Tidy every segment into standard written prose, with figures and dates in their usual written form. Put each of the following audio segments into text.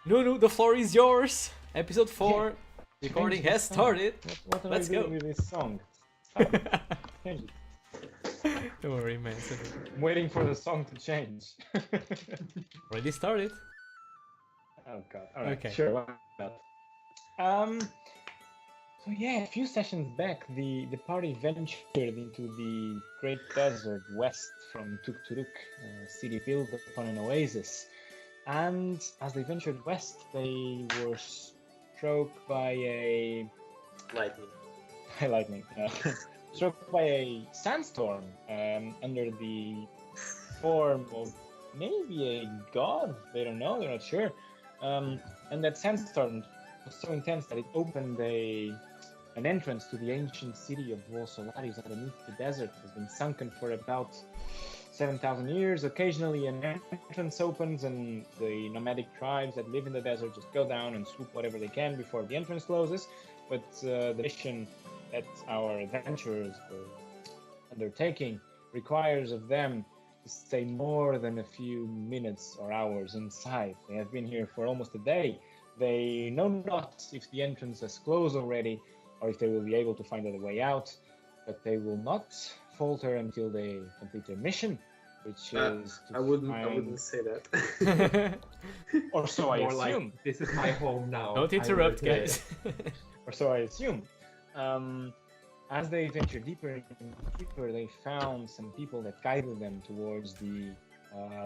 No, the floor is yours. Episode 4. Recording Change the has song. started. What am Let's I doing go. with this song? Stop it. Change it. Don't worry, man. It's okay. I'm waiting for the song to change. Already started. Oh god. Alright, Okay. sure, why not? So yeah, a few sessions back, the party ventured into the great desert west from Tukturuk, a city built upon an oasis. And as they ventured west, they were struck by a Lightning. lightning, struck by a sandstorm under the form of maybe a god. They don't know. They're not sure. And that sandstorm was so intense that it opened an entrance to the ancient city of Volsolaris underneath the desert. Has been sunken for about 7,000 years. Occasionally an entrance opens and the nomadic tribes that live in the desert just go down and swoop whatever they can before the entrance closes. But the mission that our adventurers were undertaking requires of them to stay more than a few minutes or hours inside. They have been here for almost a day. They know not if the entrance has closed already or if they will be able to find a way out, but they will not falter until they complete their mission, which is I wouldn't say that. or so I More assume. like, this is my home now. Don't I interrupt, will- guys. Or so I assume. As they ventured deeper and deeper, they found some people that guided them towards the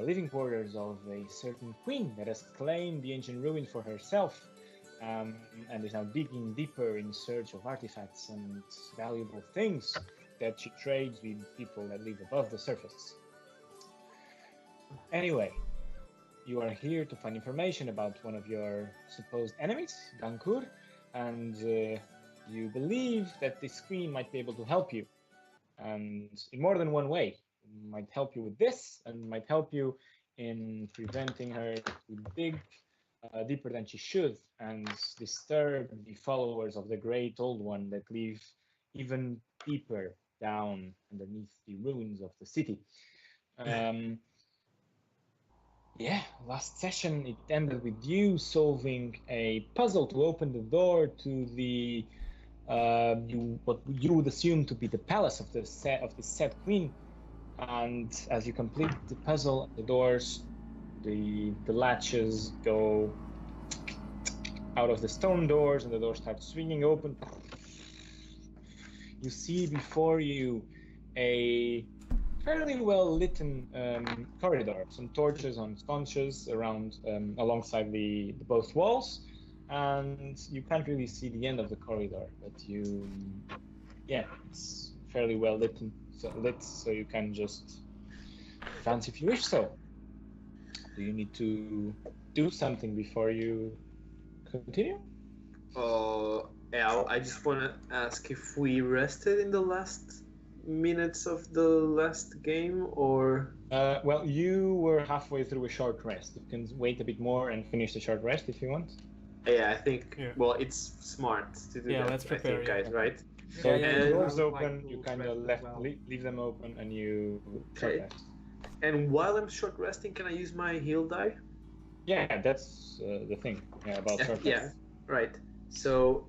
living quarters of a certain queen that has claimed the ancient ruin for herself, and is now digging deeper in search of artifacts and valuable things that she trades with people that live above the surface. Anyway, you are here to find information about one of your supposed enemies, Gankur, and you believe that this queen might be able to help you, and in more than one way. Might help you with this, and might help you in preventing her to dig deeper than she should and disturb the followers of the great old one that live even deeper down underneath the ruins of the city. Yeah, last session it ended with you solving a puzzle to open the door to the what you would assume to be the palace of the said queen. And as you complete the puzzle, the doors, the latches go out of the stone doors, and the doors start swinging open. You see before you a fairly well lit corridor, some torches on sconces around alongside the both walls, and you can't really see the end of the corridor, but it's fairly well lit, so you can just advance if you wish. So, do you need to do something before you continue? Yeah, I just want to ask if we rested in the last minutes of the last game, or Well, you were halfway through a short rest. You can wait a bit more and finish the short rest if you want. yeah, I think. Yeah. Well, it's smart to do Yeah, that. let's I prepare, think, guys, yeah. right? So Yeah, the yeah, doors I would open, like you to kind of rest as well. leave them open, and you short Okay. rest. And while I'm short resting, can I use my heal die? Yeah, that's the thing about short Yeah, rest. right. So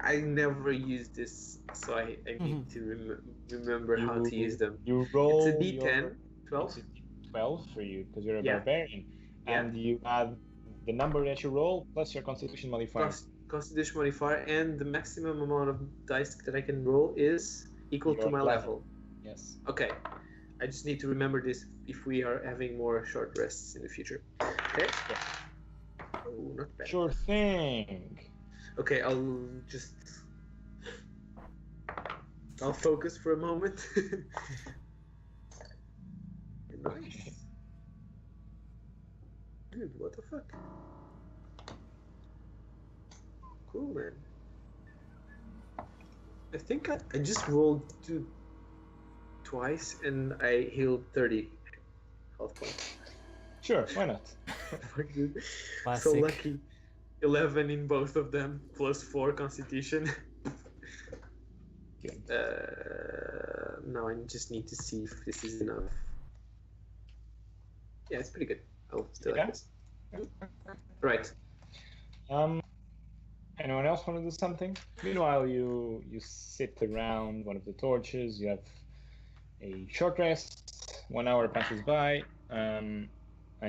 I never use this, so I need to remember how to use them. You roll. It's a D10, 12. It's a 12 for you because you're a Yeah. barbarian, Yeah. and you add the number that you roll plus your Constitution modifier. Constitution modifier, and the maximum amount of dice that I can roll is equal to Your my level. Yes. Okay. I just need to remember this if we are having more short rests in the future. Okay? Yeah. Oh, not bad. Sure thing. Okay, I'll focus for a moment. Nice. Dude, what the fuck? Cool, man. I think I just rolled twice and I healed 30 health points. Sure, why not? Fuck, dude. So Classic. lucky. 11 in both of them, plus 4 constitution. Good. Now I just need to see if this is enough. Yeah, it's pretty good. I'll still Yeah? like this. Right. Um, anyone else want to do something? Meanwhile, you sit around one of the torches. You have a short rest. 1 hour passes by, and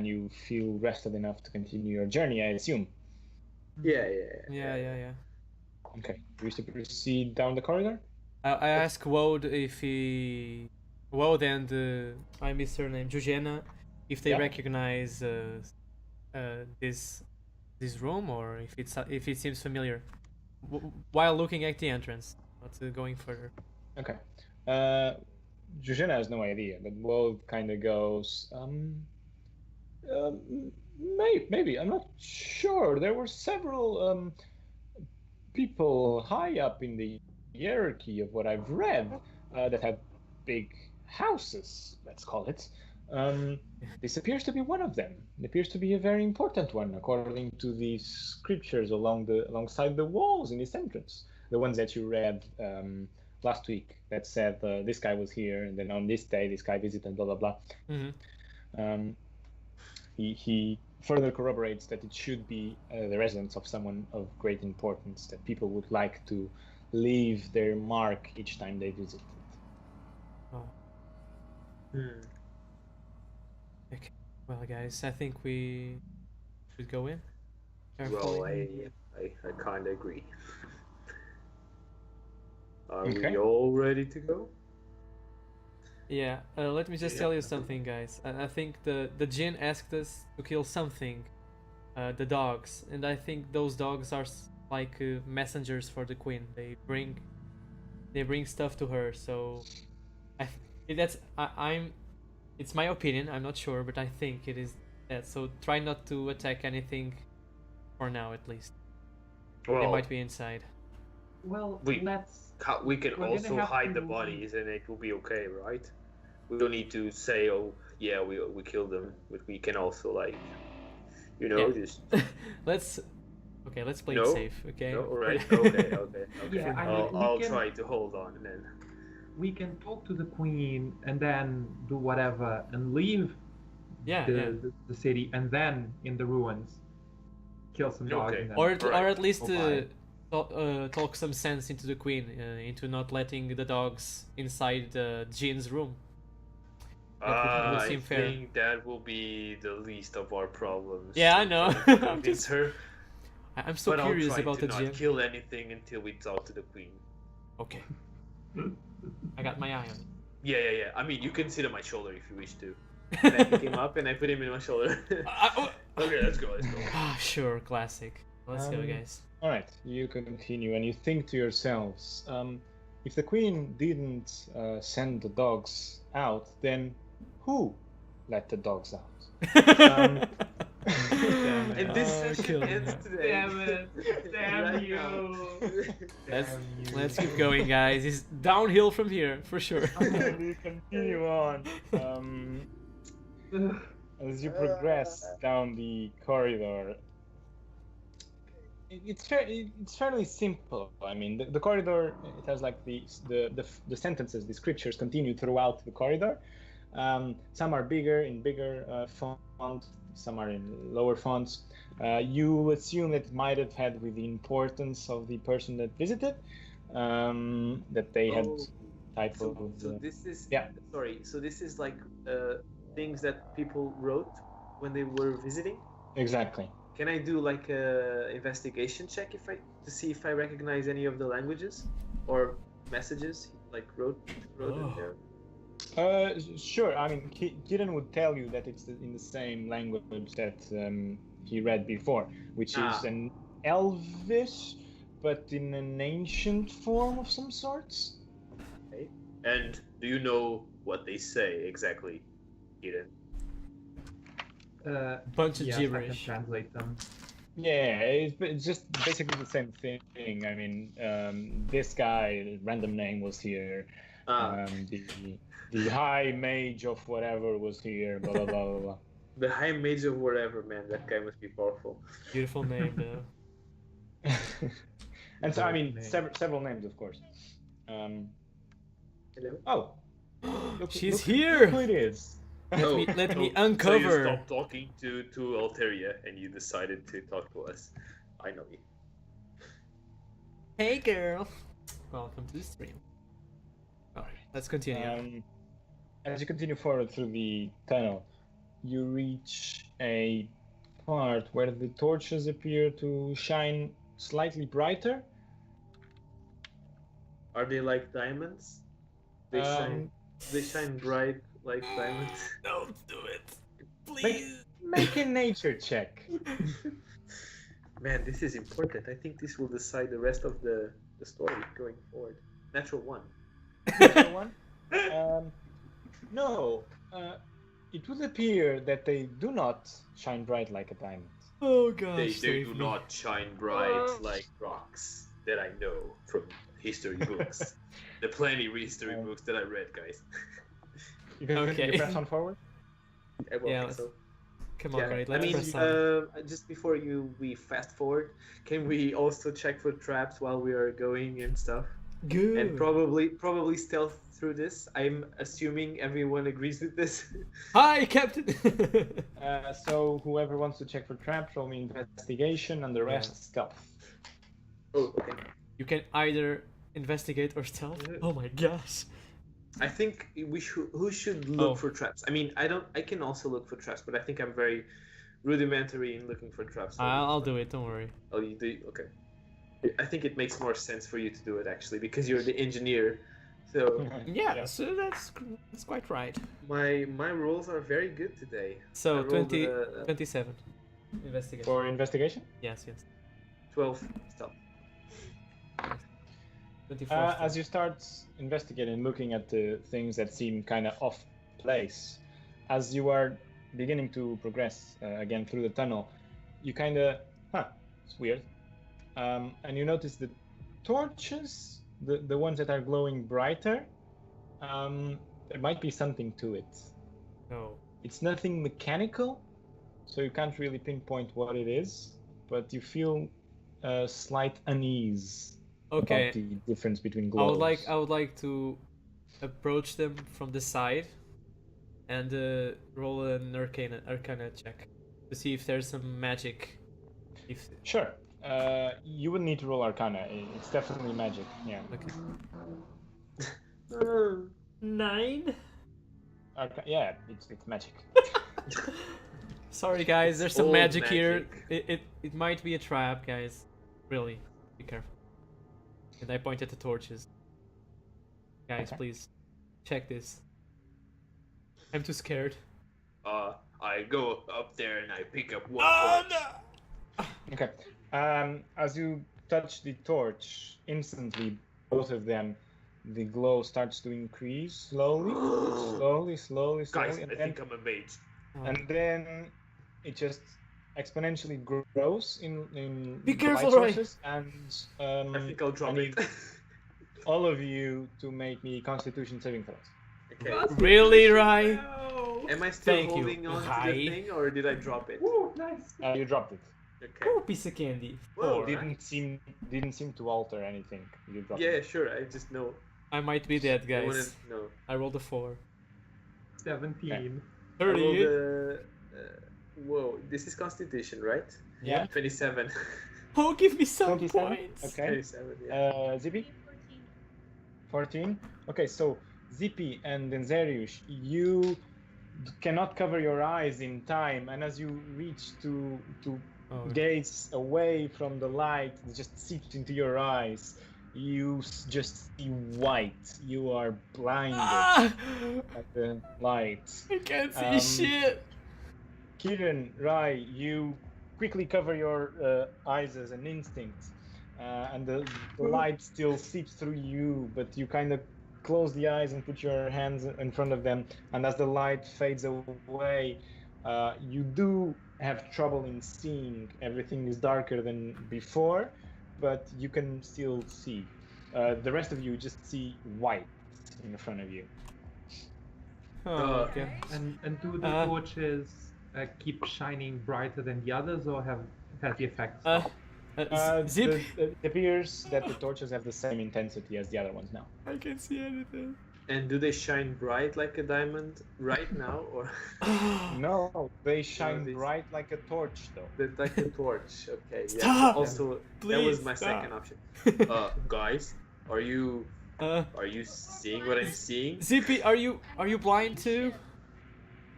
you feel rested enough to continue your journey, I assume. Yeah. Yeah. Okay. You wish to proceed down the corridor? I ask Woad if he, Woad and I miss her name, Jujena, if they Yeah. recognize this room or if it seems familiar, while looking at the entrance, not going further. Okay. Jujena has no idea, but Will kind of goes, maybe. I'm not sure. There were several people high up in the hierarchy of what I've read that had big houses, let's call it. This appears to be one of them. It appears to be a very important one, according to the scriptures alongside the walls in this entrance. The ones that you read last week that said this guy was here, and then on this day this guy visited, blah blah blah. Mm-hmm. He further corroborates that it should be the residence of someone of great importance, that people would like to leave their mark each time they visit it. Oh. Hmm. Okay. Well, guys, I think we should go in. Well, I kind of agree. Are Okay. we all ready to go? Yeah, let me just tell you something, guys. I think the Jinn asked us to kill something, the dogs, and I think those dogs are like messengers for the queen. They bring stuff to her. So, I'm. It's my opinion. I'm not sure, but I think it is that. So try not to attack anything, for now at least. They Well, might be inside. Well, We- let's. we can We're gonna also have hide the to- bodies, and it will be okay, right? We don't need to say, "Oh, yeah, we killed them," but we can also like, Yeah. just Let's play No? it safe. Okay. no, all right, okay. Yeah, I mean, I'll we can- try to hold on, and then We can talk to the queen and then do whatever and leave Yeah, the, yeah. the city and then in the ruins kill some dogs. Okay. And then... Or Alright. at least Okay. talk some sense into the queen, into not letting the dogs inside Jean's room. That would I seem fair. think that will be the least of our problems. Yeah, I know. To I'm convince just- her, I'm so but I'll curious try about to the not Jean. kill anything until we talk to the queen. Okay. I got my eye on Yeah. I mean, you can sit on my shoulder if you wish to. And I pick him up and I put him in my shoulder. it. Okay, let's go. Sure, classic. Let's go, Um, guys. All right, you continue, and you think to yourselves, if the queen didn't send the dogs out, then who let the dogs out? Damn And this Oh, session kill me. ends today. Damn it. Damn Right you. Let's Damn you. let's keep going, guys. It's downhill from here for sure. And you continue on. As you progress down the corridor, it's fairly simple. I mean, the corridor, it has like the sentences, the scriptures continue throughout the corridor. Some are bigger in bigger font, some are in lower fonts. You assume that it might have had with the importance of the person that visited, that they had type So of. this is yeah. Sorry. So this is like things that people wrote when they were visiting. Exactly. Can I do like a investigation check to see if I recognize any of the languages or messages like wrote in there? Sure. I mean, Kieran would tell you that it's in the same language that he read before, which is an Elvish, but in an ancient form of some sorts. Okay. And do you know what they say exactly, Eden? Bunch of Yes, I can gibberish. translate them. Yeah, it's just basically the same thing. I mean, this guy, random name, was here. The high mage of whatever was here. Blah blah blah blah. blah. The High Mage of whatever, man. That guy must be powerful. Beautiful name, though. And so, I mean, Name. several names, of course. Hello. Oh, She's look here. who it is. Let me So you uncover. stopped talking to Alteria and you decided to talk to us. I know you. Hey girl, welcome to the stream. Alright, let's continue. As you continue forward through the tunnel, you reach a part where the torches appear to shine slightly brighter. Are they like diamonds? They shine bright like diamonds. Don't do it, please. Make a nature check. Man, this is important. I think this will decide the rest of the story going forward. Natural one. Natural one? No. It would appear that they do not shine bright like a diamond. Oh gosh, They save do me. not shine bright like rocks that I know from history books. The plenty history books that I read, guys. You can Okay. press on forward? I will Yeah, think so. Come on, right? I Let's mean, press on. just before we fast forward, can we also check for traps while we are going and stuff? Good. And probably stealth through this. I'm assuming everyone agrees with this. Hi, Captain. So whoever wants to check for traps, roll me investigation, and the rest stealth. Oh, okay. You can either investigate or stealth. Oh my gosh. I think who should look for traps? I mean, I can also look for traps, but I think I'm very rudimentary in looking for traps. I'll do it. Don't worry. Oh, you do? Okay. I think it makes more sense for you to do it actually because you're the engineer. So Yeah, so that's quite right. my rolls are very good today. So I rolled, 27. Investigation. For investigation? Yes. 12 stealth. 24. As you start investigating, looking at the things that seem kind of off place, as you are beginning to progress again through the tunnel, you kind of, it's weird. And you notice the torches, the ones that are glowing brighter, there might be something to it. No. It's nothing mechanical, so you can't really pinpoint what it is, but you feel a slight unease Okay. about the difference between glows. I would like to approach them from the side and roll an arcana check to see if there's some magic. Sure. You would need to roll Arcana. It's definitely magic. Yeah. Okay. 9. Yeah, it's magic. Sorry guys, there's some old magic here. magic. It might be a trap, guys. Really, be careful. And I point at the torches. Guys, Okay. please check this. I'm too scared. I go up there and I pick up one torch. No! Okay. As you touch the torch, instantly, both of them, the glow starts to increase slowly, slowly, Guys, and I then, think I'm a mage. and then it just exponentially grows in Be the careful, light Roy. sources, and I think I'll drop I need it. all of you to make me Constitution saving throws. Okay. Really, Rai? Am I still Thank you. holding on to Hi. the thing or did I drop it? Ooh, nice. You dropped it. Okay. Oh, piece of candy. Whoa, Four. Didn't seem to alter anything. You dropped Yeah, it. sure. I just know. I might be dead, I wanted guys. to know. I rolled a 4. 17. I rolled 30. whoa, this is Constitution, right? Yeah. 27. Oh, give me some 27? points. Okay. 27, yeah. Zippy? 14. Okay, so Zippy and Denzerius, you cannot cover your eyes in time, and as you reach to Oh, gaze away from the light that just seeps into your eyes, you just see white. You are blinded ah! at the light. I can't see shit. Kieran, Rai, you quickly cover your eyes as an instinct, and the light still seeps through you, but you kind of close the eyes and put your hands in front of them, and as the light fades away, you do have trouble in seeing. Everything is darker than before, but you can still see. The rest of you just see white in front of you. Oh, okay. And do the torches keep shining brighter than the others, or has the effect stopped? Zip. It appears that the torches have the same intensity as the other ones now. I can't see anything. And do they shine bright like a diamond right now, or No, they shine these- bright like a torch, though. like a torch? Okay, yeah. Stop! Also, that was Please my stop. second option. Guys, are you seeing what I'm seeing? Zippy, are you blind too?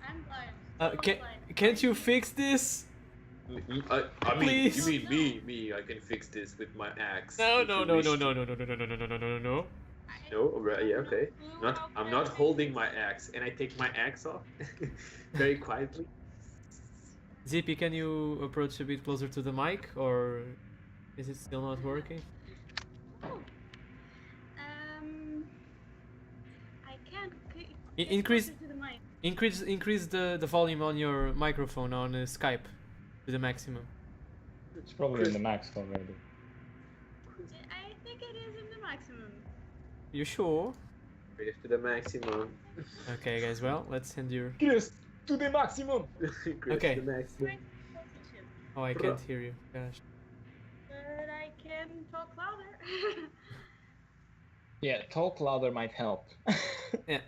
I'm blind. Can't you fix this? I mean, Please. you mean me? I can fix this with my axe. No, if no, you no, wish no, to. no, no, no, no, no, no, no, no, no, no, no. No, right, yeah, okay. I'm not holding my axe, and I take my axe off very quietly. Zippy, can you approach a bit closer to the mic, or is it still not working? I can't. Increase- closer to the mic. Increase the volume on your microphone on Skype to the maximum. It's probably in the max already. I think it is in the maximum. You sure? Raise to the maximum. Okay, guys. Well, let's send your. Yes, to the maximum. Raise Okay. to the maximum. Oh, I can't hear you. Gosh. But I can talk louder. Yeah, talk louder might help. Yeah.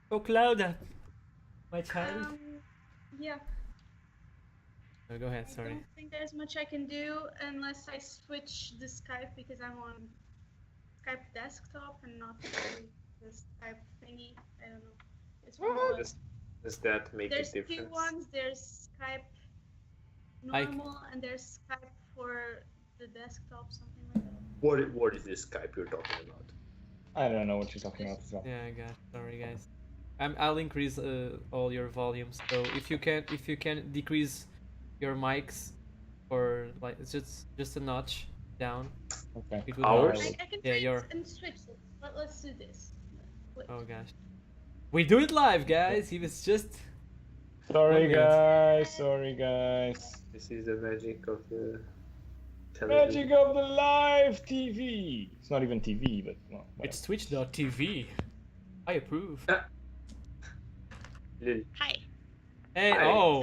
Talk louder, my child. Yeah. Oh, go ahead. I Sorry. don't think there's much I can do unless I switch the Skype because I'm on Skype desktop and not the Skype thingy. I don't know. It's one was. Does that make There's a difference? two ones. There's Skype I- normal and there's Skype for the desktop, something like that. What is this Skype you're talking about? I don't know what you're talking about as well. Yeah, I got. Sorry, guys. I'll increase all your volumes. So if you can decrease your mics, or like it's just a notch down. Okay. It would Ours? help. I can Yeah, try your. and switch it. Let's do this. Wait. Oh gosh. We do it live, guys. He was just. Sorry 1 minute. guys, sorry guys. This is the magic of the television. Magic of the live TV. It's not even TV, but well, It's Twitch.tv. I approve. Lil. Hi. Hey, Hi. oh,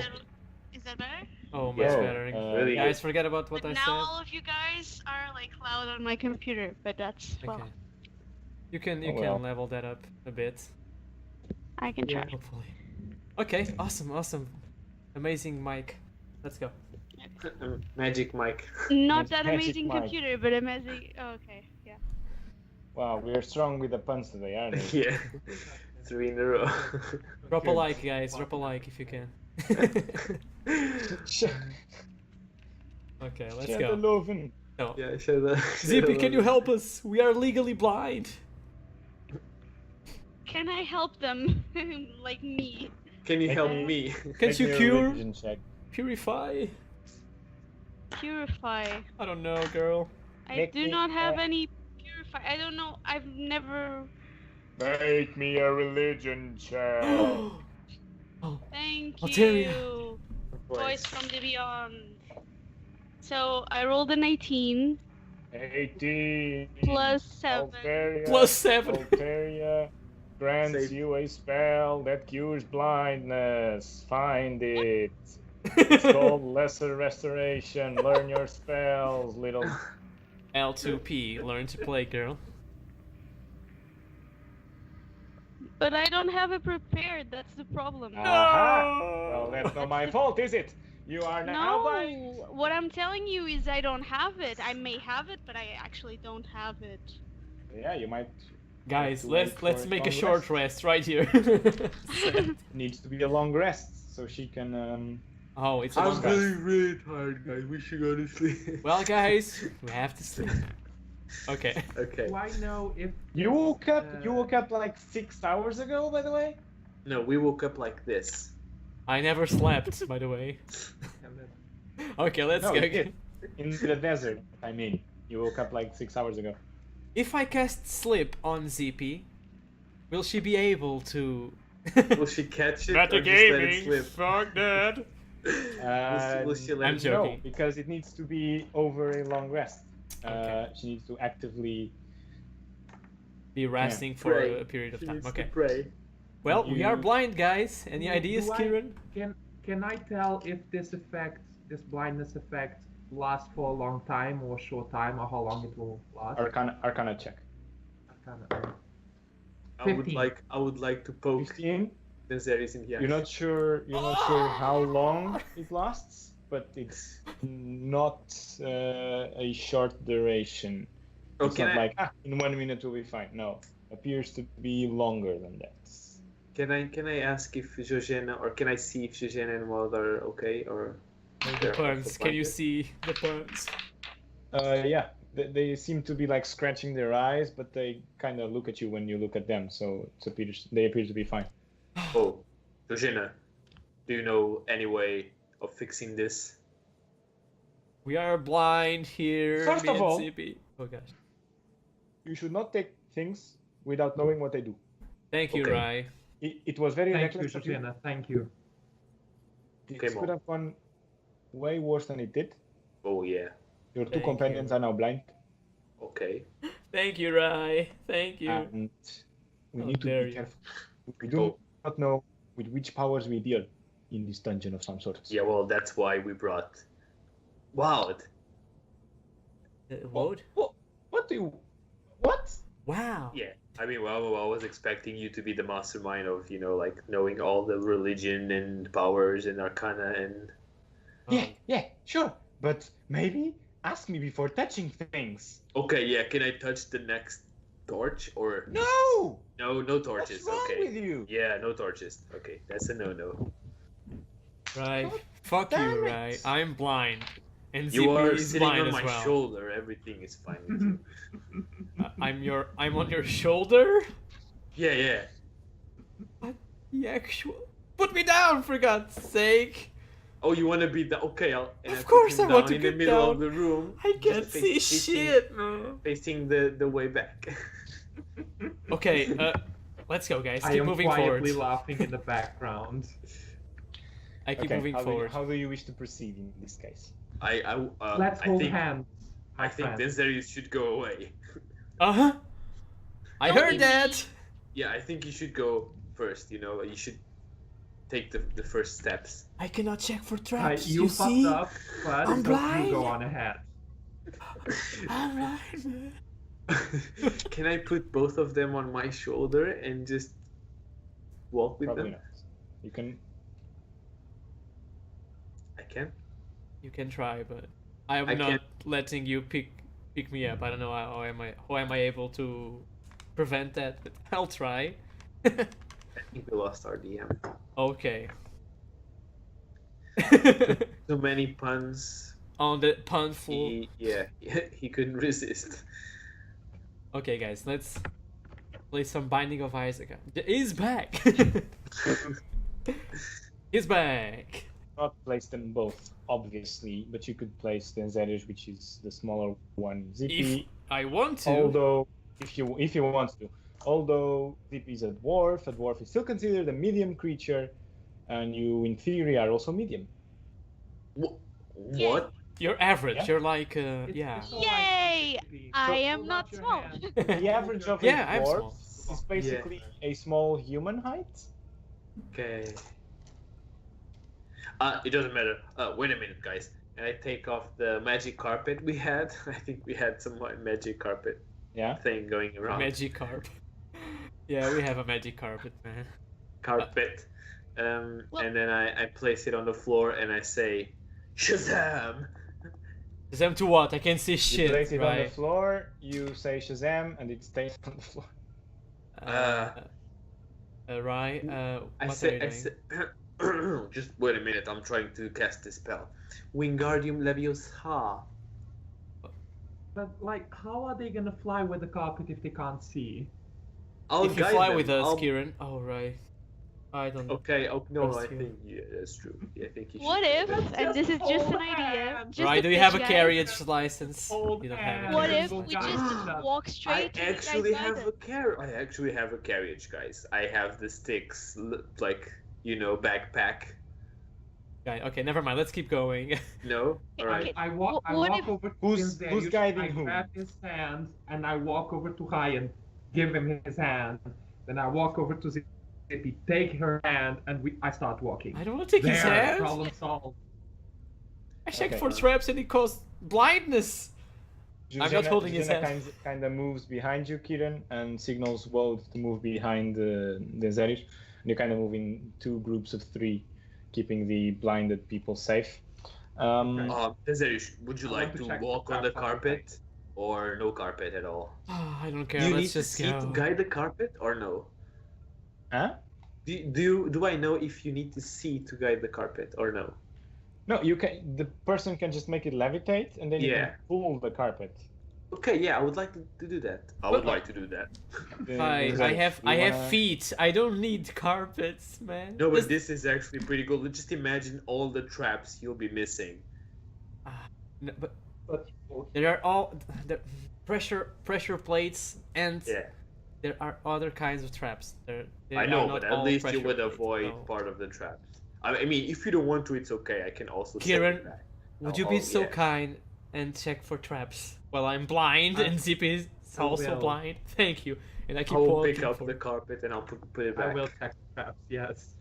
Is that better? oh, much Yeah. better. Really Guys, forget about what But I now said. all of you guys are like loud on my computer, but that's well, Okay. You can Oh, well. level that up a bit, I can try. hopefully. Okay, awesome. Amazing mic. Let's go. Magic mic. Not that Magic amazing mic. computer, but amazing. Oh, okay, yeah. Wow, we are strong with the puns today, aren't we? Yeah. 3 in a row. Drop a Good. like, guys. Drop a like if you can. Okay, let's Share go. the loving. So, Yeah, share the. Zippy, can you help us? We are legally blind. Can I help them? Like me. Can you help Okay. me? Can't Make you me a cure? religion check. Purify? Purify. I don't know, girl. I Make do me not have a- any purify. I don't know. I've never. Make me a religion check. Thank Altaria. you. Voice from the beyond. So I rolled an 18 18. plus 7. Altaria, Plus 7. Altaria grants Save. you a spell that cures blindness. Find it. It's called Lesser Restoration. Learn your spells, little. L2P. Learn to play, girl. But I don't have it prepared. That's the problem. Aha! Well, that's not my fault, is it? You are now blind. No, what I'm telling you is I don't have it. I may have it, but I actually don't have it. Yeah, you might. Guys, to wait let's for make a long short rest right here. Needs to be a long rest so she can. Oh, it's a I'm long rest. really, really tired, guys. We should go to sleep. Well, guys, we have to sleep. Okay. Okay. Do I know if You woke up. You woke up like 6 hours ago, by the way. No, we woke up like this. I never slept, by the way. Okay, let's No, go. you did. In the desert. I mean, you woke up like 6 hours ago. If I cast sleep on ZP, will she be able to? Will she catch it or just let it slip? Fuck that. Will she let I'm it joking. No, because it needs to be over a long rest. Okay. She needs to actively. Be resting for Pray. a period of She time. needs Okay. to pray. Well, we are You- blind, guys. Any Do- ideas, do I- Kieran? can I tell if this effect, this blindness effect, lasts for a long time or a short time, or how long it will last? Arcana check. Kinda- I would like to poke 15. Denzerius in the eye. You're not sure how long it lasts, but it's not a short duration. Oh, It's can not I, like in 1 minute we'll be fine. No, appears to be longer than that. can I ask if Georgiana, or can I see if Georgiana and Wild are okay, or The they're puns. also Can you blinded? see the puns? Yeah, they seem to be like scratching their eyes, but they kind of look at you when you look at them, so they appear to be fine. Oh, Georgiana, do you know any way of fixing this? We are blind here. First me of and all- Zippy. Oh gosh. You should not take things without knowing what they do. Thank you, Okay. Rai. It was very Thank you, reckless of you. Georgiana. Thank you. This Okay, could Mom. have gone way worse than it did. Oh yeah. Your two Thank companions you. are now blind, Okay. Thank you, Rai. Thank you. and we How need to dare be you. careful. We do Oh. not know with which powers we deal in this dungeon of some sort. Yeah. Well, that's why we brought Wild. What? What do you? What? Wow. Yeah. I mean, well, I was expecting you to be the mastermind of, like knowing all the religion and powers and arcana and. Yeah, sure. But maybe ask me before touching things. Okay, yeah. Can I touch the next torch or No! no torches? What's wrong Okay. with you? Yeah, no torches. Okay, that's a no. Rai. God Fuck damn you, it. Rai. I'm blind. And You Zippy are is sitting blind on as my well. shoulder. Everything is fine with you. I'm on your shoulder? Yeah. The actual. Put me down, for God's sake! Oh, you want to be the okay? And Of I put course him I want down to in the get middle down. of the room. I can't just see facing- shit, man. Facing the way back. Okay, let's go, guys. I Keep am moving forward. quietly laughing in the background. I keep Okay, moving how forward. how do you wish to proceed in this case? Let's I hold think hands. my I think friend. Denzerius should go away. Uh huh. I Don't heard leave that. Yeah, I think you should go first. You should take the first steps. I cannot check for traps. You fucked see? up, but I'm blind. you go on ahead. I'm blind, man. Can I put both of them on my shoulder and just walk with Probably them? not. You can. I can. You can try, but I'm I not can't- letting you pick me up. I don't know how am I able to prevent that, but I'll try. I think we lost our DM. Okay. So many puns. On the pun floor. He couldn't resist. Okay, guys, let's play some Binding of Isaac. He's back. He's back. Not place them both, obviously, but you could place Denzerius, which is the smaller one, If Zippy. I want to. Although, if you want to, although Zippy is a dwarf is still considered a medium creature, and you, in theory, are also medium. What? You're average. Yeah. You're like It's all Yay! basically- I am Hold not out your small. hand. The average of Yeah, a I'm dwarf small. is basically a small human height. Okay. It doesn't matter. Wait a minute, guys. And I take off the magic carpet we had. I think we had some magic carpet Yeah. thing going around. magic carpet. Yeah, we have a magic carpet, man. Carpet. And then I place it on the floor and I say, Shazam! Shazam to what? I can't see You shit. place it on the right? floor. You say Shazam, and it stays on the floor. Right. I What are said, you doing? just wait a minute. I'm trying to cast the spell. Wingardium Leviosa. But like, how are they gonna fly with the carpet if they can't see? I'll If you guide fly them. with us, I'll- Kieran. Oh right. I don't. Okay. Oh, no, Trust I you. think that's true. Yeah, I think you What should. if, and this is just an idea, hand. just Right? a Do you have a pitch, guys. carriage license? Hold You don't have a hands. What carriage if we license. just walk I straight to actually you guys have guide a carriage. I actually have a carriage, guys. I have the sticks, like backpack. Okay, never mind. Let's keep going. No, all right. Okay. I walk What over Who's- to who's Denzerius, guiding I whom? grab his hand and I walk over to Ryan, give him his hand. Then I walk over to Zippy, take her hand, and I start walking. I don't want to take his There, hand. problem solved. I checked Okay. for traps and it caused blindness. I'm not holding his Jujena hand. kind of moves behind you, Kieran, and signals Wold to move behind Denzerius. And you kind of move in two groups of three, keeping the blinded people safe. Denzerius, would you I want like to to check the walk on the traps on the thing. carpet or no carpet at all? I don't Do care. you Let's need to just see to go. guide the carpet or no? Huh? Do I know if you need to see to guide the carpet or no? No, you can. The person can just make it levitate, and then you Yeah. can pull the carpet. Okay, yeah, I would like to do that. I would like to do that. I have wanna... feet. I don't need carpets, man. No, but this is actually pretty cool. Just imagine all the traps you'll be missing. No, but there are all the pressure plates, and Yeah, there are other kinds of traps. They I are know, not but at all least you pressure would plates, avoid so- part of the traps. I mean, if you don't want to, it's okay. I can also send Kieran, it back. would you be so yeah. kind and check for traps while I'm blind and Zippy is I also will. blind? Thank you. And I keep I'll walking pick up for the carpet and I'll put it I back will check the traps. Yes.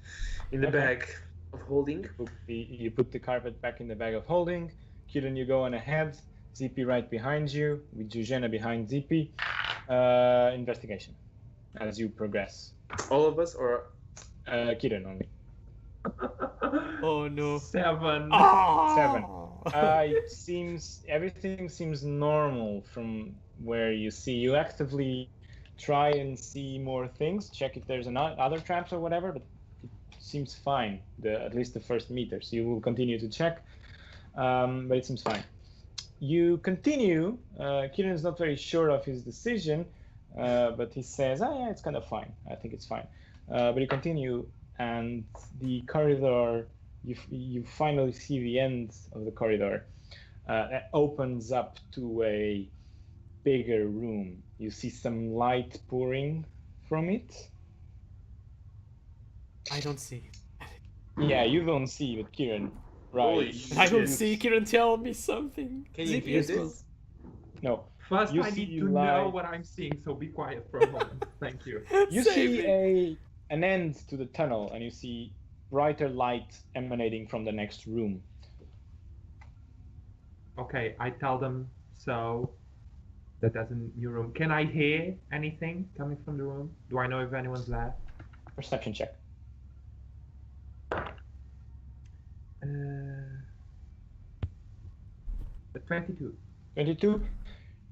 in the Okay. bag of holding. You put the carpet back in the bag of holding. Kieran, you go on ahead. ZP right behind you, with Jujena behind ZP. Investigation as you progress. All of us, or Kieran only. Oh no. 7. Ah! Everything seems normal from where you see. You actively try and see more things, check if there's other traps or whatever, but it seems fine. At least the first meter. So you will continue to check, but it seems fine. You continue. Kieran is not very sure of his decision, but he says, yeah, it's kind of fine. I think it's fine. But you continue, and the corridor, you finally see the end of the corridor. It opens up to a bigger room. You see some light pouring from it. I don't see. Yeah, you don't see, but Kieran, right? Holy I don't shit. see. Kieran, tell me something. Can you Zippy hear as well. this? No. First, You I see need to light. know what I'm seeing, so be quiet for a moment. Thank you. You Save see me. an end to the tunnel, and you see brighter light emanating from the next room. Okay, I tell them so. That's a new room. Can I hear anything coming from the room? Do I know if anyone's there? Perception check. 22. 22.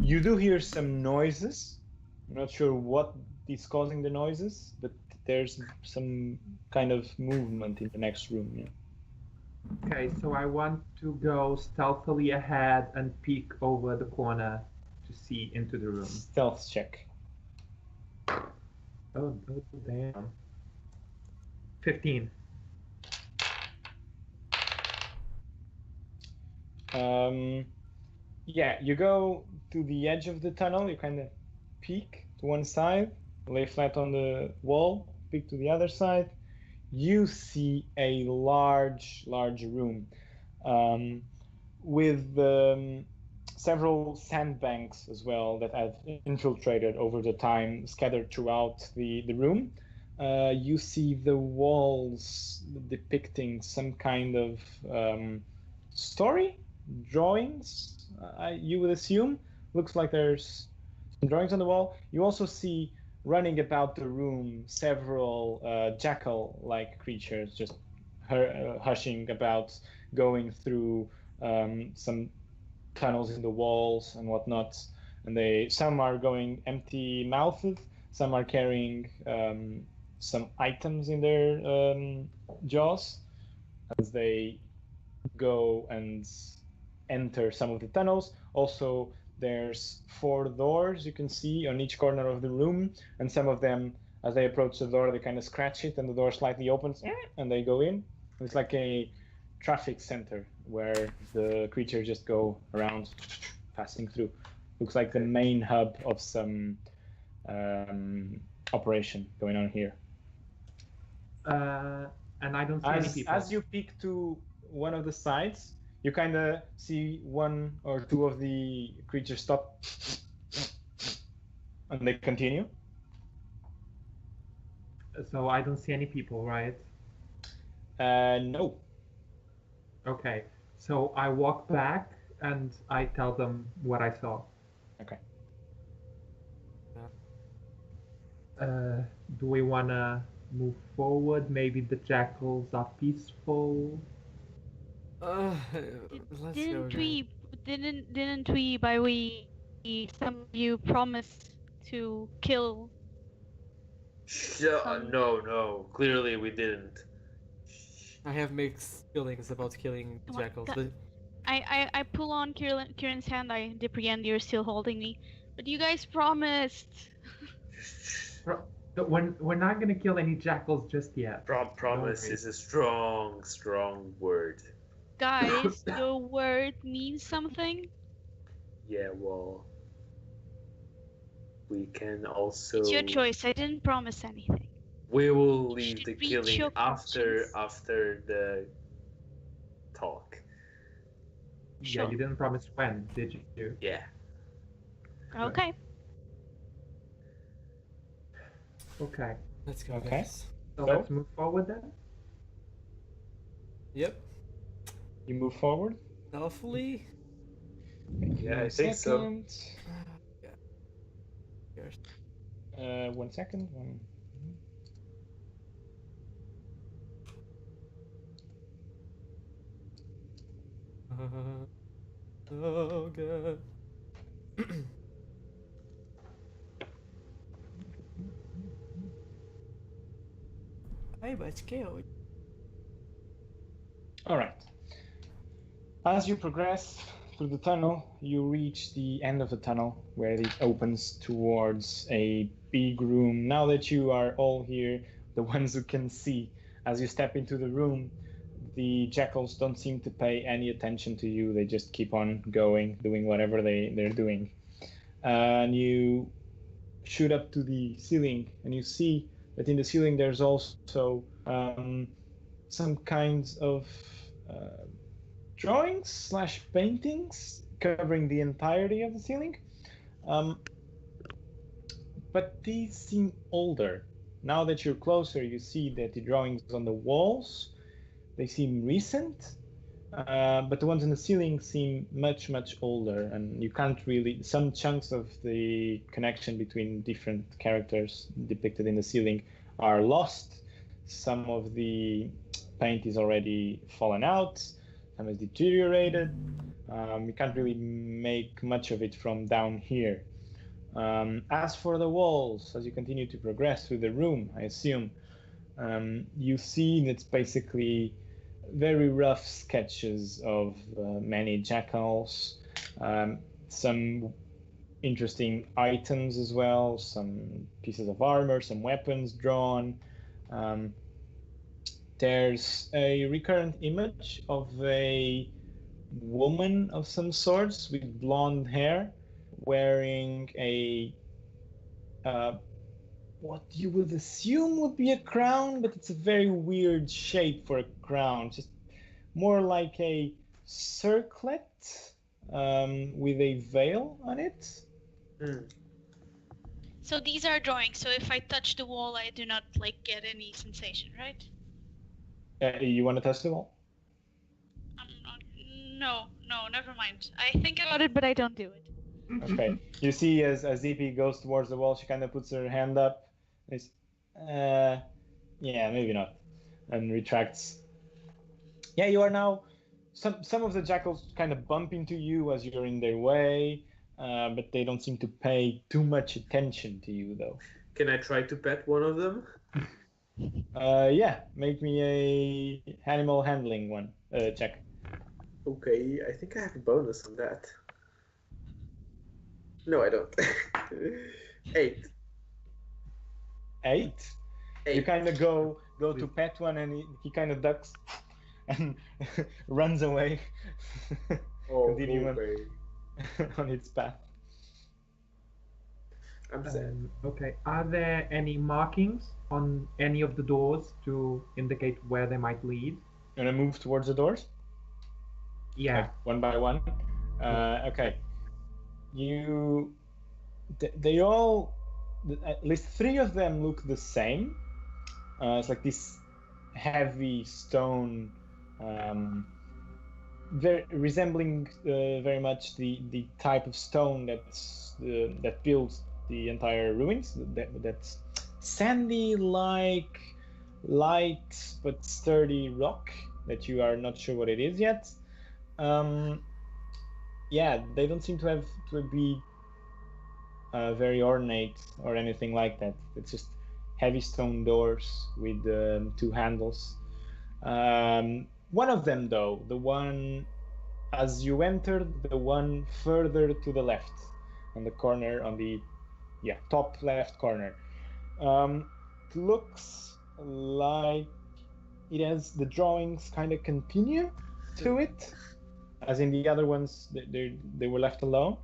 You do hear some noises. I'm not sure what is causing the noises, but there's some kind of movement in the next room. Yeah. Okay, so I want to go stealthily ahead and peek over the corner to see into the room. Stealth check. Oh damn. 15. Yeah, you go to the edge of the tunnel. You kind of peek to one side, lay flat on the wall, peek to the other side. You see a large room with several sandbanks as well that have infiltrated over the time, scattered throughout the room. You see the walls depicting some kind of story, drawings, you would assume. Looks like there's some drawings on the wall. You also see running about the room several jackal-like creatures just hushing about, going through some tunnels in the walls and whatnot. And some are going empty-mouthed, some are carrying some items in their jaws as they go and enter some of the tunnels. Also, there's 4 doors you can see on each corner of the room, and some of them, as they approach the door, they kind of scratch it and the door slightly opens and they go in. It's like a traffic center where the creatures just go around passing through. Looks like the main hub of some operation going on here. And I don't see any people. As you peek to one of the sides, you kind of see 1 or 2 of the creatures stop and they continue. So I don't see any people, right? No. Okay. So I walk back and I tell them what I saw. Okay. Do we wanna move forward? Maybe the jackals are peaceful. Let's go, guys. Didn't we by we some of you promised to kill some No, clearly we didn't. I have mixed feelings about killing Come on, jackals. gu- I pull on Kieran's hand. I pretend you're still holding me. But you guys promised. We're not gonna kill any jackals just yet. Promise worry. is a strong word. Guys, your word means something. Yeah, well, we can also. It's your choice. I didn't promise anything. We will You leave should the reach killing your after conscience. the talk. Sure. Yeah, you didn't promise when, did you? Yeah. Okay. Okay. Let's go, Okay. guys. So So? let's move forward then. Yep. You move forward. Hopefully. Yeah, I One think so. second. Yeah. Here's. 1 second. Oh god. Ai, bate hoje. All right. As you progress through the tunnel, you reach the end of the tunnel where it opens towards a big room. Now that you are all here, the ones who can see, as you step into the room, the jackals don't seem to pay any attention to you. They just keep on going, doing whatever they're doing. And you shoot up to the ceiling, and you see that in the ceiling there's also some kinds of drawings / paintings covering the entirety of the ceiling. But these seem older. Now that you're closer, you see that the drawings on the walls, they seem recent, but the ones in the ceiling seem much older, and you can't really. Some chunks of the connection between different characters depicted in the ceiling are lost. Some of the paint is already fallen out. Some is deteriorated. You can't really make much of it from down here. As for the walls, as you continue to progress through the room, I assume, you see that it's basically very rough sketches of many jackals, some interesting items as well, some pieces of armor, some weapons drawn. There's a recurrent image of a woman of some sorts with blonde hair wearing a what you would assume would be a crown, but it's a very weird shape for a crown, just more like a circlet with a veil on it. So these are drawings. So if I touch the wall, I do not like get any sensation, right? You want to touch the wall? No, never mind. I think about it, but I don't do it. Okay. You see, as Zippy goes towards the wall, she kind of puts her hand up. It's, yeah, maybe not, and retracts. Yeah, you are now. Some of the jackals kind of bump into you as you're in their way, but they don't seem to pay too much attention to you, though. Can I try to pet one of them? Yeah, make me a animal handling one check. Okay, I think I have a bonus on that. No, I don't. 8. 8? You kind of go to pet one, and he kind of ducks and runs away. Continue on its path. I'm sad. Okay. Are there any markings on any of the doors to indicate where they might lead? You want to move towards the doors? Yeah. Like one by one? Okay. They all, at least 3 of them look the same. It's like this heavy stone very resembling very much the type of stone that builds the entire ruins. That's sandy, like light but sturdy rock that you are not sure what it is yet. Yeah, they don't seem to be very ornate or anything like that. It's just heavy stone doors with two handles. One of them, though, the one as you entered, the one further to the left, on the corner, on the top left corner, looks like it has the drawings kind of continue to it, as in the other ones they were left alone.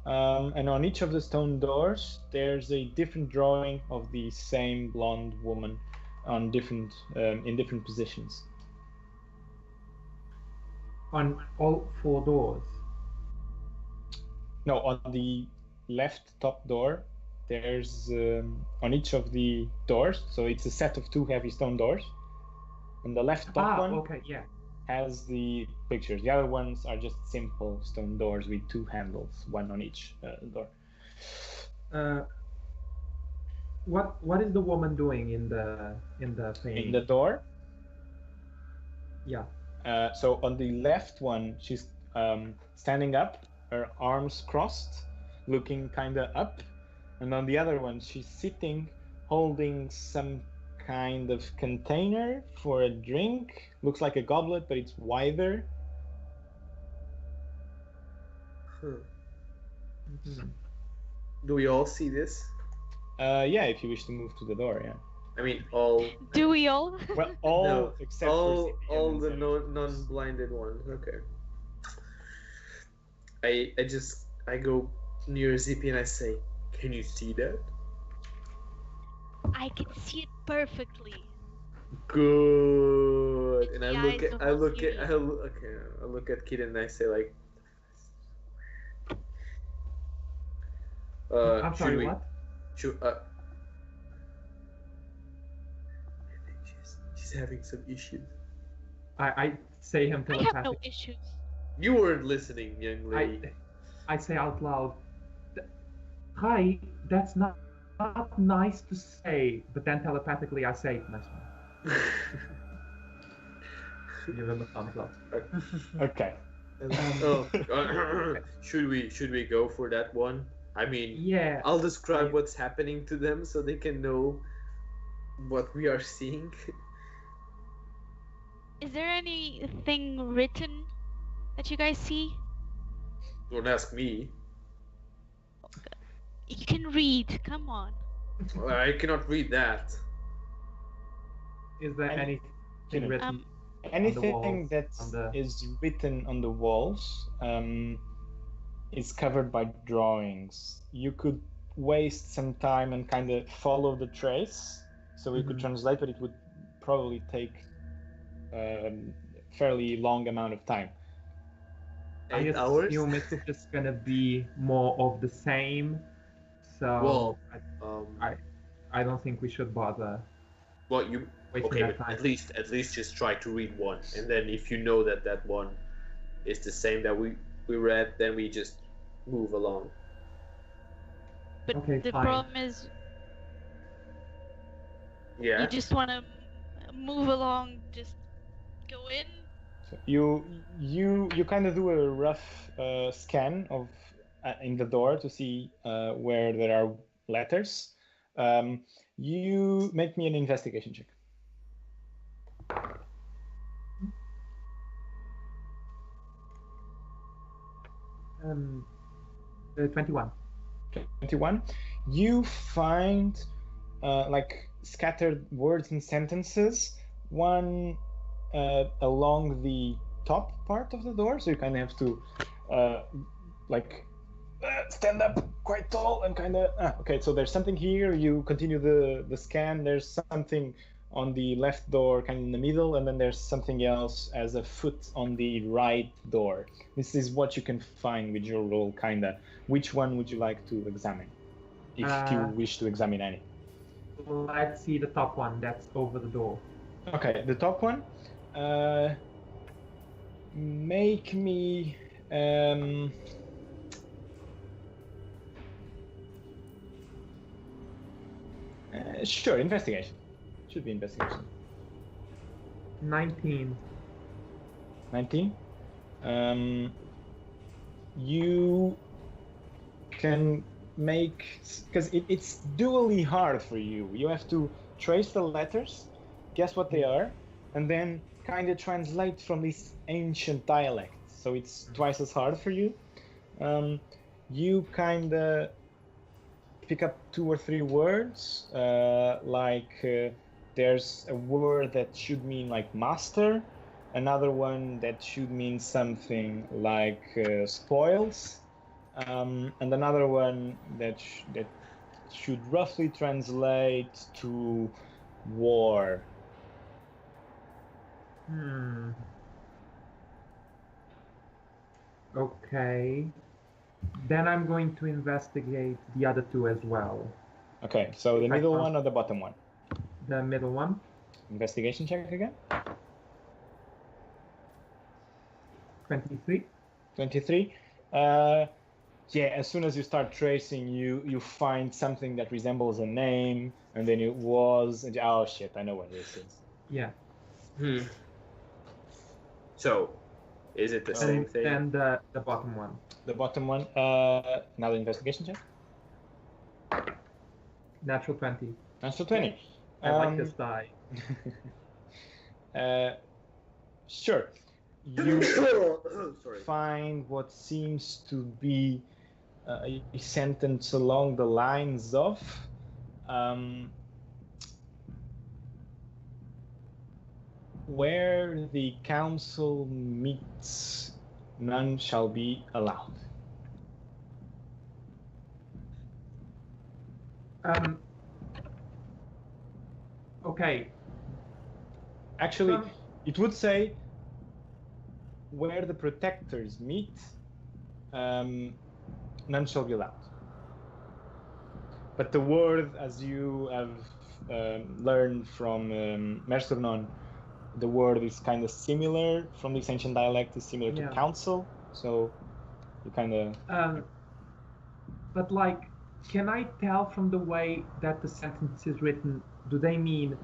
And on each of the stone doors, there's a different drawing of the same blonde woman on different in different positions. On all 4 doors. No, on the left top door, there's on each of the doors. So it's a set of 2 heavy stone doors, and the left top one has the pictures. The other ones are just simple stone doors with 2 handles, one on each door. What is the woman doing in the painting? In the door? Yeah. So on the left one, she's standing up, her arms crossed, looking kind of up, and on the other one, she's sitting, holding some kind of container for a drink. Looks like a goblet, but it's wider. Mm-hmm. Do we all see this? Yeah, if you wish to move to the door, yeah. I mean, all. Do we all? Well, all no, except all for all the non-blinded ones. Okay. I go near Zippy and I say, "Can you see that?" I can see it perfectly. Good. And I The look eyes at of I look at Kid and I say like, I'm sorry, should we? what? Should she's having some issues. I say him I have telepathically. no issues. You weren't listening, young lady. I say out loud, "Hi, that's not nice to say," but then telepathically I say, "Nice one." Give him a thumbs up. Okay. Should we go for that one? I mean, Yeah. I'll describe what's happening to them so they can know what we are seeing. Is there anything written that you guys see? Don't ask me. You can read. Come on. I cannot read that. Is there anything written? Anything that is written on the walls is covered by drawings. You could waste some time and kind of follow the trace, so we could translate, but it would probably take a fairly long amount of time. 8 hours? I assume it's just gonna be more of the same. So I don't think we should bother. Well, you wasting okay? But time. at least just try to read one, and then if you know that one is the same that we read, then we just move along. But Okay, the fine. problem is, Yeah. you just want to move along, just go in. So you kind of do a rough scan of in the door to see where there are letters. You make me an investigation check. 21. 21. You find like scattered words and sentences, one along the top part of the door, so you kind of have to stand up quite tall and kind of okay, so there's something here. You continue the scan. There's something on the left door, kind of in the middle, and then there's something else as a foot on the right door. This is what you can find with your roll, kind of. Which one would you like to examine, if you wish to examine any? Let's see the top one. That's over the door. Okay, the top one. make me sure, investigation. Should be investigation. 19. 19. You can make, because it's dually hard for you. You have to trace the letters, guess what they are, and then kind of translate from these ancient dialects. So it's twice as hard for you. You kind of pick up 2 or 3 words, there's a word that should mean like master, another one that should mean something like spoils, and another one that should roughly translate to war. Okay. Then I'm going to investigate the other 2 as well. Okay, so the middle one or the bottom one? The middle one. Investigation check again. 23. 23. Yeah, as soon as you start tracing, you find something that resembles a name, and then it was, and, oh shit, I know what this is. Yeah. So, is it the same thing? And the bottom one. The bottom one, another investigation check. Natural 20. Natural 20. I like this die. Sure. You Sorry. find what seems to be a sentence along the lines of where the council meets, none shall be allowed. Okay. Actually, it would say where the protectors meet, none shall be allowed. But the word, as you have learned from Mercernon, the word is kind of similar from this ancient dialect, is similar to council, so you kind of... But like, can I tell from the way that the sentence is written, do they mean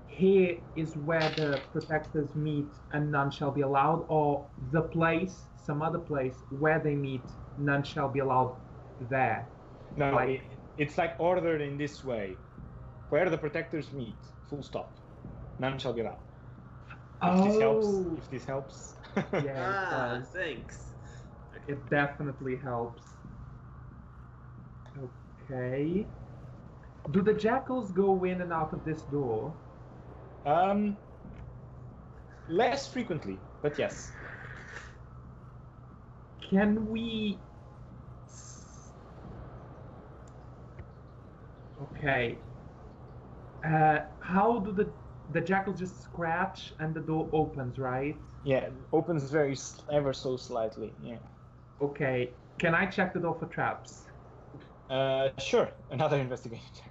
here is where the protectors meet and none shall be allowed, or the place, some other place where they meet, none shall be allowed there? No, like, it's like ordered in this way. Where the protectors meet, full stop. None shall be allowed. If this helps. Yeah, Thanks. it definitely helps. Okay. Do the jackals go in and out of this door? Less frequently, but yes. Can we... Okay. How do the jackals just scratch and the door opens, right? Yeah, opens ever so slightly, yeah. Okay. Can I check the door for traps? Sure. Another investigation check.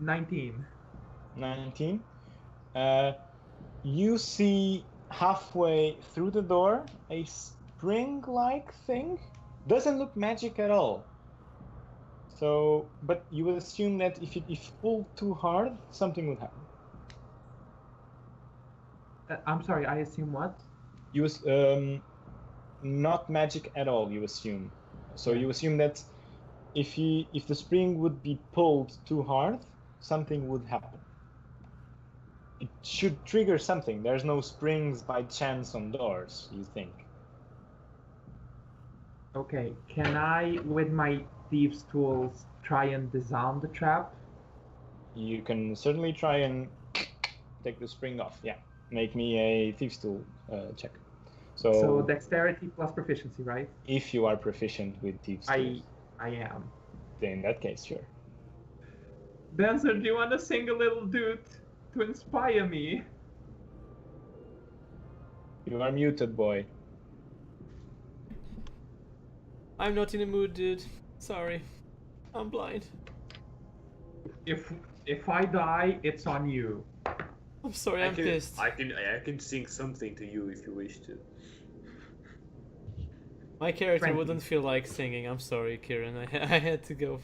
19. 19. You see halfway through the door a spring-like thing. Doesn't look magic at all. So, but you would assume that if you pull too hard, something would happen. I'm sorry, I assume what? You not magic at all, you assume. So you assume that if the spring would be pulled too hard, something would happen. It should trigger something. There's no springs by chance on doors, you think. Okay, can I, with my thieves' tools, try and disarm the trap? You can certainly try and take the spring off, yeah. Make me a thieves' tool check. So dexterity plus proficiency, right? If you are proficient with thieves' tools. I am. Then in that case, sure. Denzer, do you want to sing a little dude to inspire me? You are muted, boy. I'm not in the mood, dude. Sorry. I'm blind. If I die, it's on you. I'm sorry, I'm pissed. I can sing something to you if you wish to. My character 20. wouldn't feel like singing. I'm sorry, Kieran. I had to go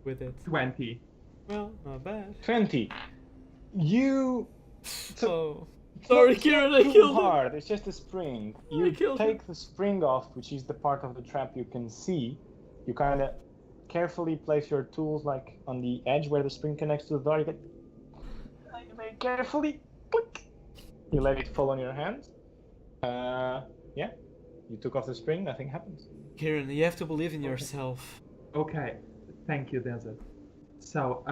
with it. 20. Well, not bad. 20. You. Oh, It's sorry, not Kieran. I too killed him. hard. It's just a spring. You killed take the spring off, which is the part of the trap you can see. You kind of carefully place your tools like on the edge where the spring connects to the door. You get very carefully. Click. You let it fall on your hand. Yeah. You took off the spring. Nothing happens. Kieran, you have to believe in yourself. Okay, thank you, Denzel. So,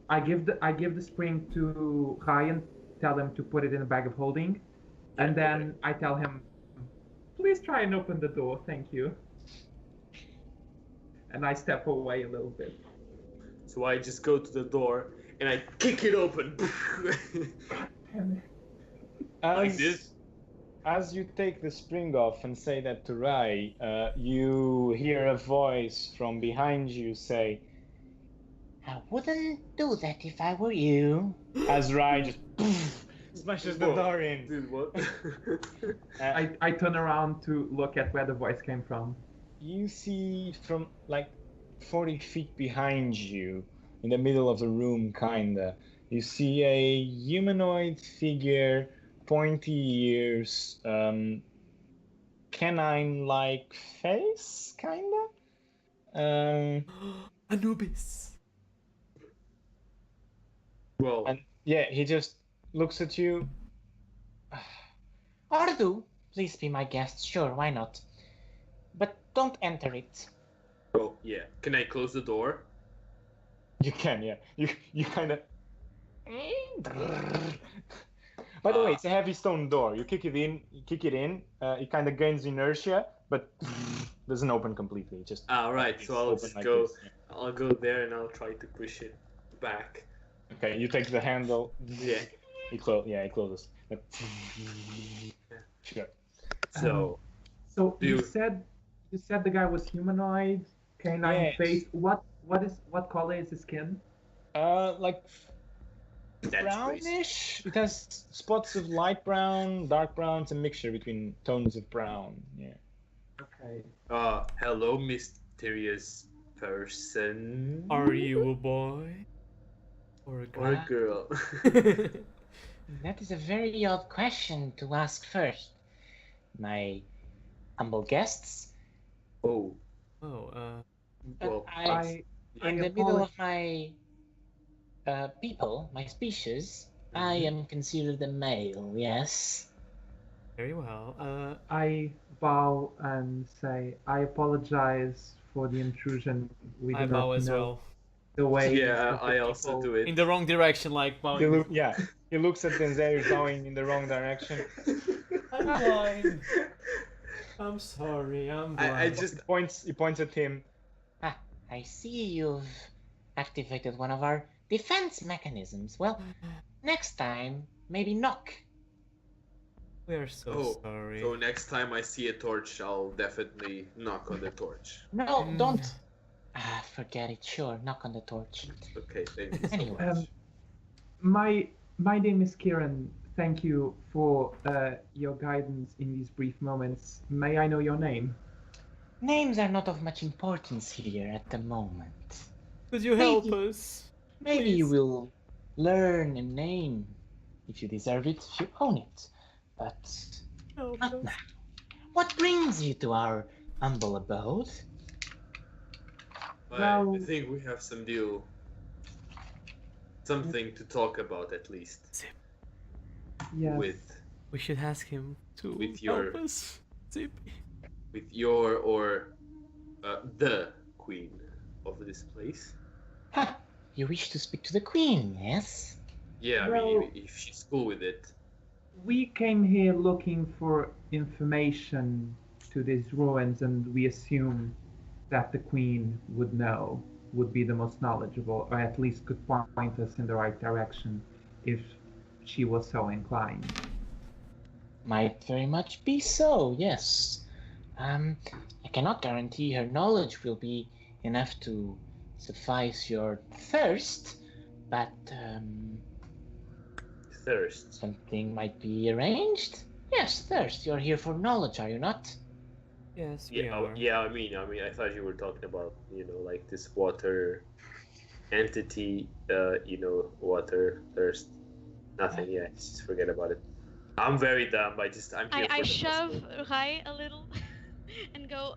I give the spring to Ryan, tell him to put it in a bag of holding, and then I tell him, please try and open the door, thank you. And I step away a little bit. So I just go to the door and I kick it open. Like this. As you take the spring off and say that to Rai, you hear a voice from behind you say, I wouldn't do that if I were you. as Rai just smashes the door in. Dude, what? I turn around to look at where the voice came from. You see from like 40 feet behind you, in the middle of the room, kinda, you see a humanoid figure, pointy ears, canine-like face, kinda. Anubis. Well, And yeah, he just looks at you. Ardu, please be my guest. Sure, why not? But don't enter it. well, yeah. Can I close the door? You can, yeah. You kind of. By the way, it's a heavy stone door. You kick it in. It kind of gains inertia, but doesn't open completely. It just. Right. So I'll open just like go. this, yeah. I'll go there and I'll try to push it back. Okay, you take the handle. Yeah. It closes. Sure. So So you You- said the guy was humanoid, canine Yes. face. What color is his skin? Like that's brownish. It has spots of light brown, dark brown. It's a mixture between tones of brown. Yeah. Okay. Hello, mysterious person. Are you a boy? Or a Or girl? a girl? That is a very odd question to ask first. My humble guests, Oh, Oh, but well, I, I in the middle of apologize. my people, my species, I am considered a male, yes? very well. I bow and say, I apologize for the intrusion. We I do not bow as know well. the way. yeah, of the I also people. do it. In the wrong direction, like He bowing. he looks at Denzerius bowing in the wrong direction. I'm blind. I'm sorry, I'm blind. I just He points at him. Ah, I see you've activated one of our defense mechanisms. Well, next time, maybe knock. We're so Oh, sorry. so next time I see a torch, I'll definitely knock on the torch. No, Mm. don't. Ah, forget it. Sure, knock on the torch. Okay, thank you so Anyway. much. My name is Kieran. Thank you for your guidance in these brief moments. May I know your name? Names are not of much importance here at the moment. Could you help Maybe- us? Maybe you Please. will learn a name if you deserve it, if you own it. But Help not us. now. What brings you to our humble abode? I well- think we have something to talk about at least Yes. with We should ask him to With help your- us. Zip. your or the queen of this place. Ha! You wish to speak to the queen, yes? Yeah, I Well- mean, if she's cool with it. We came here looking for information to these ruins, and we assumed that the queen would be the most knowledgeable, or at least could point us in the right direction if she was so inclined. Might very much be so, yes. I cannot guarantee her knowledge will be enough to suffice your thirst, But Thirst. something might be arranged. Yes, Thirst, you're here for knowledge, are you not? Yes, we Yeah, are. yeah. I mean, I thought you were talking about, like this water entity. Water thirst. Nothing. Yeah, just forget about it. I'm very dumb. I'm here I for the shove festival. Rai a little and go.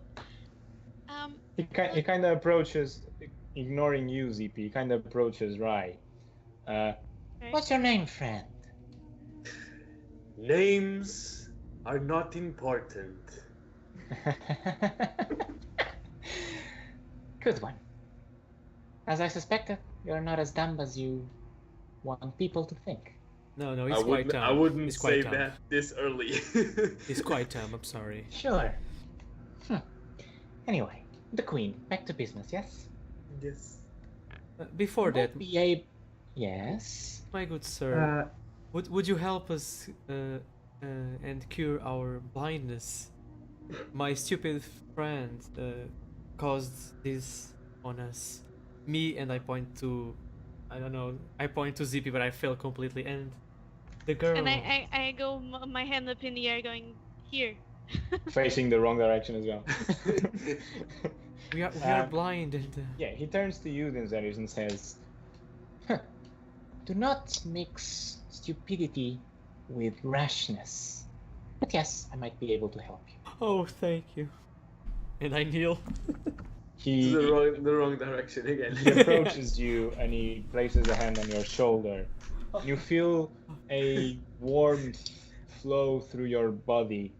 He kind of approaches, ignoring you, ZP. He kind of approaches Rai. What's your name, friend? Names are not important. Good one. As I suspected, you're not as dumb as you want people to think. No, he's quite dumb. I wouldn't He's quite say dumb. that this early. He's quite dumb, I'm sorry. Sure. Anyway, the Queen, back to business, yes? Yes. Before that, Yes? my good sir, would you help us and cure our blindness? My stupid friend caused this on us. Me, and I point to, I don't know, I point to Zippy, but I fail completely. And the girl. And I go my hand up in the air, going here. Facing the wrong direction as well. we are blind and. Yeah, he turns to you, Denzerius, and says, Do not mix stupidity with rashness. But yes, I might be able to help you. Oh, thank you. And I kneel. He the wrong direction again. He approaches you and he places a hand on your shoulder. You feel a warmth flow through your body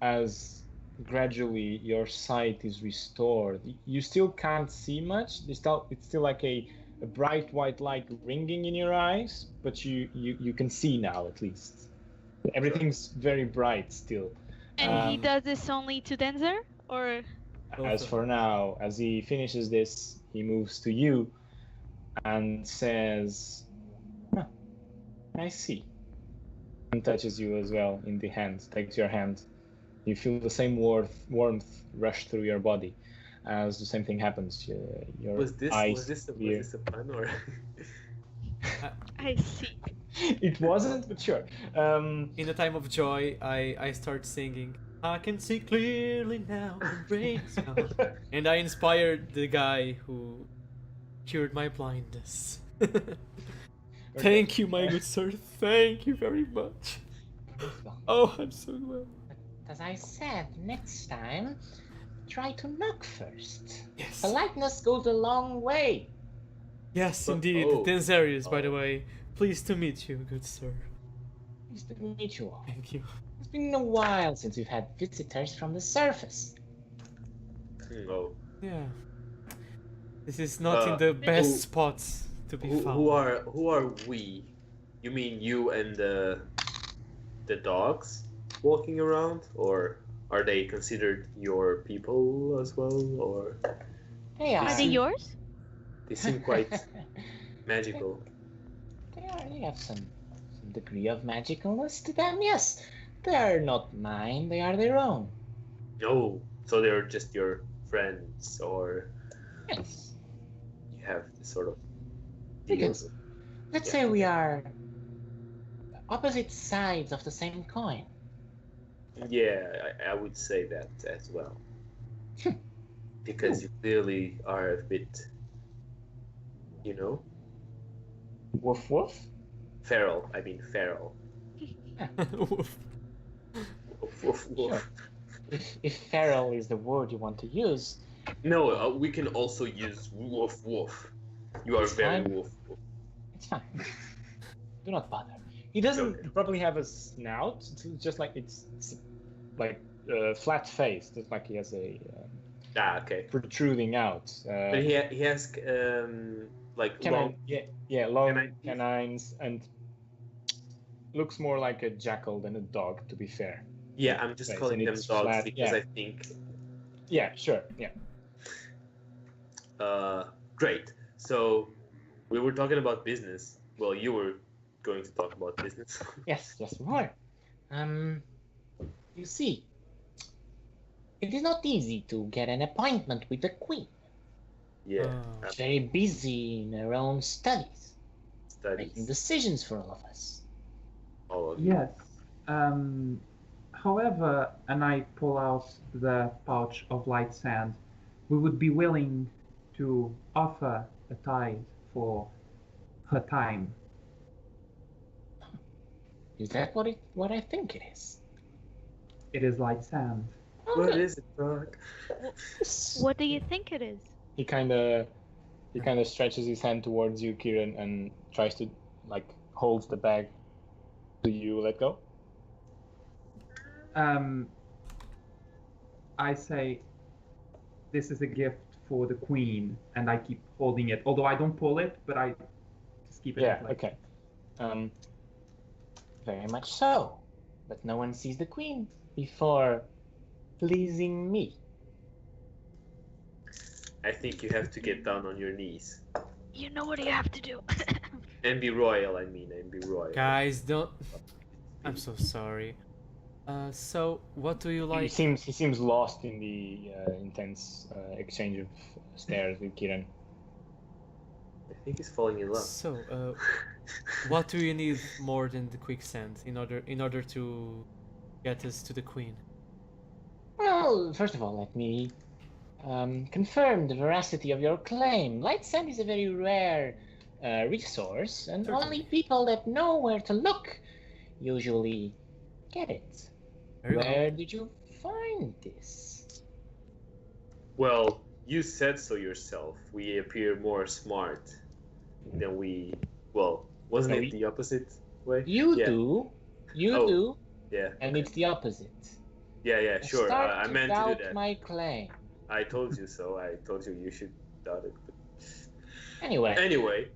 as gradually your sight is restored. You still can't see much. It's still like a bright white light ringing in your eyes, but you can see now at least. Everything's very bright still. And he does this only to Denzer, or? As for now, as he finishes this, he moves to you and says, I see. And touches you as well in the hand, takes your hand. You feel the same warmth rush through your body as the same thing happens. Your was eyes this a pun or? I see. It wasn't, but sure. In the time of joy, I start singing. I can see clearly now the rain is gone. And I inspired the guy who cured my blindness. Thank you, my good sir. Thank you very much. Oh, I'm so glad. As I said, next time, try to knock first. Yes. Politeness goes a long way. Yes, indeed. Denzerius, by the way. Pleased to meet you, good sir. Nice to meet you all. Thank you. It's been a while since we've had visitors from the surface. Oh. Yeah. This is not in the best spots to be found. Who are we? You mean you and the dogs walking around, or are they considered your people as well, or? Are they yours? They seem quite magical. They have some degree of magicalness to them, yes. They are not mine, they are their own. No, so they're just your friends, or Yes. you have this sort of Because deals. let's say we are opposite sides of the same coin. Yeah, I would say that as well. Because you clearly are a bit, Woof woof. feral. I mean feral. Woof. Woof, woof, woof. If feral is the word you want to use, No, we can also use woof woof. You are It's very fine. woof woof. it's fine. Do not bother. He doesn't probably have a snout. It's just like it's like flat face. Just like he has a Okay. protruding out. But he has like long. Long Canine teeth. canines and looks more like a jackal than a dog. To be fair. Yeah, I'm just Face, calling and them it's dogs flat, because yeah. I think. Yeah, sure. Yeah. Great. So we were talking about business. Well, you were going to talk about business. Yes, more. You see, it is not easy to get an appointment with the queen. Yeah. Ah. She's very busy in her own studies. making studies. decisions for all of us. All of you. Yes. However, and I pull out the pouch of light sand, we would be willing to offer a tithe for her time. Is that what I think it is? It is light sand. Oh, What good. is it, dog? What do you think it is? He kind of stretches his hand towards you, Kieran, and tries to like holds the bag. Do you let go? I say, this is a gift for the queen, and I keep holding it. Although I don't pull it, but I just keep it Yeah. in place. Okay. Very much so. But no one sees the queen before pleasing me. I think you have to get down on your knees You know what you have to do. and be royal. And be royal. Guys, don't. I'm so sorry. So what do you He like? seems lost in the intense exchange of stares with Kieran. I think he's falling in love. So, what do you need more than the quicksand in order to get us to the queen? Well, first of all, let me confirm the veracity of your claim. Light sand is a very rare resource, and Certainly. only people that know where to look usually get it. Very well. Where did you find this? Well, you said so yourself. We appear more smart than we. Well, wasn't No, it the opposite way? You Yeah. do. You Oh, do. Yeah. And it's the opposite. Yeah. Sure. Start I to meant to doubt do that. my claim. I told you so. I told you you should doubt it. Anyway, Anyway,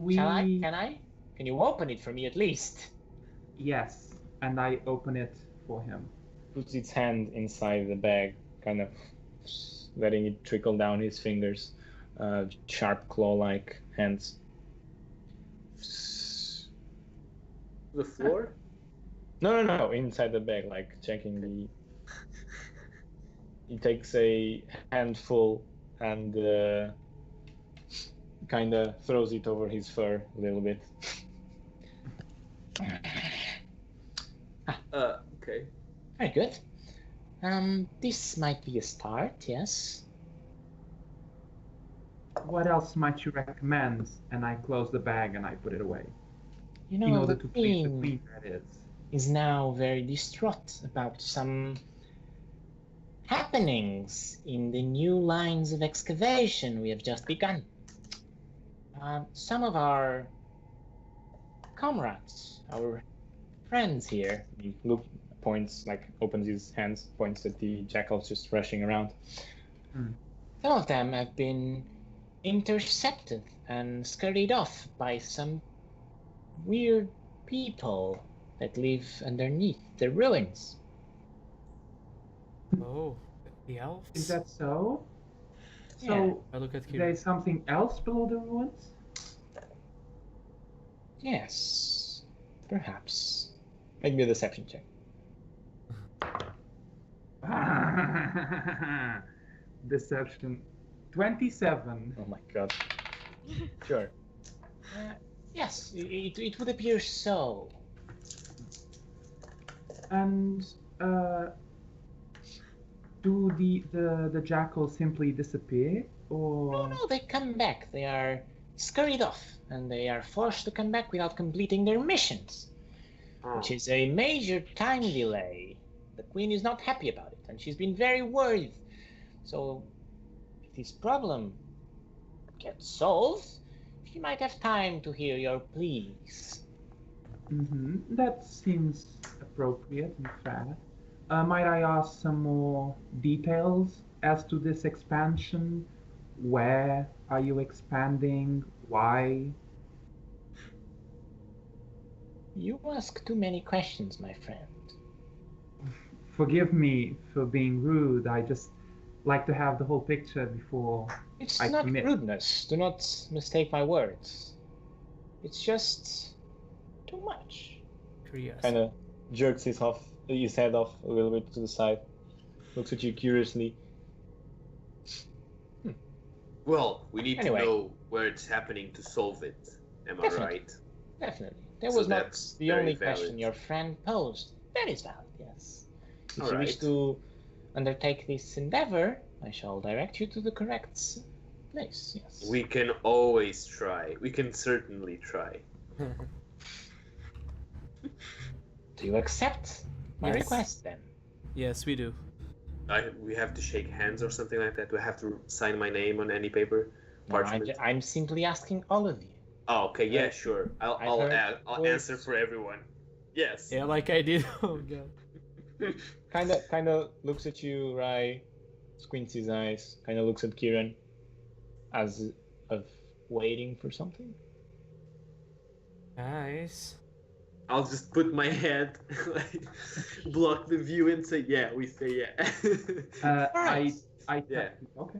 shall I? Can you open it for me at least? Yes, and I open it for him. Puts its hand inside the bag, kind of letting it trickle down his fingers. Sharp claw-like hands. the floor. No, inside the bag, like checking the. He takes a handful and kind of throws it over his fur a little bit. Okay. Very good. This might be a start, yes. What else might you recommend? And I close the bag and I put it away. You In know, order the to please the queen queen, that is. is now very distraught about some happenings in the new lines of excavation we have just begun. Some of our comrades, our friends here, He points, like opens his hands, points at the jackals just rushing around. some of them have been intercepted and scurried off by some weird people that live underneath the ruins. Oh, the elves. Is that so? Yeah. So I look at Kieran. there's something else below the ruins? Yes, perhaps. Make me a deception check. Deception. 27. Oh my god. Sure. Yes, it would appear so. And do the jackals simply disappear, or No, they come back. They are scurried off, and they are forced to come back without completing their missions, which is a major time delay. The queen is not happy about it, and she's been very worried. So, if this problem gets solved, she might have time to hear your pleas. That seems appropriate and fair. Might I ask some more details as to this expansion? Where are you expanding? Why? You ask too many questions, my friend. Forgive me for being rude. I just like to have the whole picture before It's I not commit. rudeness. Do not mistake my words. It's just too much. Curious. Kind of jerks his head off a little bit to the side. Looks at you curiously. Well, we need Anyway. to know where it's happening to solve it. Am I Definitely. right? Definitely. That So was not that's the very only valid. question your friend posed. That is valid, yes. If All you wish right. to undertake this endeavor, I shall direct you to the correct place, yes. We can always try. We can certainly try. Do you accept my Yes. request then? Yes, we do. We have to shake hands or something like that. Do I have to sign my name on any paper? No, Parchment? I'm simply asking all of you. Oh, okay. Yeah, I've sure. I've heard I'll words- answer for everyone. Yes. Yeah, like I did. Oh god. Kind of looks at you, Rai, squints his eyes, kind of looks at Kieran, as of waiting for something. Guys. I'll just put my head, like, block the view and say, yeah, we say yeah. Alright. Yeah. Okay.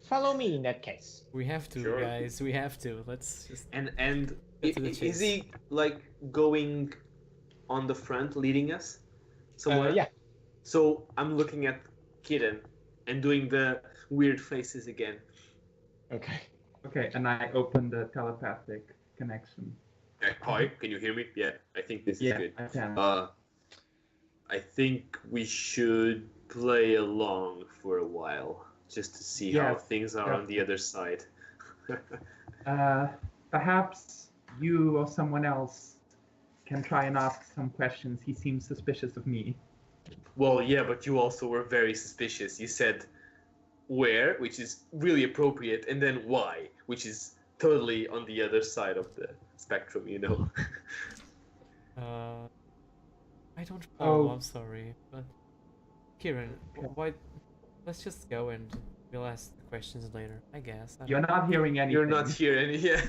Follow me in that case. We have to, Sure. guys. We have to. Let's just. And Get to the is chase. he, like, going on the front, leading us somewhere? Yeah. So I'm looking at Kieran and doing the weird faces again. Okay. Okay, and I open the telepathic connection. Hi, can you hear me? Yeah, I think this is Yeah, good. I can. I think we should play along for a while, just to see how Yes, things are on the other side. Perhaps you or someone else can try and ask some questions. He seems suspicious of me. Well, yeah, but you also were very suspicious. You said where, which is really appropriate, and then why, which is totally on the other side of the spectrum, you know? I don't follow. Oh. I'm sorry, but Kieran, why? Let's just go and we'll ask the questions later. I guess. I You're don't- not hearing anything. You're not hearing, yeah.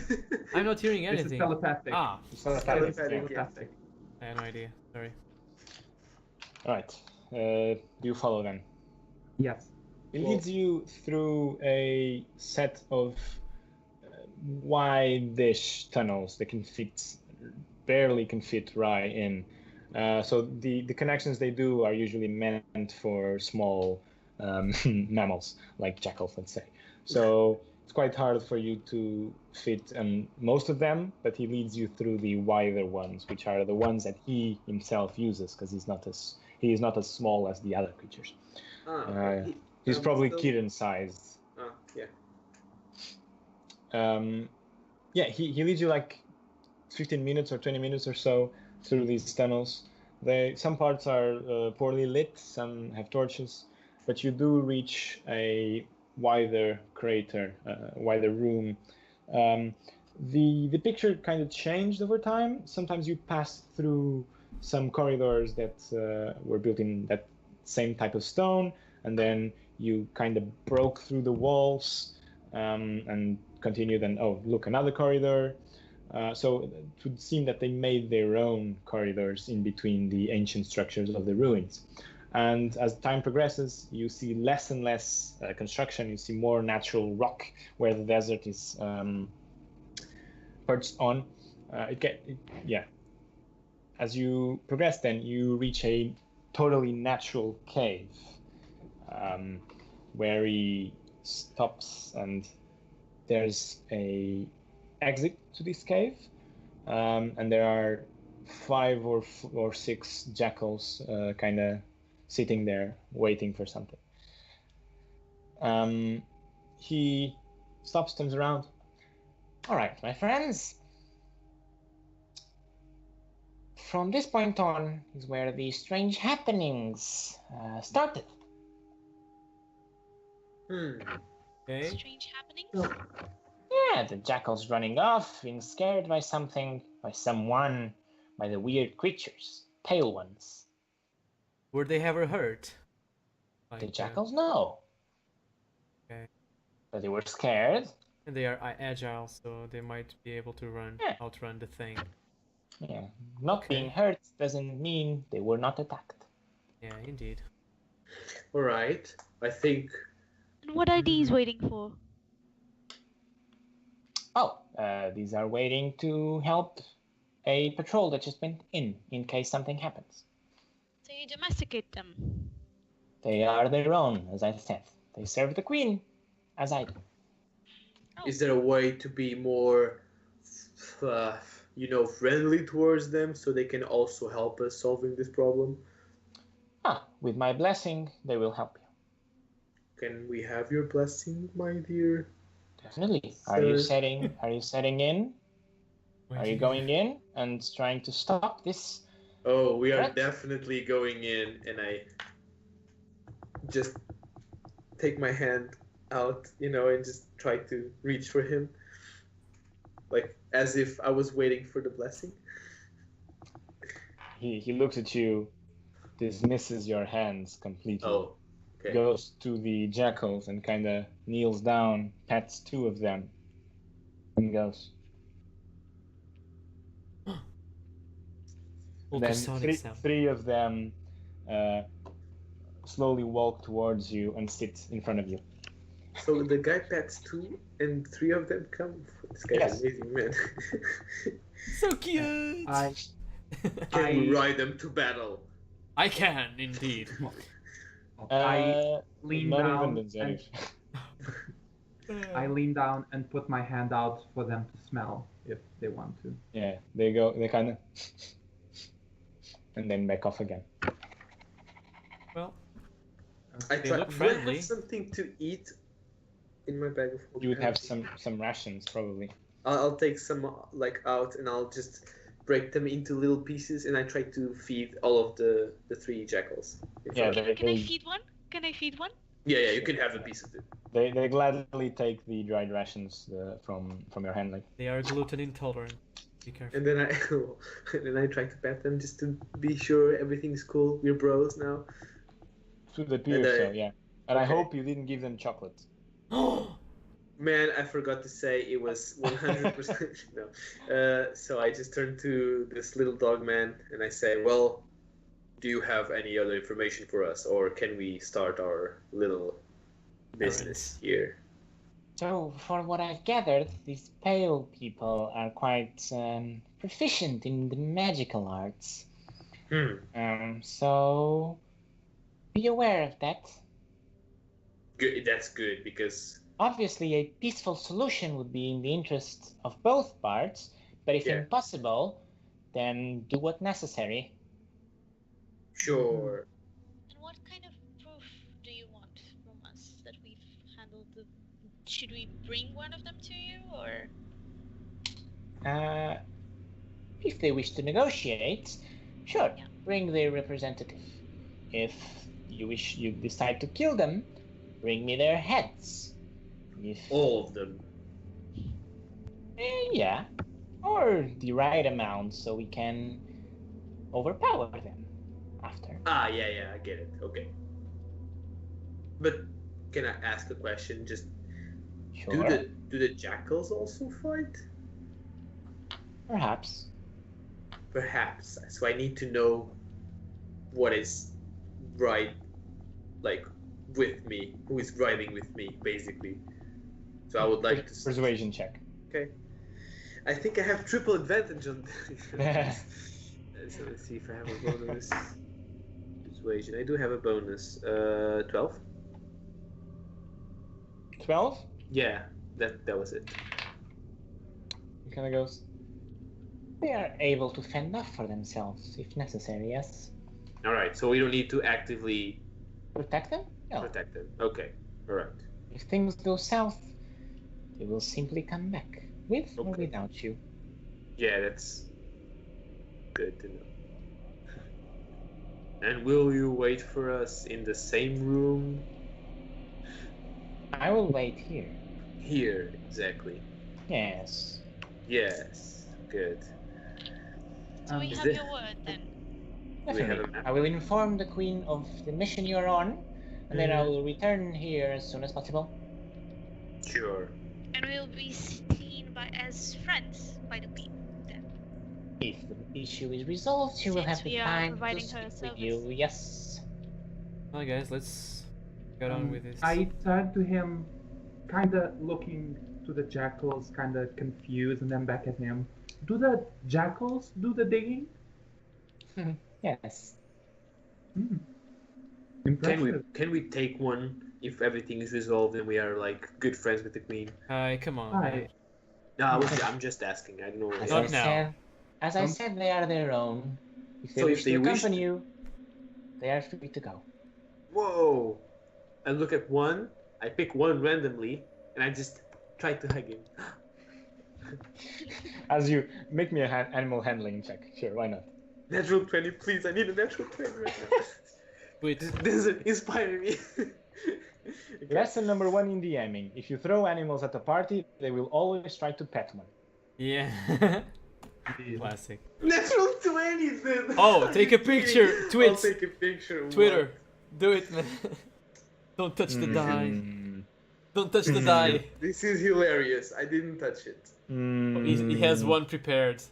I'm not hearing This is anything. telepathic. Ah, It's This is telepathic, telepathic. I had no idea. Sorry. All right. Do you follow then? Yes. It leads you through a set of wide-ish tunnels that barely can fit Rai in. So the connections they do are usually meant for small mammals, like jackals, let's say. So it's quite hard for you to fit most of them, but he leads you through the wider ones, which are the ones that he himself uses, because he is not as small as the other creatures. Okay. He's probably still- Kieran sized. Yeah. Yeah, he leads you like 15 minutes or 20 minutes or so through these tunnels. Some parts are poorly lit, some have torches, but you do reach a wider crater, wider room. The picture kind of changed over time. Sometimes you pass through some corridors that were built in that same type of stone, and then you kind of broke through the walls and continued, and look, another corridor. So it would seem that they made their own corridors in between the ancient structures of the ruins. And as time progresses, you see less and less construction. You see more natural rock where the desert is perched on. As you progress, then you reach a totally natural cave where he stops, and there's a exit to this cave, and there are 5 or 6 jackals kind of sitting there waiting for something. He stops, turns around. All right, my friends. From this point on is where the strange happenings started. Okay. Strange happenings? Yeah, the jackals running off, being scared by something, by someone, by the weird creatures, pale ones. Were they ever hurt? The Like, jackals, no. Okay. But they were scared. And they are agile, so they might be able to outrun the thing. Yeah, not Okay. being hurt doesn't mean they were not attacked. Yeah, indeed. All right. I think. And what are these waiting for? These are waiting to help a patrol that just went in case something happens. So you domesticate them. They are their own, as I said. They serve the queen, as I do. Oh. Is there a way to be more uh, friendly towards them so they can also help us solving this problem? With my blessing, they will help you. Can we have your blessing, my dear? Definitely. Sir. Are you setting in? Are you dear. going in and trying to stop this? Oh, we are What? definitely going in, and I just take my hand out, and just try to reach for him, like as if I was waiting for the blessing. He looks at you, dismisses your hands completely. Oh, okay. Goes to the jackals and kind of kneels down, pets two of them, and goes. Then Ultrasonic sound. three of them slowly walk towards you and sit in front of you. So the guy pets two, and three of them come. This guy's Yes. amazing, man. So cute. Can we ride them to battle? I can indeed. I lean not down even Denzerius. I lean down and put my hand out for them to smell if they want to. Yeah, they go. They kind of, and then back off again. Well, I they try. look Do I friendly. have something to eat in my bag of holding? You would have some rations probably. I'll take some out, and I'll just break them into little pieces, and I try to feed all of the three jackals. Yeah, Can I feed one? Can I feed one? Yeah, you can have a piece of it. They gladly take the dried rations from your hand, like. They are gluten intolerant. Be careful. And then I try to pet them just to be sure everything's cool. We're bros now. To the appears so, yeah. And I Okay. hope you didn't give them chocolate. Man, I forgot to say it was 100% no. So I just turn to this little dog man and I say, well, do you have any other information for us, or can we start our little business here? So, for what I've gathered, these pale people are quite proficient in the magical arts. So be aware of that. Good. That's good because Obviously, a peaceful solution would be in the interest of both parts, but if Yeah. impossible, then do what's necessary. sure. And what kind of proof do you want from us that we've handled the... Should we bring one of them to you, or... If they wish to negotiate, sure, Yeah. bring their representative. If you decide to kill them, bring me their heads. If All of them. yeah, or the right amount so we can overpower them after. Yeah, I get it. Okay. But can I ask a question? Just Sure, do the jackals also fight? perhaps. Perhaps. So I need to know what is right, like with me, who is riding with me, basically. So I would like to. Persuasion check. Okay. I think I have triple advantage on this. So let's see if I have a bonus. Persuasion. I do have a bonus. 12. 12. Yeah, that was it. He kind of goes. They are able to fend off for themselves if necessary, yes. All right. So we don't need to actively Protect them? No. protect them. Okay. All right. If things go south, they will simply come back, with or Okay. without you. Yeah, that's good to know. And will you wait for us in the same room? I will wait here. Here, exactly. Yes. Yes. Good. So we Is have there- your word, then. Do we have a Definitely. map? I will inform the Queen of the mission you're on, and then I Mhm. will return here as soon as possible. Sure. And we'll be seen as friends by the Queen, then. If the issue is resolved, she will Since have the we are time to providing her speak with you. service. Yes. Well, guys, let's get on with this. I turn to him, kind of looking to the jackals, kind of confused, and then back at him. Do the jackals do the digging? Yes. Impressive. Can we take one if everything is resolved and we are like good friends with the queen? Come on. Hi. No, I'm just asking. I don't know. As Not I now. said, as I said, they are their own. If they So wish if to they wish accompany to- you, they are free to go. Whoa! I look at one. I pick one randomly, and I just try to hug him. As you make me a animal handling check. Sure, why not? Natural 20, please. I need a natural 20 right now. Wait. Doesn't inspire me. Okay. Lesson number 1 in DMing. If you throw animals at a party, they will always try to pet one. Yeah. Classic. Natural 20, then. Oh, Are take you a picture. kidding? Tweet. I'll take a picture. Twitter. Do it, man. Don't touch the die. Mm. Don't touch the die. What? This is hilarious. I didn't touch it. Oh, he has one prepared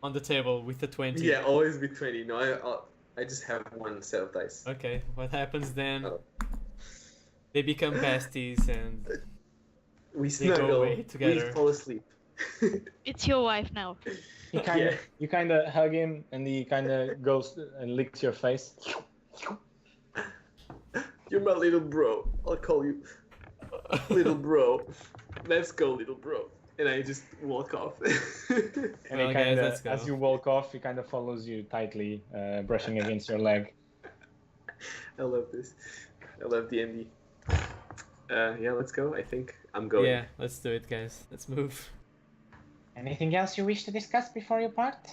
on the table with the 20. Yeah, always be 20. No, I just have one set of dice. Okay, what happens then? Oh. They become besties and We They go snuggle. away together. We fall asleep. It's your wife now. You kind of hug him, and he kind of goes and licks your face. You're my little bro. I'll call you little bro. Let's go, little bro. And I just walk off. And Well, he guys, kind let's of, go. as you walk off, he kind of follows you tightly, brushing against your leg. I love this. I love D&D. Yeah, let's go. I think I'm going. Yeah, let's do it, guys. Let's move. Anything else you wish to discuss before you part?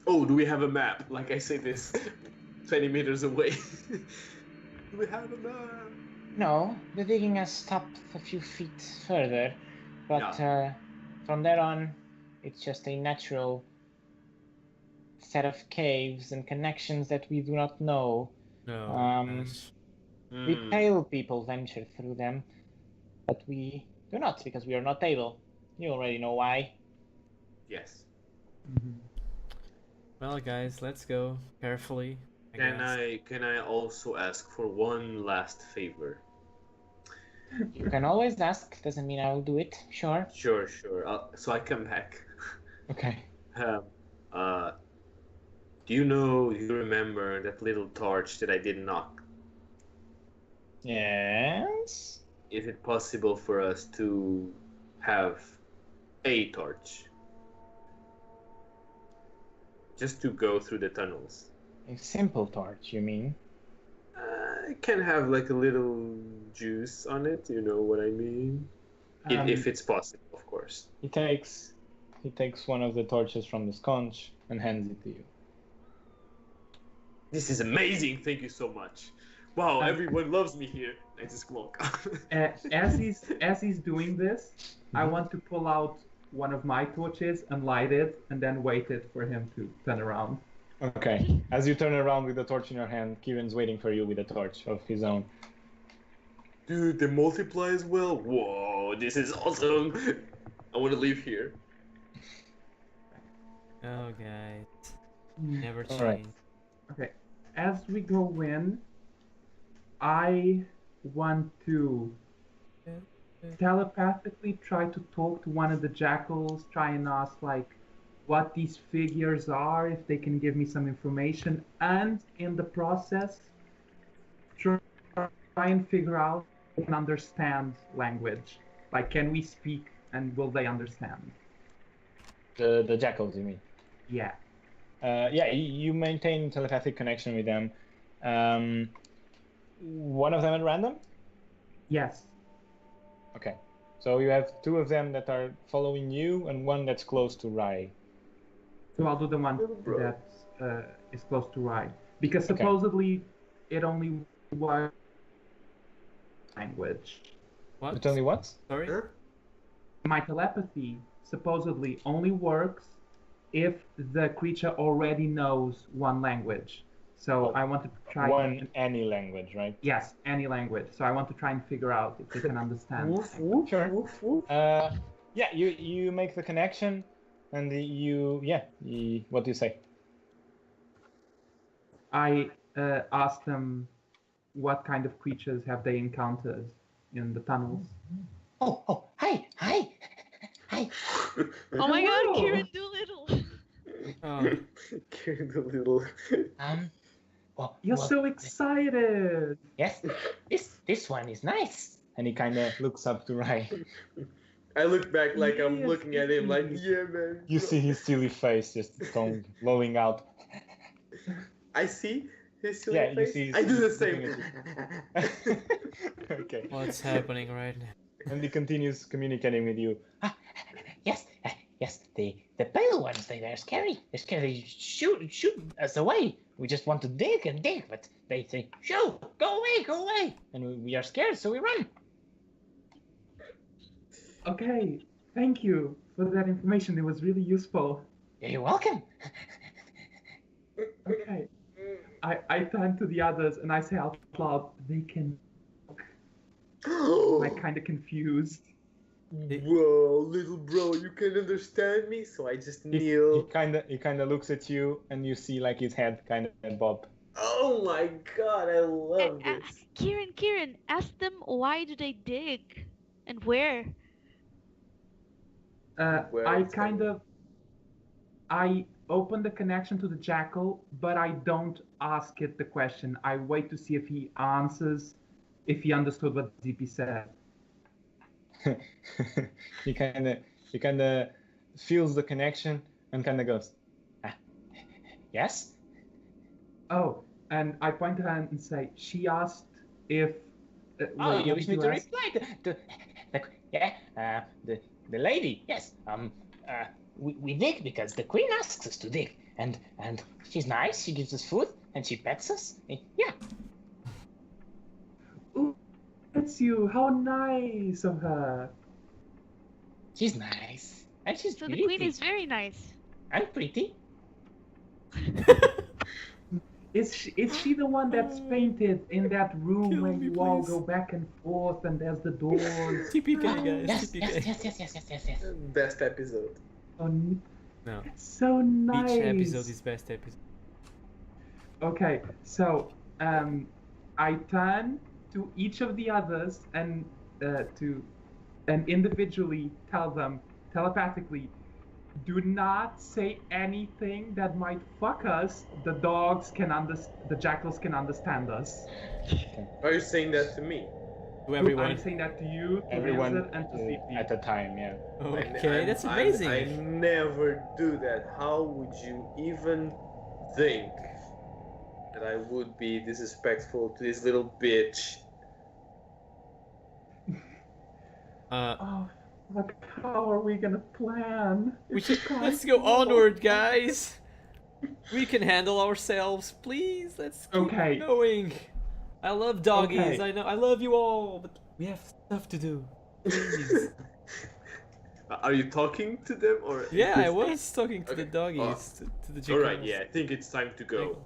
Oh, do we have a map? Like I say this 20 meters away. Do we have a map? No, the digging has stopped a few feet further, but from there on, it's just a natural set of caves and connections that we do not know. No. gosh. We pale people venture through them, but we do not because we are not able. You already know why. Yes. Well, guys, let's go carefully. Can I also ask for one last favor? You can always ask, doesn't mean I will do it, sure. Sure. So I come back. Okay. Do you remember that little torch that I did knock? Yes? Is it possible for us to have a torch? Just to go through the tunnels. A simple torch, you mean? It can have like a little juice on it, you know what I mean? If it's possible, of course. He takes one of the torches from the sconce and hands it to you. This is amazing, thank you so much. Wow, everyone loves me here. I just walk off. As he's doing this, I want to pull out one of my torches and light it, and then wait it for him to turn around. Okay. As you turn around with the torch in your hand, Kieran's waiting for you with a torch of his own. Dude, they multiply as well? Whoa, this is awesome. I want to leave here. Oh, guys. Never change. Alright. Okay. As we go in, I want to telepathically try to talk to one of the jackals, try and ask like what these figures are, if they can give me some information, and in the process try and figure out if they can understand language. Like, can we speak and will they understand? The jackals, you mean? Yeah. Yeah, you maintain telepathic connection with them. One of them at random? Yes. Okay. So you have two of them that are following you and one that's close to Rai. So I'll do the one Bro. that is close to Rai. Because Okay. supposedly it only was language. What? It's only what? Sorry? Huh? My telepathy supposedly only works if the creature already knows one language. So I want to try. Any language, right? Yes, any language. So I want to try and figure out if they can understand. Sure. Yeah, you make the connection, and what do you say? I asked them what kind of creatures have they encountered in the tunnels. Oh, hi. Oh my god, Hello. Kieran Doolittle! Oh, Kieran the little. Well, You're well, so excited. Yes, this one is nice. And he kind of looks up to Rai. I look back like I'm Yes, looking at him like, indeed. yeah, man. You bro." see his silly face, just tongue lolling out. I see his silly Yeah, you face. see I do the he's same. looking Okay. What's happening right now? And he continues communicating with you. Yes, the pale ones, they're scary. They're scary. They shoot us away. We just want to dig and dig, but they say, "Shoo, go away," and we are scared, so we run. Okay, thank you for that information. It was really useful. You're welcome. Okay. I turn to the others and I say out loud, they can like kind of confused. Whoa, little bro, you can understand me? So I just He kneel. kind of looks at you, and you see like his head kind of bob. Oh my god, I love this. Kieran, ask them why do they dig and where? Where I it's kind coming. of I open the connection to the jackal, but I don't ask it the question. I wait to see if he answers, if he understood what ZP said. he kind of feels the connection and kind of goes, Yes. Oh, and I point to her and say, she asked if. Oh, wait, you what wish did me to ask? reply the lady? Yes. We dig because the queen asks us to dig, and she's nice. She gives us food and she pets us. Yeah. Ooh, it's you. How nice of her. She's nice. And she's So the pretty. queen is very nice. And pretty. Is she the one that's painted in that room Kill where me, you all please. go back and forth and there's the doors? TPK, guys. Yes, TPK. yes. Best episode. No. So nice. Each episode is best episode. Okay, so I turn to each of the others and individually tell them telepathically, do not say anything that might fuck us. The jackals can understand us. Are you saying that to me? To everyone. I'm saying that to you, to everyone Lizard, and to ZP. at a time. Yeah. Okay, that's amazing. I never do that. How would you even think that I would be disrespectful to this little bitch? Oh, fuck, how are we gonna plan? Let's go onward, guys. We can handle ourselves, please. Let's keep Okay. going. I love doggies. Okay. I know. I love you all, but we have stuff to do. Please. Are you talking to them or? Yeah, I was talking to the Okay. doggies, to the All right, jackals. yeah, I think it's time to go.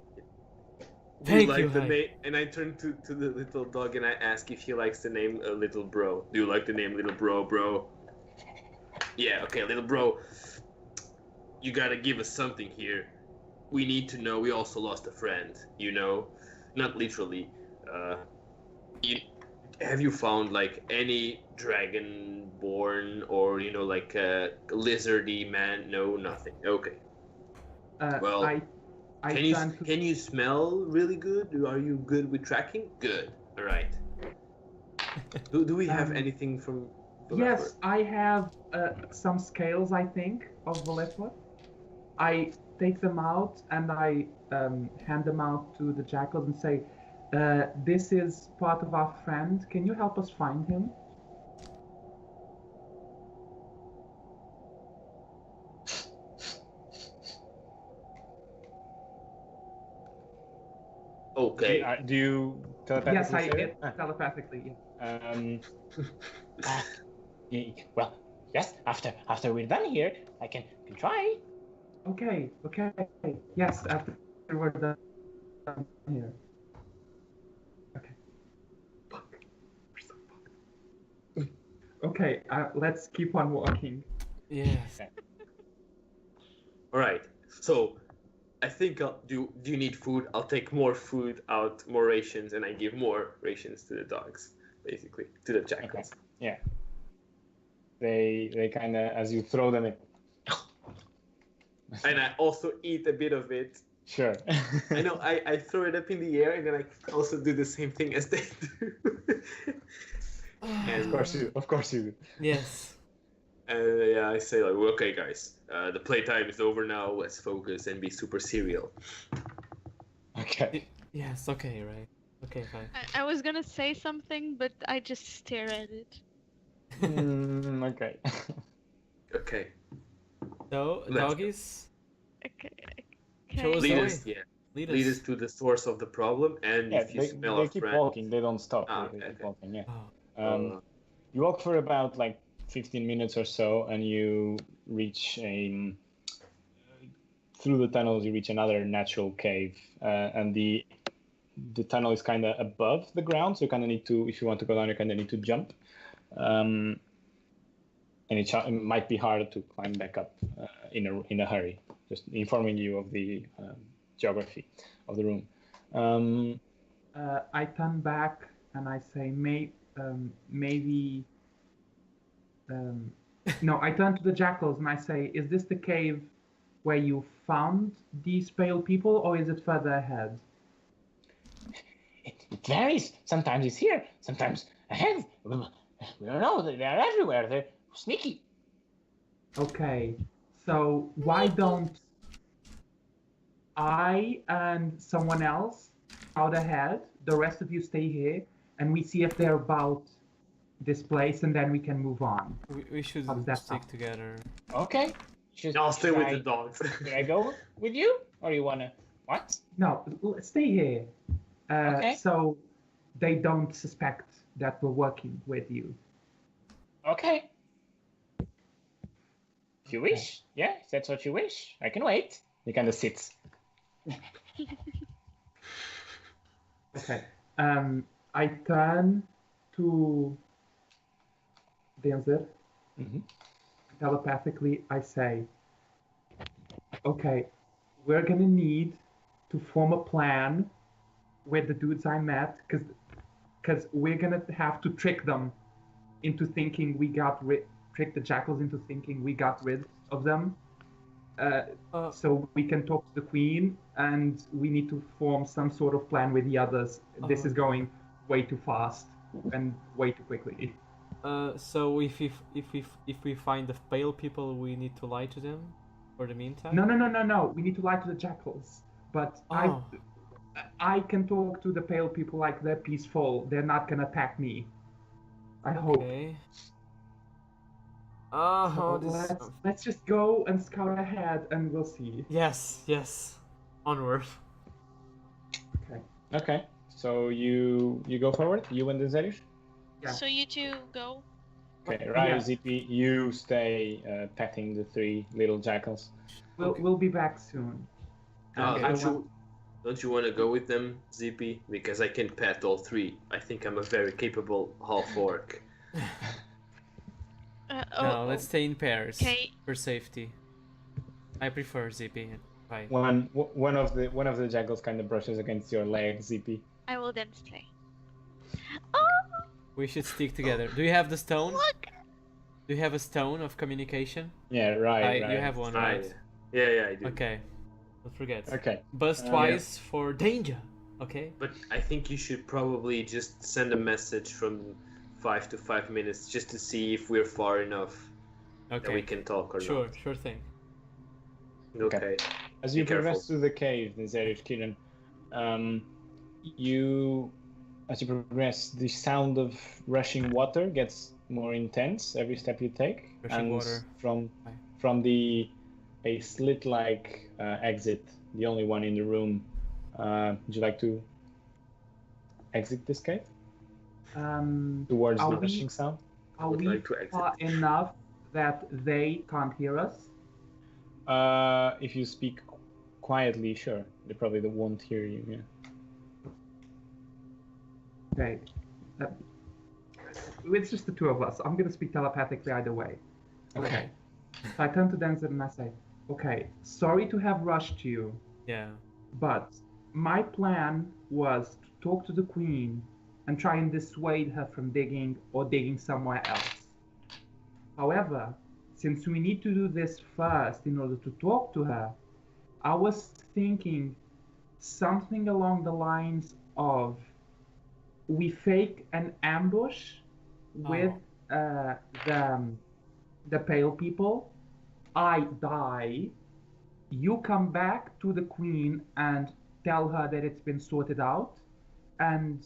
Thank Do you you, like the Hai. name? And I turn to the little dog and I ask if he likes the name Little Bro. Do you like the name Little Bro? Yeah, okay, Little Bro. You gotta give us something here. We need to know. We also lost a friend. You know, not literally. Have you found like any dragon-born or like a lizardy man? No, nothing. Okay. Well, I turn to Can you smell really good? Are you good with tracking? Good. All right. Do we have anything from? Yes, I have some scales, I think, of Valethwa. I take them out and I hand them out to the jackals and say, this is part of our friend. Can you help us find him? Okay. Do you telepathically Yes, I say it that? telepathically. Well, yes. After we're done here, I can try. Okay. Yes, after we're done here. Okay. Fuck. We're so fucked. Okay, let's keep on walking. Yes. All right. So, I think do you need food? I'll take more food out, more rations, and I give more rations to the dogs, basically, to the jackals. Okay. Yeah. They kind of, as you throw them in. And I also eat a bit of it. Sure. I know. I throw it up in the air, and then I also do the same thing as they do. Of course you do. Yes. And yeah, I say like, well, okay, guys, the playtime is over now. Let's focus and be super serial. Okay. Yes, okay, right. Okay, fine. I was gonna say something, but I just stare at it. Okay. Okay. So, Let's go. doggies, Okay. show us Lead the us, way. yeah. Lead Lead us. us to the source of the problem, and Yeah, if you smell they a keep friend, walking. They don't stop. Ah, They keep okay. walking. Yeah. Oh, You walk for about like 15 minutes or so, and you reach a through the tunnels. You reach another natural cave, and the tunnel is kind of above the ground, so you kind of need to, if you want to go down, you kind of need to jump. And it might be harder to climb back up in a hurry. Just informing you of the geography of the room. I turn back and I say, maybe. No, I turn to the jackals and I say, is this the cave where you found these pale people, or is it further ahead? It varies. Sometimes it's here, sometimes ahead. We don't know. They're everywhere. They're sneaky. Okay, so why don't I and someone else out ahead, the rest of you stay here, and we see if they're about this place, and then we can move on. we should How does that stick sound? together. Okay. I'll stay with the dogs. Should I go with you, or you wanna what? No, stay here. Okay. So they don't suspect that we're working with you. Okay. If you wish, yeah, if that's what you wish, I can wait. He kind of sits. Okay. I turn to Denzer. Telepathically, I say, okay, we're gonna need to form a plan with the dudes I met, because we're gonna have to trick them into thinking trick the jackals into thinking we got rid of them. So we can talk to the queen, and we need to form some sort of plan with the others. This is going way too fast and way too quickly. So if we find the pale people, we need to lie to them for the meantime? No. We need to lie to the jackals. But I can talk to the pale people like they're peaceful. They're not gonna attack me. I hope. Okay. Let's just go and scout ahead, and we'll see. Yes. Onward. Okay. So you go forward. You and Denzerius. Yeah. So you two go. Okay. Ryu, Zippy, you stay petting the three little jackals. We'll be back soon. Don't you want to go with them, Zippy? Because I can pet all three. I think I'm a very capable half-orc. No, let's stay in pairs Okay. for safety. I prefer Zippy. Bye. One of the jackals kind of brushes against your leg, Zippy. I will then stay. We should stick together. Do you have the stone? Look! Do you have a stone of communication? Yeah, right. You have one, right? Yeah, I do. Okay. Don't forget. Okay. Buzz twice for danger. Okay. But I think you should probably just send a message from 5 to 5 minutes just to see if we're far enough that we can talk or not. Sure thing. Okay. As you Be careful. progress through the cave, Denzerius, Kiran, as you progress, the sound of rushing water gets more intense every step you take. Rushing water. From a slit-like exit, the only one in the room. Would you like to exit this cave? Towards the rushing sound? Are Would we like to exit. far enough that they can't hear us? If you speak quietly, sure. They probably won't hear you, yeah. Okay. It's just the two of us. I'm going to speak telepathically either way. Okay. So I turn to Denzer and I say, okay, sorry to have rushed you, Yeah. but my plan was to talk to the queen and try and dissuade her from digging somewhere else. However, since we need to do this first in order to talk to her, I was thinking something along the lines of we fake an ambush with the pale people, I die, you come back to the queen and tell her that it's been sorted out, and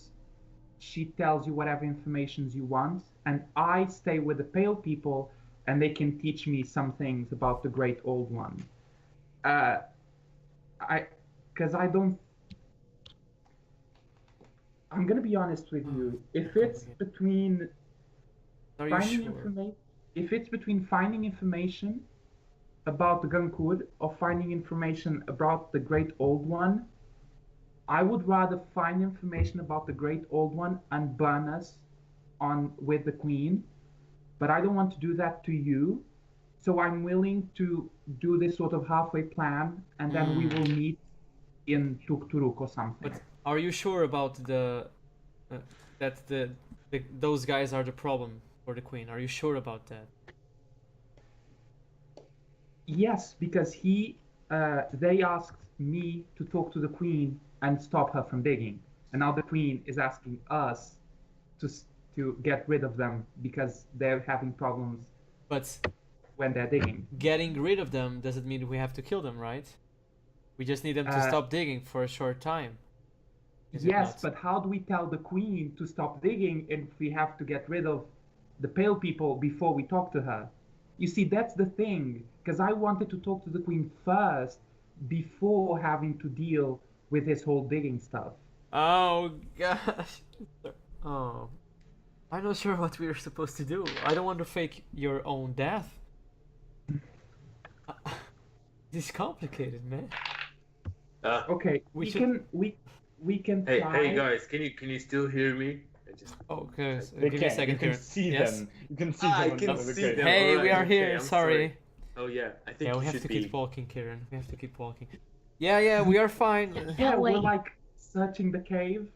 she tells you whatever information you want, and I stay with the pale people, and they can teach me some things about the great old one. Uh, because I don't. I'm gonna be honest with you. If it's between Are you finding sure? information, if it's between finding information about the Gunkud or finding information about the Great Old One, I would rather find information about the Great Old One and burn us on with the Queen. But I don't want to do that to you. So I'm willing to do this sort of halfway plan, and then we will meet in Tukturuk or something. But are you sure about that those guys are the problem for the queen? Are you sure about that? Yes, because they asked me to talk to the queen and stop her from digging, and now the queen is asking us to get rid of them because they're having problems. But when they're digging, getting rid of them doesn't mean we have to kill them, right? We just need them to stop digging for a short time. Yes, but how do we tell the queen to stop digging if we have to get rid of the pale people before we talk to her? You see, that's the thing, because I wanted to talk to the queen first before having to deal with this whole digging stuff. Oh gosh. Oh, I'm not sure what we're supposed to do. I don't want to fake your own death. This is complicated, man. Okay, we can Hey, try. hey guys, can you still hear me? Okay, they give me a second. You can here. see yes? them. You can see I them. can see them. Hey, Alright, we are okay, here. I'm Sorry. Oh yeah, I think Yeah, we you have to should keep walking, Kieran. We have to keep walking. Yeah, we are fine. Yeah, we're like searching the cave.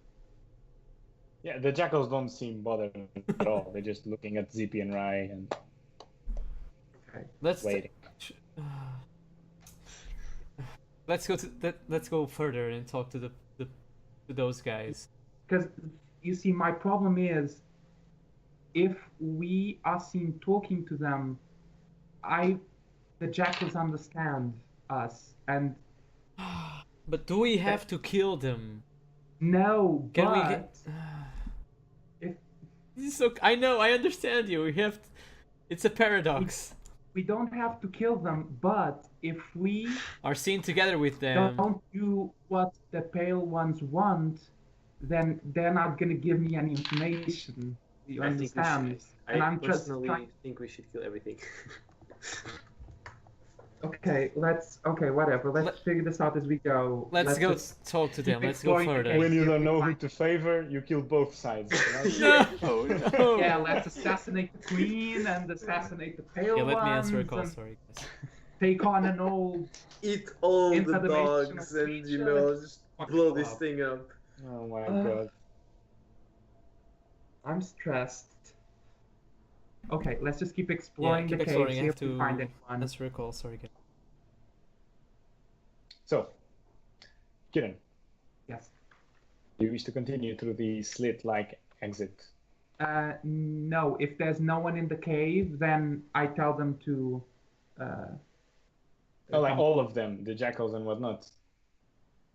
Yeah, the jackals don't seem bothered at all. They're just looking at Zippy and Rai and waiting. Let's go further and talk to those guys. Because you see, my problem is, if we are seen talking to them, the jackals understand us, and. But do we have to kill them? No, Can but we get... So I know, I understand you. We have. It's a paradox. We don't have to kill them, but if we are seen together with them, don't do what the pale ones want, then they're not gonna give me any information. You understand? I personally think we should kill everything. Okay, whatever. Let's figure this out as we go. Let's go talk to them. Let's go further. When you don't know who to favor, you kill both sides. No. Yeah, let's assassinate the queen and assassinate the pale ones. Yeah, let me answer a call. Sorry, guys. Take on an old. Eat all the dogs and just blow this thing up. Oh my god. I'm stressed. Okay, let's just keep exploring the cave, see if we find anyone. Answer a call, sorry. So, Kieran. Yes. You wish to continue through the slit-like exit? No. If there's no one in the cave, then I tell them to... like all of them, the jackals and whatnot?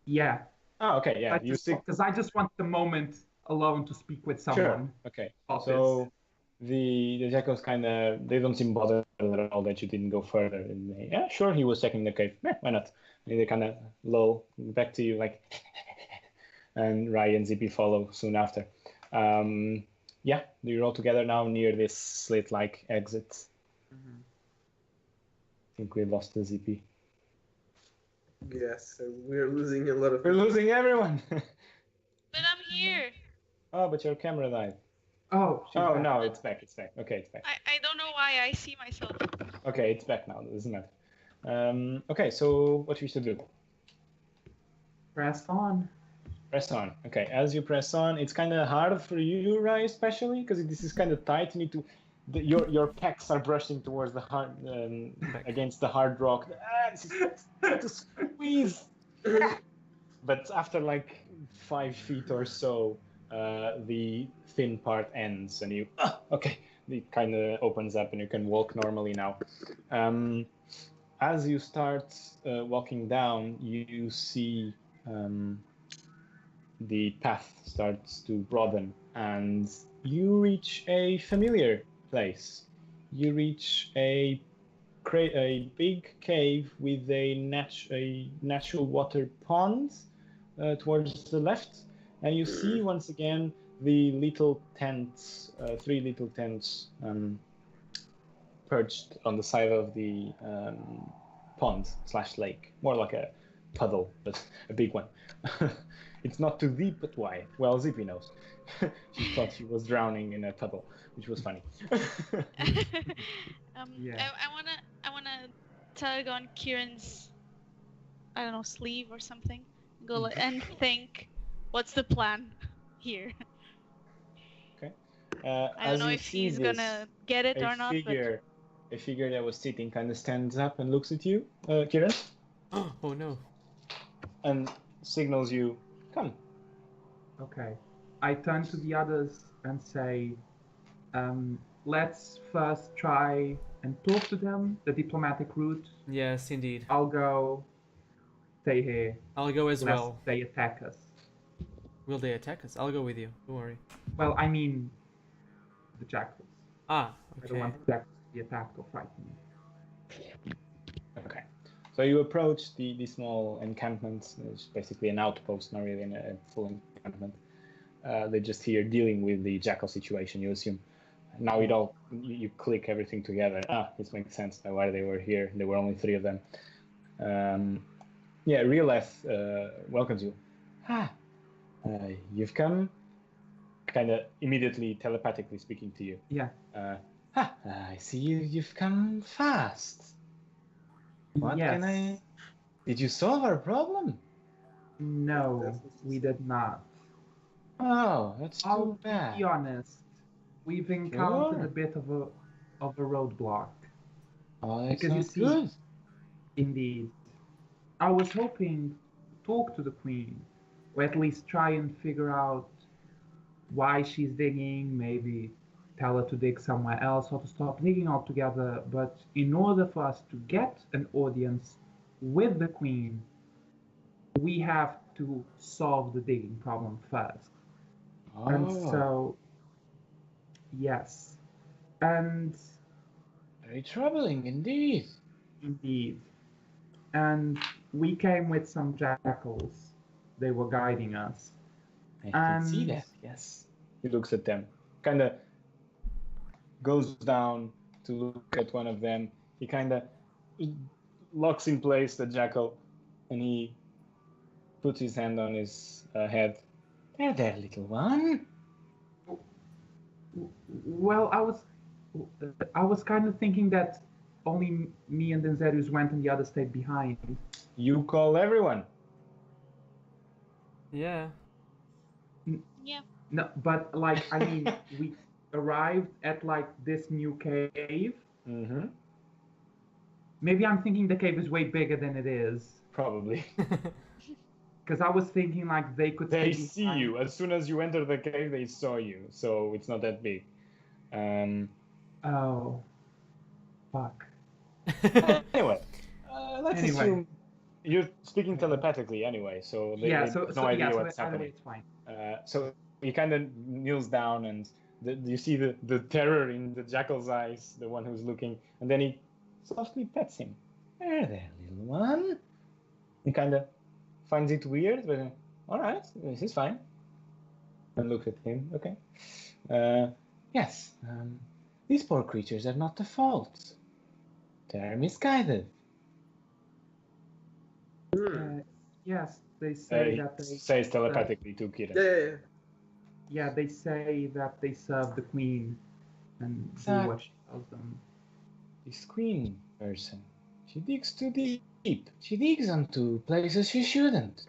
Yeah. Oh, okay, yeah. Because I just want the moment alone to speak with someone. Sure, okay. So... The jackals they don't seem bothered at all that you didn't go further. And yeah, sure, he was checking the cave. Why not? And they kind of lull back to you like, and Rai and Zippy follow soon after. Yeah, you're all together now near this slit-like exit. Mm-hmm. I think we lost the Zippy. Yes, we're losing a lot of. We're losing everyone. But I'm here. Oh, but your camera died. Oh, no, it's back. Okay, it's back. I don't know why I see myself. Okay, it's back now. It doesn't matter. Okay, so what we should do? Press on. Press on. Okay, as you press on, it's kind of hard for you, Rai, especially because this is kind of tight. You need to, your pecs are brushing towards the hard, against the hard rock. This is to squeeze. But after like 5 feet or so, the thin part ends, and you okay. it kind of opens up and you can walk normally now. As you start walking down, you see the path starts to broaden, and you reach a familiar place. You reach a big cave with a natural water pond towards the left, and you see once again the little tents, three little tents perched on the side of the pond / lake, more like a puddle, but a big one. It's not too deep, but wide. Well, Zippy knows. She thought she was drowning in a puddle, which was funny. Yeah. I wanna tug on Kieran's, I don't know, sleeve or something. Go and think, what's the plan here? Okay. I don't know if he's gonna get it or not. A figure that was sitting kind of stands up and looks at you, Kieran. Oh no. And signals you, come. Okay. I turn to the others and say, let's first try and talk to them, the diplomatic route. Yes, indeed. I'll go. Stay here. I'll go as lest well. they attack us. Will they attack us? I'll go with you. Don't worry. Well, I mean, the jackals. Ah, I don't okay. want the jackals to be attacked or frightened. Okay. So you approach the small encampment. It's basically an outpost, not really a full encampment. They're just here dealing with the jackal situation, you assume. Now you click everything together. This makes sense now why they were here. There were only 3 of them. Reeleth welcomes you. You've come, kind of immediately telepathically speaking to you. Yeah. I see you've come fast. What yes. can I... Did you solve our problem? No, we did not. Oh, that's too I'll bad. be honest. We've encountered Sure. a bit of a roadblock. Oh, that's Because you not see- good. Indeed. I was hoping to talk to the queen, or at least try and figure out why she's digging, maybe tell her to dig somewhere else or to stop digging altogether. But in order for us to get an audience with the queen, we have to solve the digging problem first. And so, yes. And Very troubling indeed. indeed. And we came with some jackals. They were guiding us. I can see And- that, yes. He looks at them, kind of goes down to look at one of them. He kind of locks in place the jackal, and he puts his hand on his head. There, little one. Well, I was kind of thinking that only me and Denzerius went and the others stayed behind. You call everyone. Yeah. Yeah. No, but like, I mean, we arrived at like this new cave. Mm-hmm. Maybe I'm thinking the cave is way bigger than it is. Probably. Because I was thinking like they could They stay see behind. you. As soon as you enter the cave, they saw you. So it's not that big. Oh. Fuck. Anyway, let's Anyway. assume you're speaking telepathically anyway, so they have no idea what's either way, happening. it's fine. So he kind of kneels down, and you see the terror in the jackal's eyes, the one who's looking, and then he softly pets him. There, little one. He kind of finds it weird, but all right, this is fine. And looks at him. Okay. Yes. These poor creatures are not the fault. They're misguided. Yes, they say He that they says telepathically to Kieran. Yeah. yeah, they say that they serve the queen and do what she tells them. This queen person, she digs too deep. She digs onto places she shouldn't.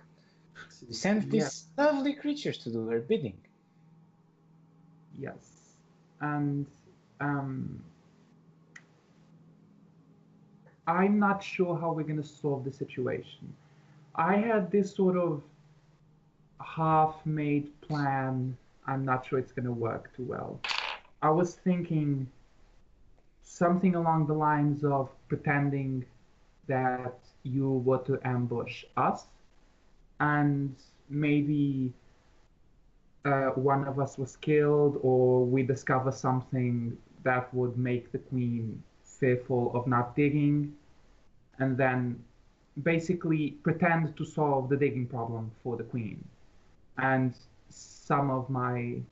She sends these lovely creatures to do her bidding. Yes, and I'm not sure how we're going to solve the situation. I had this sort of half-made plan. I'm not sure it's going to work too well. I was thinking something along the lines of pretending that you were to ambush us, and maybe one of us was killed, or we discover something that would make the queen fearful of not digging, and then basically pretend to solve the digging problem for the queen. And some of my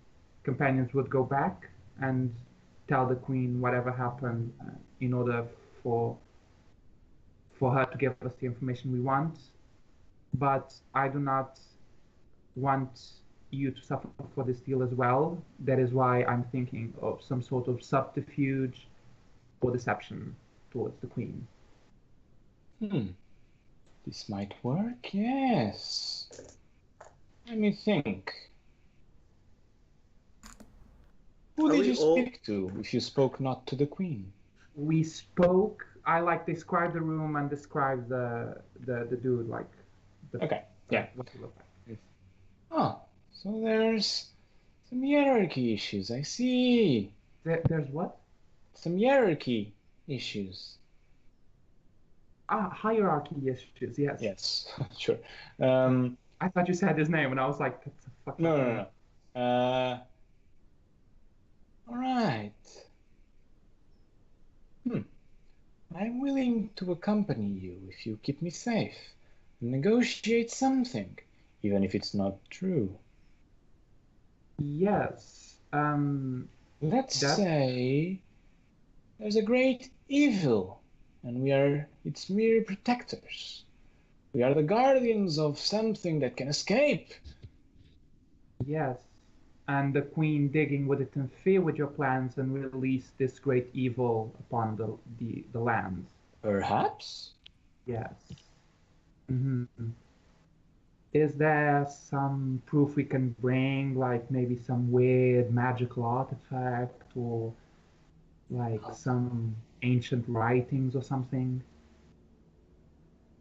companions would go back and tell the queen whatever happened in order for her to give us the information we want. But I do not want you to suffer for this deal as well. That is why I'm thinking of some sort of subterfuge or deception towards the queen. This might work, yes. Let me think. Who did you speak to if you spoke not to the queen? We spoke. I described the room and described the dude like. Okay. Yeah. What he looked like. Oh, so there's some hierarchy issues. I see. There's what? Some hierarchy issues. Hierarchy issues. Yes. Yes. Sure. I thought you said his name, and I was like, "That's a fucking." No. All right. I'm willing to accompany you if you keep me safe and negotiate something, even if it's not true. Yes. Let's say there's a great evil, and we are its mere protectors. We are the guardians of something that can escape. Yes. And the queen digging would interfere with your plans and release this great evil upon the lands. Perhaps? Yes. Is there some proof we can bring, like maybe some weird magical artifact, or like some ancient writings or something?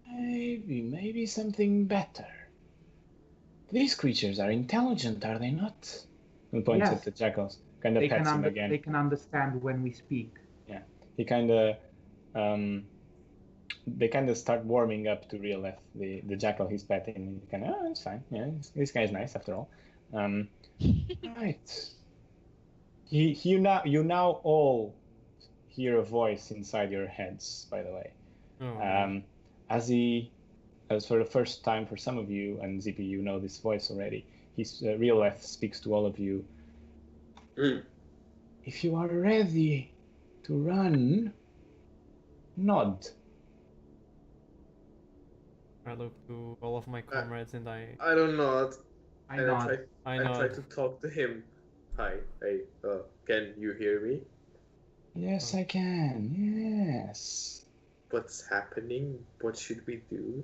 Maybe something better. These creatures are intelligent, are they not? And points at the jackals. Kind of pets him again. They can understand when we speak. Yeah. He kind of... they kind of start warming up to real life. The jackal he's petting. He kind of, it's fine. Yeah, this guy's nice after all. Right. You now all hear a voice inside your heads, by the way. As for the first time for some of you, and Zippy, you know this voice already, real life speaks to all of you. If you are ready to run, nod. I look to all of my comrades and I don't nod. I nod. I try to talk to him. Hi, can you hear me? Yes, I can. Yes. What's happening? What should we do?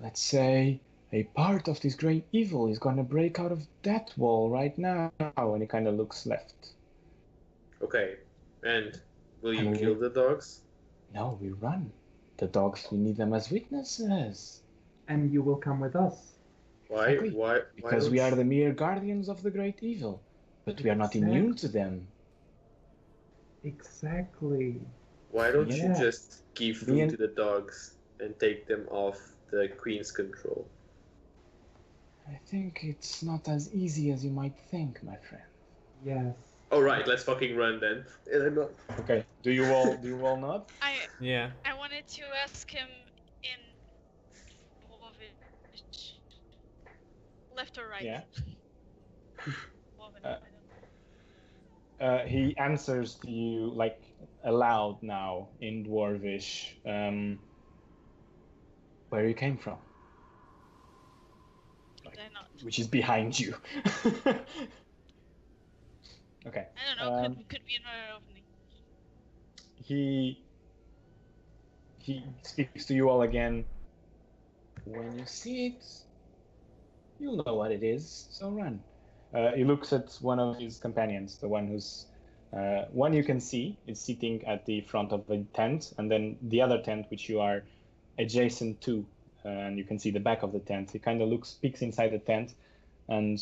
Let's say a part of this great evil is going to break out of that wall right now. And he kind of looks left. Okay. And will you kill the dogs? No, we run. The dogs, we need them as witnesses. And you will come with us. Why? Exactly. Why? Because we are the mere guardians of the great evil. But we are not immune to them. Exactly. Why don't you just give food to the dogs and take them off the queen's control? I think it's not as easy as you might think, my friend. Yes. All right, let's fucking run then. Okay. Do you all not? Yeah. I wanted to ask him in Dwarvish. Left or right? Yeah. Dwarven, I don't know. He answers to you like aloud now in Dwarvish. Where you came from? Which is behind you. Okay. I don't know. Could be another opening. He speaks to you all again. When you see it, you'll know what it is. So run. He looks at one of his companions, the one who's one you can see is sitting at the front of a tent, and then the other tent, which you are adjacent to, and you can see the back of the tent. He kind of peeks inside the tent, and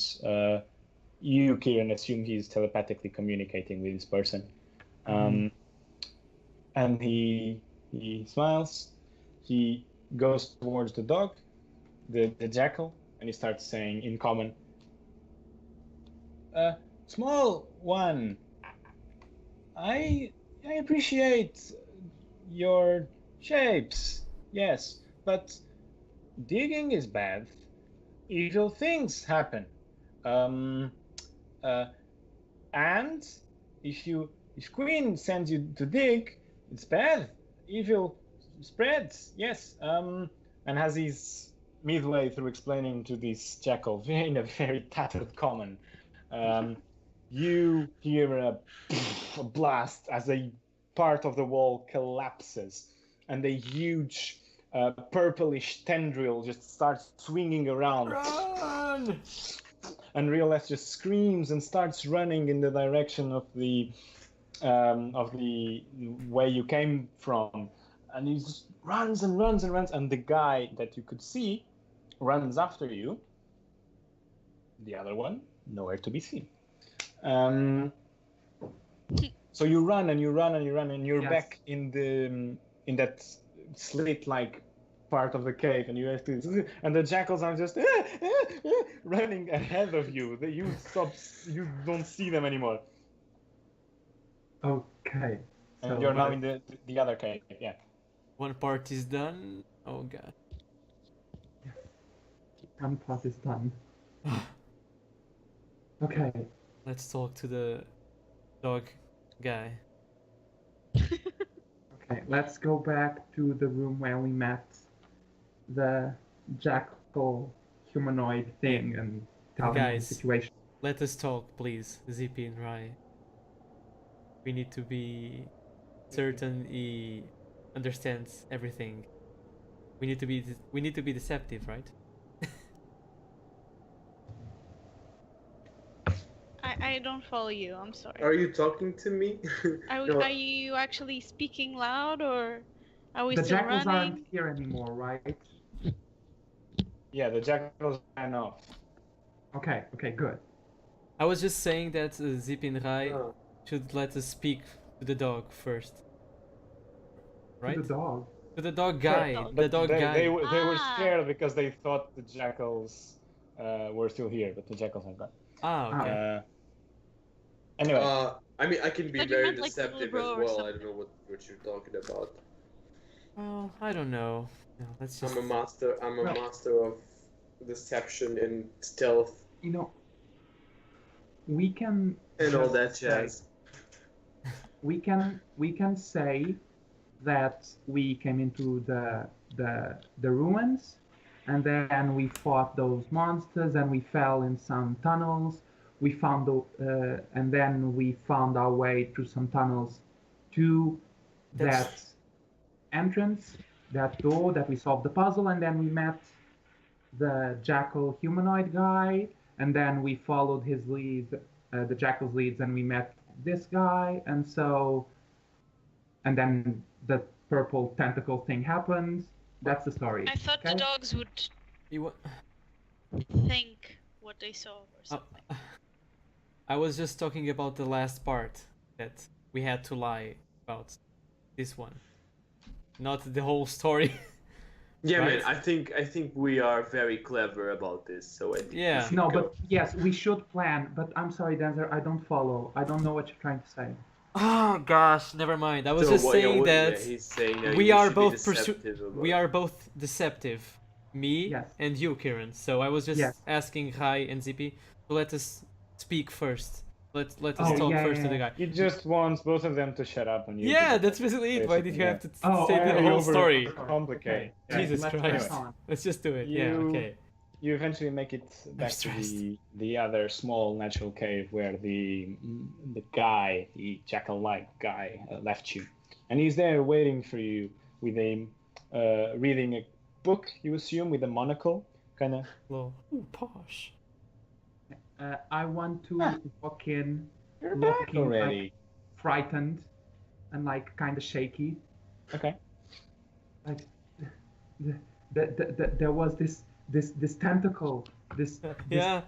You, Kieran, assume he's telepathically communicating with this person. And he smiles. He goes towards the dog, the jackal, and he starts saying in common, "Small one, I appreciate your shapes, yes, but digging is bad. Evil things happen. And if Queen sends you to dig, it's bad. Evil spreads. Yes. And as he's midway through explaining to this jackal in a very tattered common, you hear a blast as a part of the wall collapses, and a huge purplish tendril just starts swinging around. Run! And Rioleth just screams and starts running in the direction of the way you came from, and he just runs and runs and runs, and the guy that you could see runs after you. The other one, nowhere to be seen. So you run and you run and you run, and you're back in that slit-like part of the cave, and you have to, and the jackals are just running ahead of you. You don't see them anymore. Okay. And So you're now in the other cave. Yeah. One part is done. Oh god. one part is done. Okay. Let's talk to the dog guy. Okay, let's go back to the room where we met the jackal humanoid thing and tell him the Guys, situation. let us talk, please, Zippy and Rai. We need to be certain he understands everything. We need to be deceptive, right? I don't follow you. I'm sorry. Are you talking to me? No. Are you actually speaking loud, or are we The still jackals running? aren't here anymore, right? Yeah, the jackals ran off. Okay, good. I was just saying that Zippy and Rai Oh. should let us speak to the dog first. Right? To the dog. To the dog guy. Sure, the but dog they, guy. They were Ah. scared because they thought the jackals were still here, but the jackals have gone. Ah, okay. Anyway. I mean, I can be Thought you very meant, like, deceptive as Lil Bro or well. I something. don't know what you're talking about. Well, I don't know. No, let's just. I'm a master. I'm a No. master of deception and stealth You know, we can and all just that say- jazz. we can say that we came into the ruins, and then we fought those monsters, and we fell in some tunnels. We found and then we found our way through some tunnels to That's- that entrance, that door, that we solved the puzzle, and then we met the jackal humanoid guy, and then we followed his lead, the jackal's leads, and we met this guy, and then the purple tentacle thing happened. That's the story. I thought okay? the dogs would You wa- think what they saw or something. I was just talking about the last part that we had to lie about this one, not the whole story. Yeah, Right. man. I think we are very clever about this. So I think we Yeah. should No, go. but yes, we should plan. But I'm sorry, Denzer, I don't follow. I don't know what you're trying to say. Oh gosh, never mind. I was So just what- saying yeah, that he's saying that we you are should be both deceptive about we it. are both deceptive, me Yes. and you, Kieran. So I was just Yes. asking Rai and Zippy to let us speak first. Let us Oh, talk yeah, first to yeah, the guy. He just wants both of them to shut up and you. Yeah, that's basically it. Why did you have to Oh, say the okay. whole story? Complicate. Okay, Jesus let's Christ. press on. Let's just do it. Yeah, You- okay. You eventually make it back to stressed. the other small natural cave where the guy, the jackal-like guy, left you, and he's there waiting for you with a reading a book. You assume with a monocle, kind of. Hello. Ooh, posh. I want to walk in, You're back looking already. like frightened and like kind of shaky. Okay. Like there was this tentacle, this Yeah.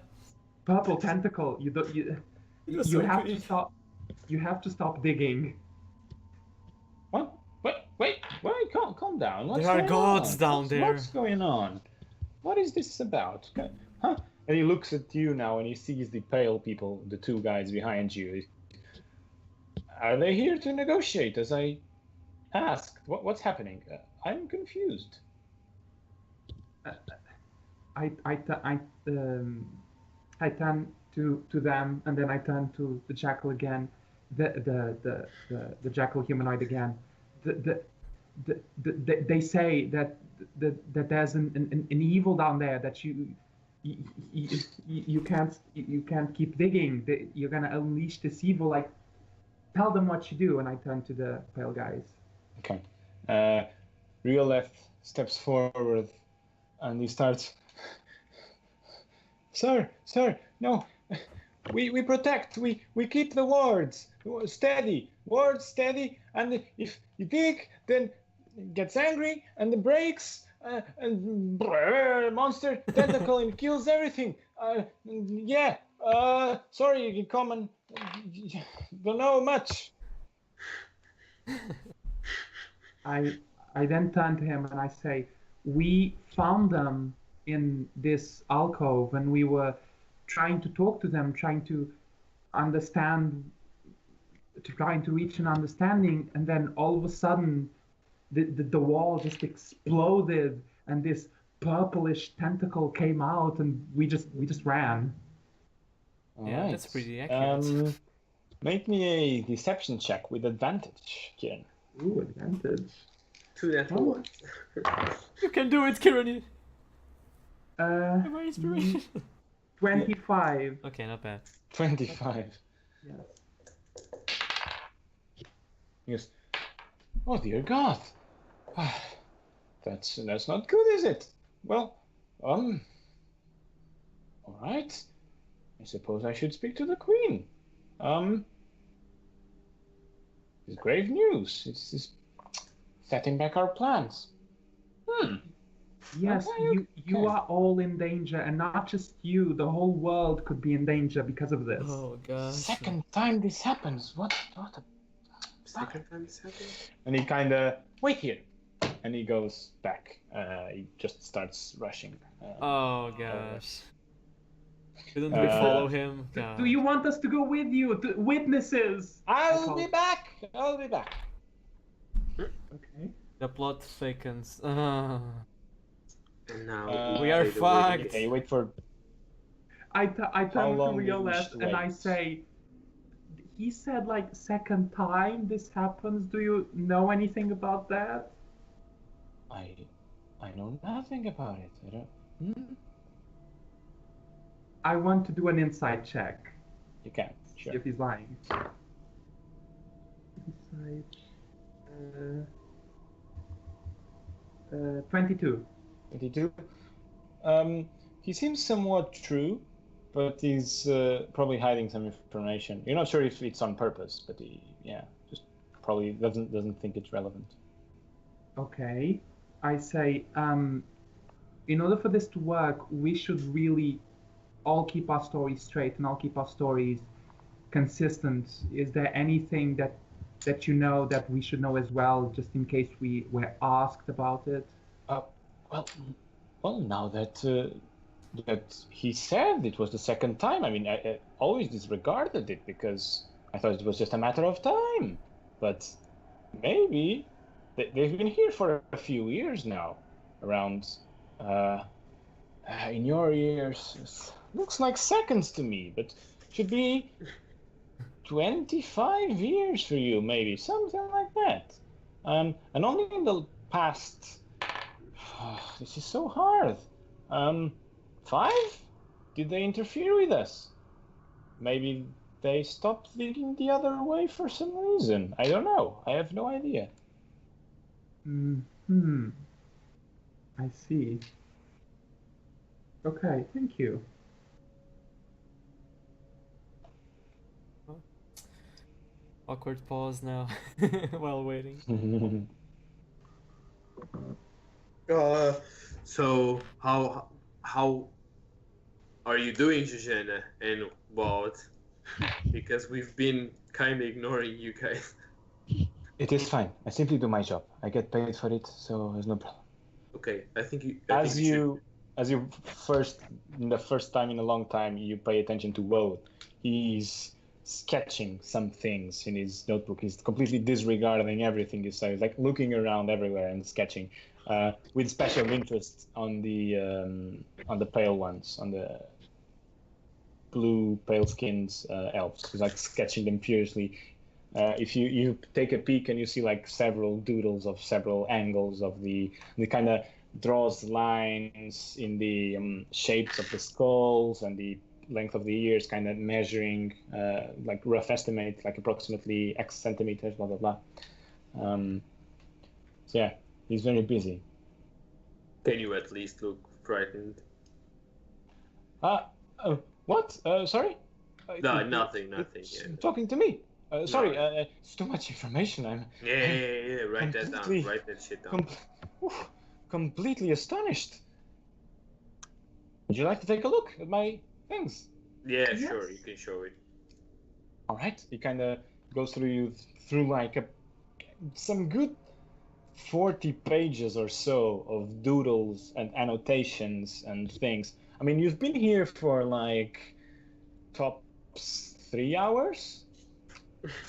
purple tentacle. You don't. You have to stop. You have to stop digging. What? Wait, calm down. What's There are going gods on? down there. What's going on? What is this about? Huh? And he looks at you now and he sees the pale people, the two guys behind you. Are they here to negotiate, as I asked? What's happening? I'm confused. I turn to them, and then I turn to the jackal again, the jackal humanoid again. They say that there's an evil down there that you can't keep digging. You're gonna unleash this evil. Like, tell them what you do. And I turn to the pale guys. Okay. Real left steps forward and he starts. Sir, no. We protect. We keep the wards steady. Wards steady. And if you dig, then it gets angry and it breaks. And monster tentacle and kills everything. Yeah. Sorry, you can come and don't know much. I then turn to him and I say, we found them in this alcove and we were trying to talk to them, trying to understand, trying to reach an understanding, and then all of a sudden the wall just exploded and this purplish tentacle came out and we just ran. Yeah, that's pretty accurate. Make me a deception check with advantage, Kieran. Ooh, advantage. 2 natural ones. You can do it, Kieran. My inspiration. 25. Okay, not bad. 25. Yes. He goes, oh dear God. That's not good, is it? Well, all right. I suppose I should speak to the Queen. It's grave news. It's setting back our plans. Yes, Okay. you are all in danger, and not just you. The whole world could be in danger because of this. Oh gosh. Second time this happens. What a... Second time this happened? And he kind of, wait here. And he goes back. He just starts rushing. Oh gosh. Couldn't we follow him? God. Do you want us to go with you? Witnesses! I'll be back. Okay. The plot thickens. And now We are fade away. fucked. Okay, wait for... I turn to long Real do we Left and I wait? say, he said like second time this happens. Do you know anything about that? I know nothing about it. I don't... I want to do an insight check. You can, sure. If he's lying. Insight. 22. 22. He seems somewhat true, but he's probably hiding some information. You're not sure if it's on purpose, but he, just probably doesn't think it's relevant. Okay. I say, in order for this to work, we should really all keep our stories straight and all keep our stories consistent. Is there anything that you know that we should know as well, just in case we were asked about it? Well, now that he said it was the second time, I mean, I always disregarded it because I thought it was just a matter of time. But maybe they've been here for a few years now, around, in your years, looks like seconds to me, but should be 25 years for you, maybe, something like that. And only in the past, this is so hard. 5? Did they interfere with us? Maybe they stopped thinking the other way for some reason. I don't know. I have no idea. I see. Okay, thank you. Awkward pause now while waiting. So how are you doing, Shoshana and Walt? Because we've been kind of ignoring you guys. It is fine. I simply do my job. I get paid for it, so there's no problem. Okay, I think you The first time in a long time, you pay attention to Woe. He's sketching some things in his notebook. He's completely disregarding everything you say. He's like looking around everywhere and sketching, with special interest on the pale ones, on the blue pale skins elves. He's like sketching them furiously. If you take a peek and you see like several doodles of several angles of the kind of draws lines in the shapes of the skulls and the length of the ears, kind of measuring like rough estimate, like approximately X centimeters, blah blah blah. So yeah, he's very busy. Can you at least look frightened? What? Sorry? No, nothing. It's Yeah. talking to me. Sorry, No. it's too much information. Yeah. Write that down. completely- Write that shit down. Completely astonished. Would you like to take a look at my things? Yeah, Yes. sure. You can show it. All right. He kind of goes through like some good 40 pages or so of doodles and annotations and things. I mean, you've been here for like tops 3 hours,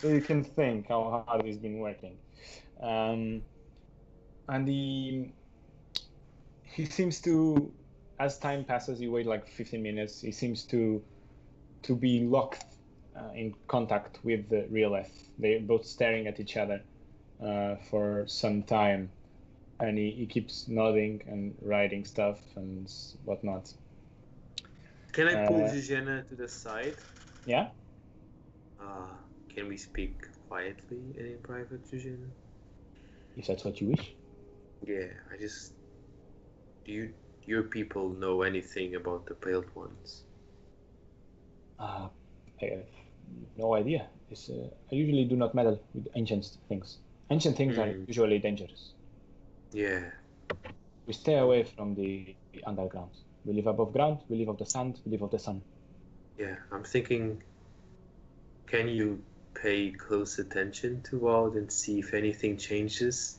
so you can think how hard he's been working. And he seems to, as time passes, you wait like 15 minutes. He seems to be locked in contact with the real F. They're both staring at each other for some time, and he keeps nodding and writing stuff and whatnot. Can I pull Zuzana to the side? Yeah. Can we speak quietly and in private, Zuzana? If that's what you wish. Yeah, I just. Do your people know anything about the Paled Ones? I have no idea. I usually do not meddle with ancient things. Ancient things are usually dangerous. Yeah. We stay away from the underground. We live above ground, we live of the sand, we live of the sun. Yeah, I'm thinking, can you pay close attention to Wald and see if anything changes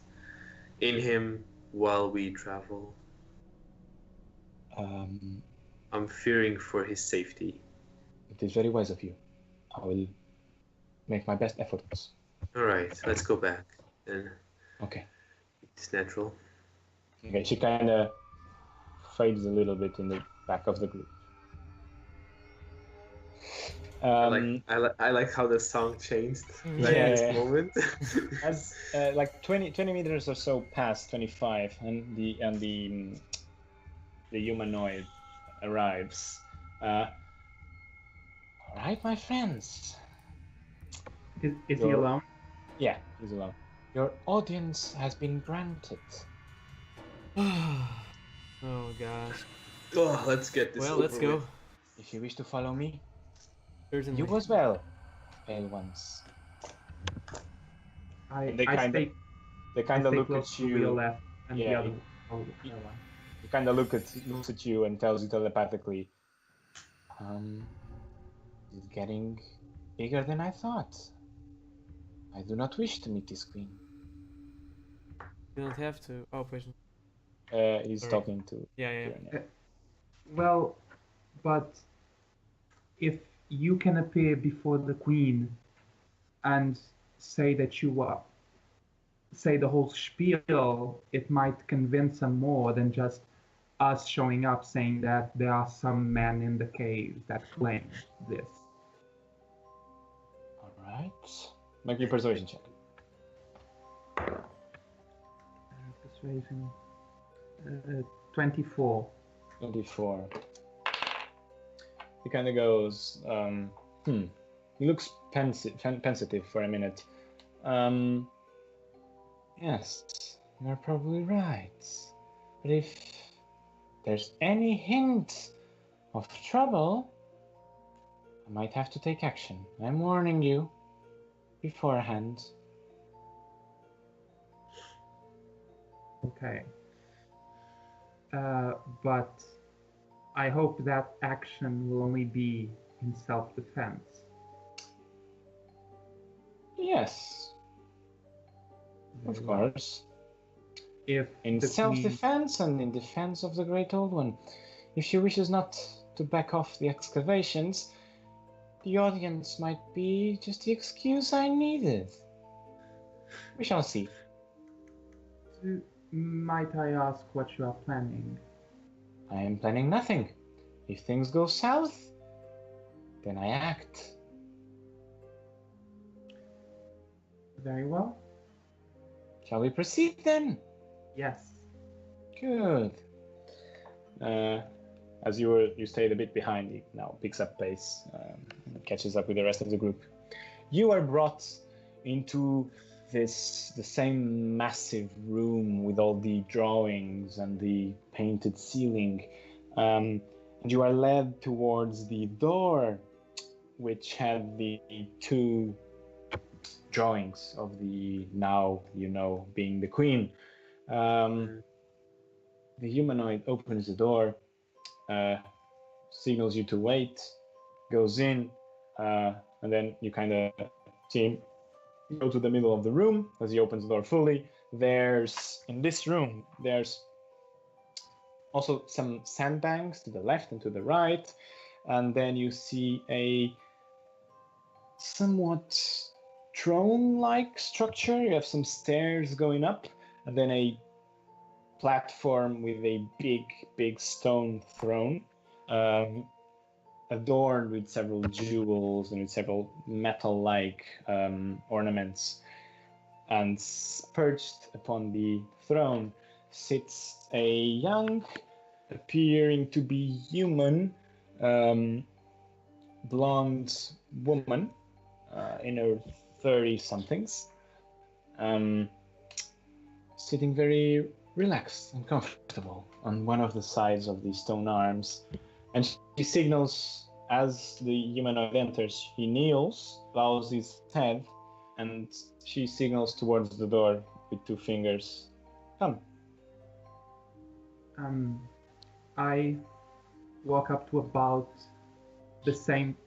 in him while we travel? I'm fearing for his safety. It is very wise of you. I will make my best efforts. All right, let's go back. Okay. It's natural. Okay, she kind of fades a little bit in the back of the group. I like how the song changed like this moment. As like 20 meters or so past 25, and the humanoid arrives. All right, my friends. Is he alone? Yeah, he's alone. Your audience has been granted. Oh gosh. Oh, let's get this. Well, let's go. with. If you wish to follow me, Certainly. you as well, pale ones. They kind of look at you. Left and the other one. He kind of looks at you and tells you telepathically, it's getting bigger than I thought. I do not wish to meet this queen. You don't have to. Oh, question. He's talking to. Yeah. Well, but if you can appear before the queen and say that you are, say the whole spiel, it might convince them more than just us showing up saying that there are some men in the cave that claim this. All right. Make your persuasion check. Persuasion. 24. 24. He kind of goes, He looks pensive for a minute. Yes, you're probably right. But if there's any hint of trouble, I might have to take action. I'm warning you beforehand. Okay. But I hope that action will only be in self-defense. Yes, Very of well. course. If In the self-defense and in defense of the Great Old One. If she wishes not to back off the excavations, the audience might be just the excuse I needed. We shall see. might I ask what you are planning? I am planning nothing. If things go south, then I act. Very well. Shall we proceed then? Yes. Good. As you stayed a bit behind, he now picks up pace and catches up with the rest of the group. You are brought into the same massive room with all the drawings and the painted ceiling, and you are led towards the door, which had the two drawings of the now being the queen. The humanoid opens the door, signals you to wait, goes in, and then you kind of see him go to the middle of the room. As he opens the door fully, in this room, there's also some sandbanks to the left and to the right, and then you see a somewhat throne-like structure. You have some stairs going up, and then a platform with a big stone throne, adorned with several jewels and with several metal-like ornaments. And perched upon the throne sits a young, appearing to be human, blonde woman in her 30-somethings, sitting very relaxed and comfortable on one of the sides of the stone arms. And she signals as the humanoid enters. He kneels, bows his head, and she signals towards the door with two fingers. Come. I walk up to about the same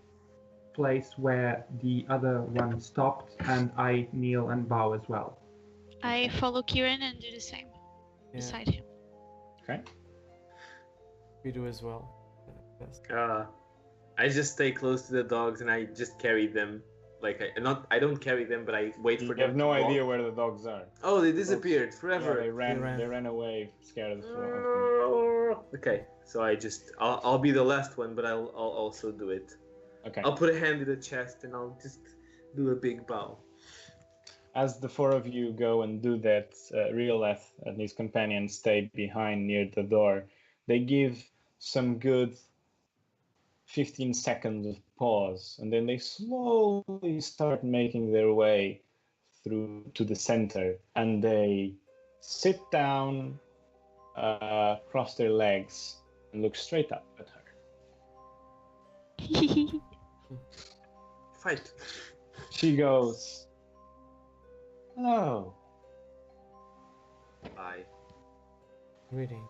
place where the other one stopped, and I kneel and bow as well. I follow Kieran and do the same beside him. Okay. We do as well. Yes. I just stay close to the dogs and I just carry them. Like I don't carry them, but I wait for them. You have no to walk. idea where the dogs are. Oh, they disappeared forever. Yeah, they ran away, scared of the Okay, so I'll be the last one, but I'll also do it. Okay. I'll put a hand in the chest and I'll just do a big bow. As the four of you go and do that, Rioleth and his companion stay behind near the door. They give some good 15 seconds of pause, and then they slowly start making their way through to the center, and they sit down, cross their legs, and look straight up at her. Fight. She goes, "Hello." Bye. Greeting.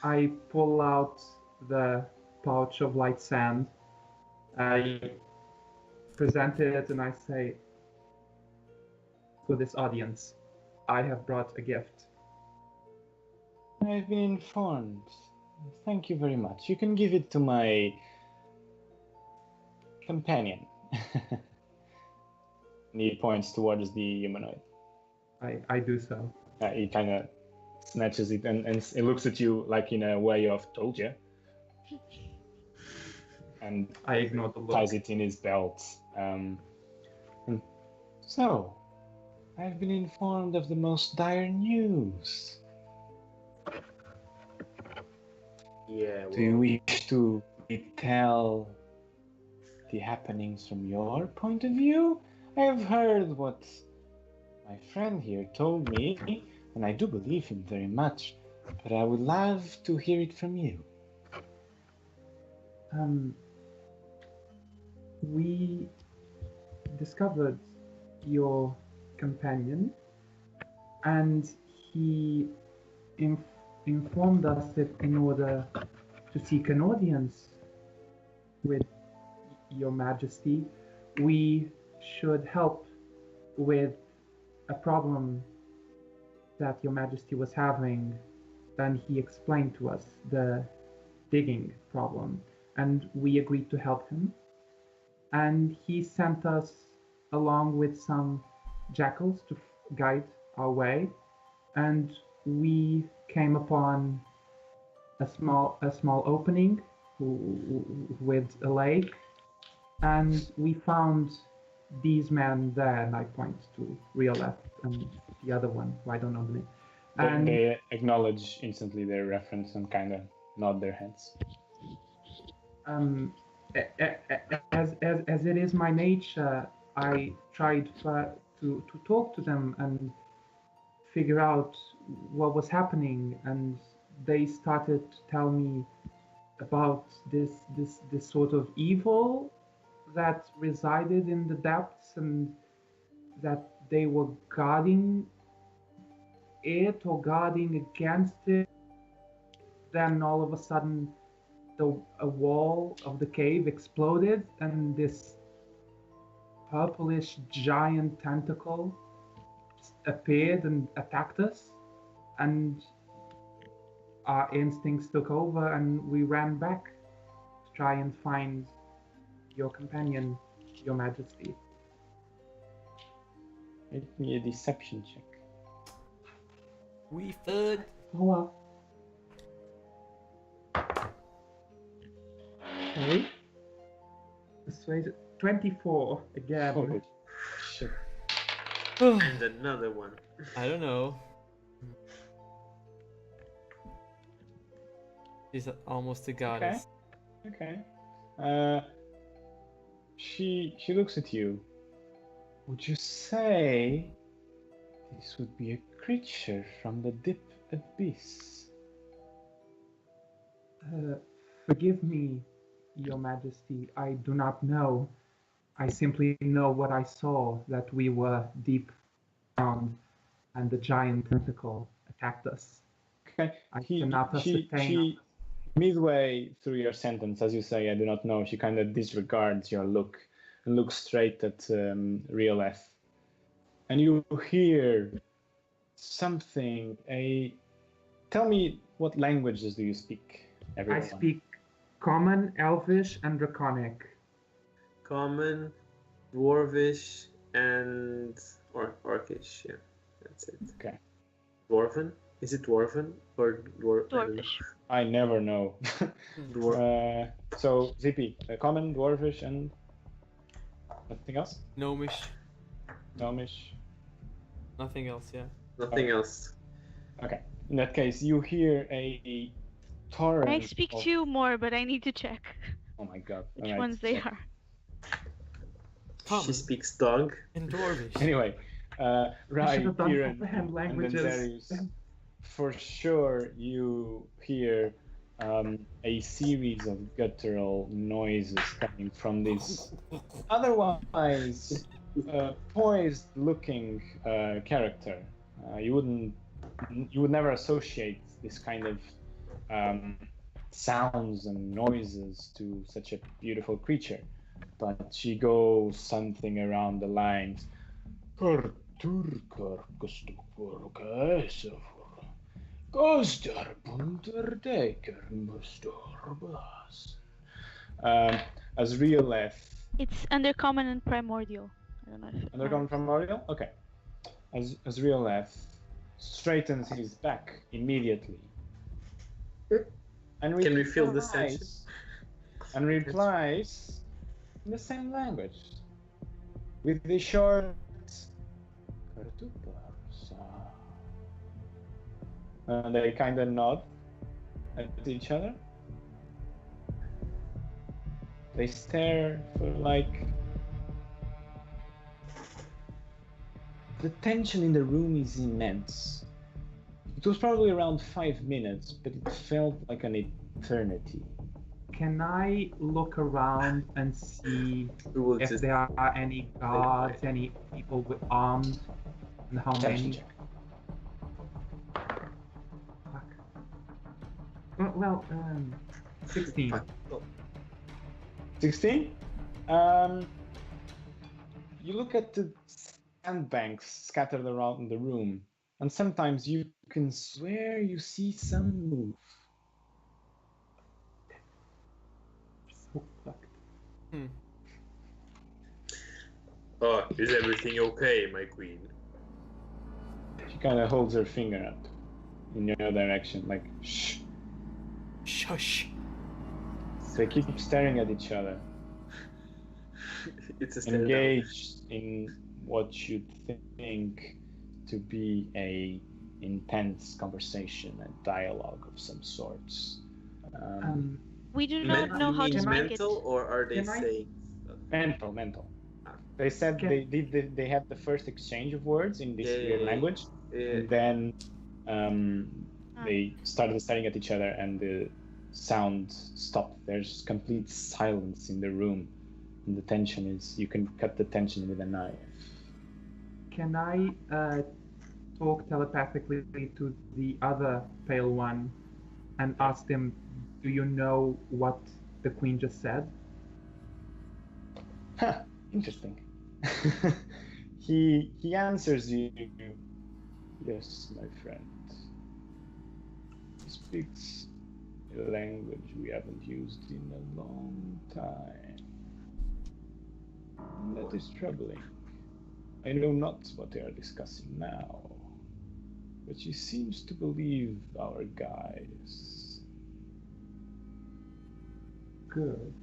I pull out the pouch of light sand. I present it and I say, to this audience, I have brought a gift. I've been informed. Thank you very much. You can give it to my companion. And he points towards the humanoid. I do so. He kind of snatches it and it looks at you like in a way of told you. And I ignore the look. ties it in his belt. So, I've been informed of the most dire news. Yeah. Do you wish to retell the happenings from your point of view? I have heard what my friend here told me, and I do believe him very much, but I would love to hear it from you. We discovered your companion, and he informed us that in order to seek an audience with Your Majesty. We should help with a problem that Your Majesty was having. Then he explained to us the digging problem, and we agreed to help him. And he sent us along with some jackals to guide our way, and we came upon a small opening with a lake, and we found these men there, and I point to real left and the other one, who I don't know the name. And They acknowledge instantly their reference and kind of nod their heads. as it is my nature, I tried to talk to them and figure out what was happening, and they started to tell me about this sort of evil that resided in the depths, and that they were guarding it or guarding against it. Then all of a sudden a wall of the cave exploded, and this purplish giant tentacle appeared and attacked us, and our instincts took over, and we ran back to try and find your companion, Your Majesty. Make me a deception check. We fud. Hello. Okay. Persuasion 24 again. Oh, shit. And another one. I don't know. She's almost a goddess. Okay. She looks at you. Would you say this would be a creature from the deep abyss? Forgive me, Your Majesty. I do not know. I simply know what I saw, that we were deep down and the giant tentacle attacked us. Okay. I cannot ascertain. She midway through your sentence, as you say, I do not know, she kind of disregards your look and looks straight at Rioleth. And you hear something, Tell me, what languages do you speak, everyone? I speak Common, Elvish, and Draconic. Common, Dwarvish, and Orcish. Yeah, that's it. Okay. Dwarven? Is it Dwarven or Dwarvish. I never know. So, Zippy, Common, Dwarvish, and nothing else? Gnomish. Gnomish. Nothing else, yeah. Nothing else. Okay. In that case, you hear a torrent. I speak of... 2 more, but I need to check Oh my god. which Alright, ones they so- are. Common. She speaks dog. And Dwarvish. Anyway, I Rai, should have done Kieran, comprehend and languages. Denzerius, for sure you hear a series of guttural noises coming from this otherwise poised-looking character. You would never associate this kind of sounds and noises to such a beautiful creature, but she goes something around the lines. As Rioleth. It's under common and primordial. I don't know if it Undergone primordial? Okay. As Rioleth straightens his back immediately. And Can we feel the replies- tension? And replies in the same language. With the short and they kind of nod at each other. They stare for like... The tension in the room is immense. It was probably around 5 minutes, but it felt like an eternity. Can I look around and see We will if just there are any guards, any people with arms, and how Perception many? check. Fuck. Well, 16. Fuck. Oh, 16. You look at the sandbanks scattered around the room, and sometimes you can swear you see some move. So fucked. Hmm. Oh, is everything okay, my queen? She kind of holds her finger up in your direction, like shh. Shush. They keep staring at each other, It's a stare down. engaged in what you'd think to be a intense conversation, a dialogue of some sorts. We do not know You how mean to speak mental, it. or are they Can I- saying? Mental. They said Okay. they had the first exchange of words in this weird Yeah. language, and then they started staring at each other, and the sound stopped. There's complete silence in the room, and the tension is, you can cut the tension with a knife. Can I talk telepathically to the other pale one and ask them, do you know what the queen just said? Huh, interesting. He answers you, yes, my friend. He speaks a language we haven't used in a long time. And that is troubling. I know not what they are discussing now, but she seems to believe our guys. Good.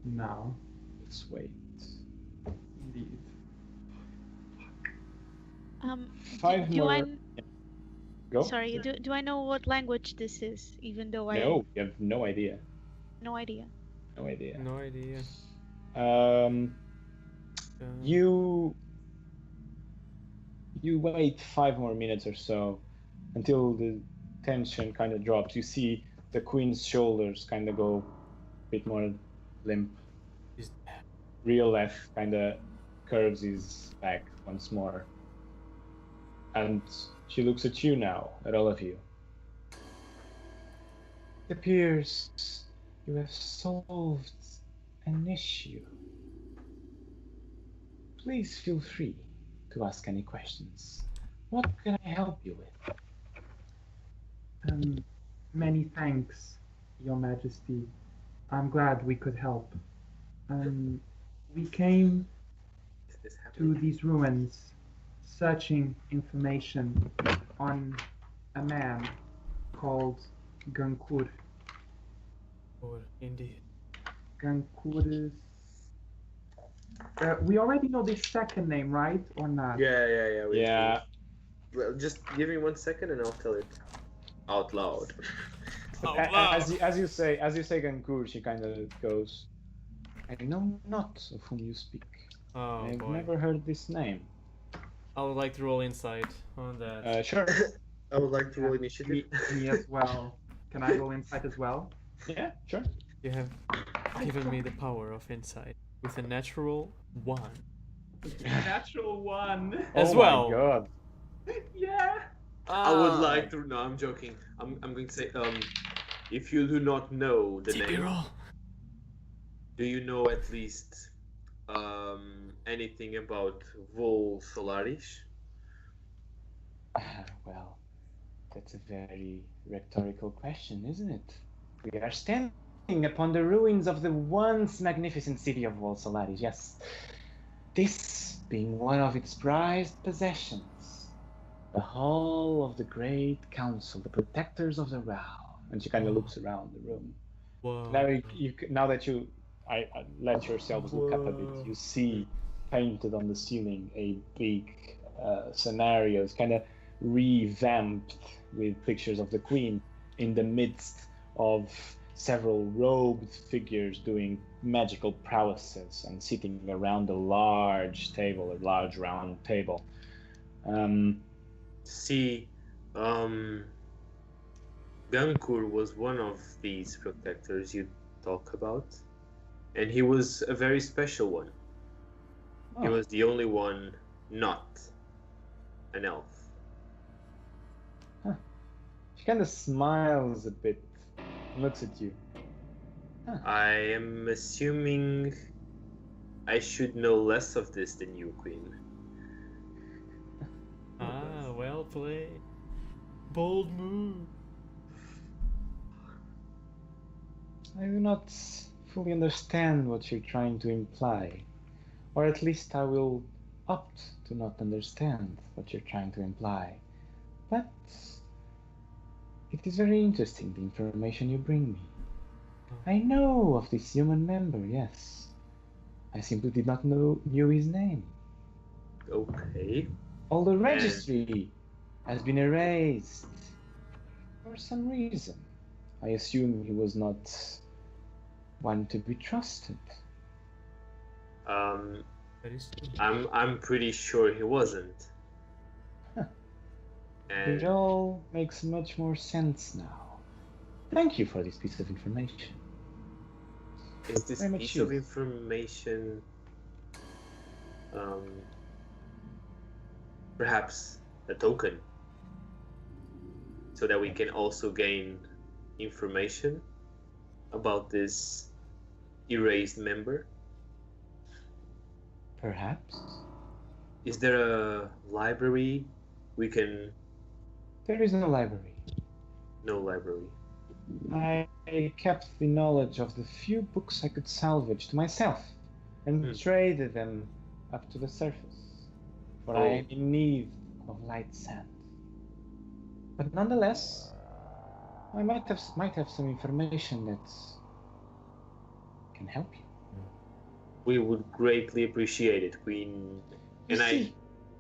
Now, Let's wait. indeed. Five do more. I Go. sorry, do I know what language this is, even though I No, you have no idea. no idea. No idea. No idea. You wait 5 more minutes or so until the tension kind of drops. You see the queen's shoulders kind of go a bit more limp. Is- Real F kind of curves his back once more. And she looks at you now, at all of you. It appears you have solved an issue. Please feel free to ask any questions. What can I help you with? Many thanks, Your Majesty. I'm glad we could help. We came Is this to happening? these ruins searching information on a man called Gankur. Or indeed. Gankur is... we already know the second name, right? Or not? Yeah. Yeah. Well, just give me 1 second and I'll tell it out loud. As you say Gankur, she kind of goes, I know not of whom you speak. Oh I've boy. never heard this name. I would like to roll insight on that. Sure. I would like to roll initiative. Me as well. Can I roll insight as well? Yeah, sure. You have given me the power of insight with a natural 1. Natural 1. As oh well. my god. Yeah. I would like to. No, I'm joking. I'm going to say, if you do not know the TP name, roll. do you know at least anything about Vol Solaris? Well, that's a very rhetorical question, isn't it? We are standing upon the ruins of the once magnificent city of Volsolaris, yes. This being one of its prized possessions. The hall of the Great Council, the protectors of the Rao. And she kind of looks around the room. Whoa. Now that you let yourselves look up a bit, Whoa. you see painted on the ceiling a big scenario. It's kind of revamped with pictures of the queen in the midst of several robed figures doing magical prowesses and sitting around a large round table. See, Gankur was one of these protectors you talk about, and he was a very special one. He was the only one not an elf. She kind of smiles a bit and looks at you. I am assuming I should know less of this than you, Queen. Ah, well played. Bold move. I do not fully understand what you're trying to imply. Or at least I will opt to not understand what you're trying to imply. But it is very interesting, the information you bring me. I know of this human member, yes. I simply did not knew his name. Okay. All the registry has been erased. For some reason. I assume he was not one to be trusted. That is true. I'm pretty sure he wasn't. It all makes much more sense now. Thank you for this piece of information. Is this Very much piece of used. information perhaps a token? So that we can also gain information about this erased member? Perhaps. Is there a library we can... There is no library. No library. I kept the knowledge of the few books I could salvage to myself and traded them up to the surface, for I am in need of light sand. But nonetheless, I might have some information that can help you. We would greatly appreciate it, Queen. You And I see,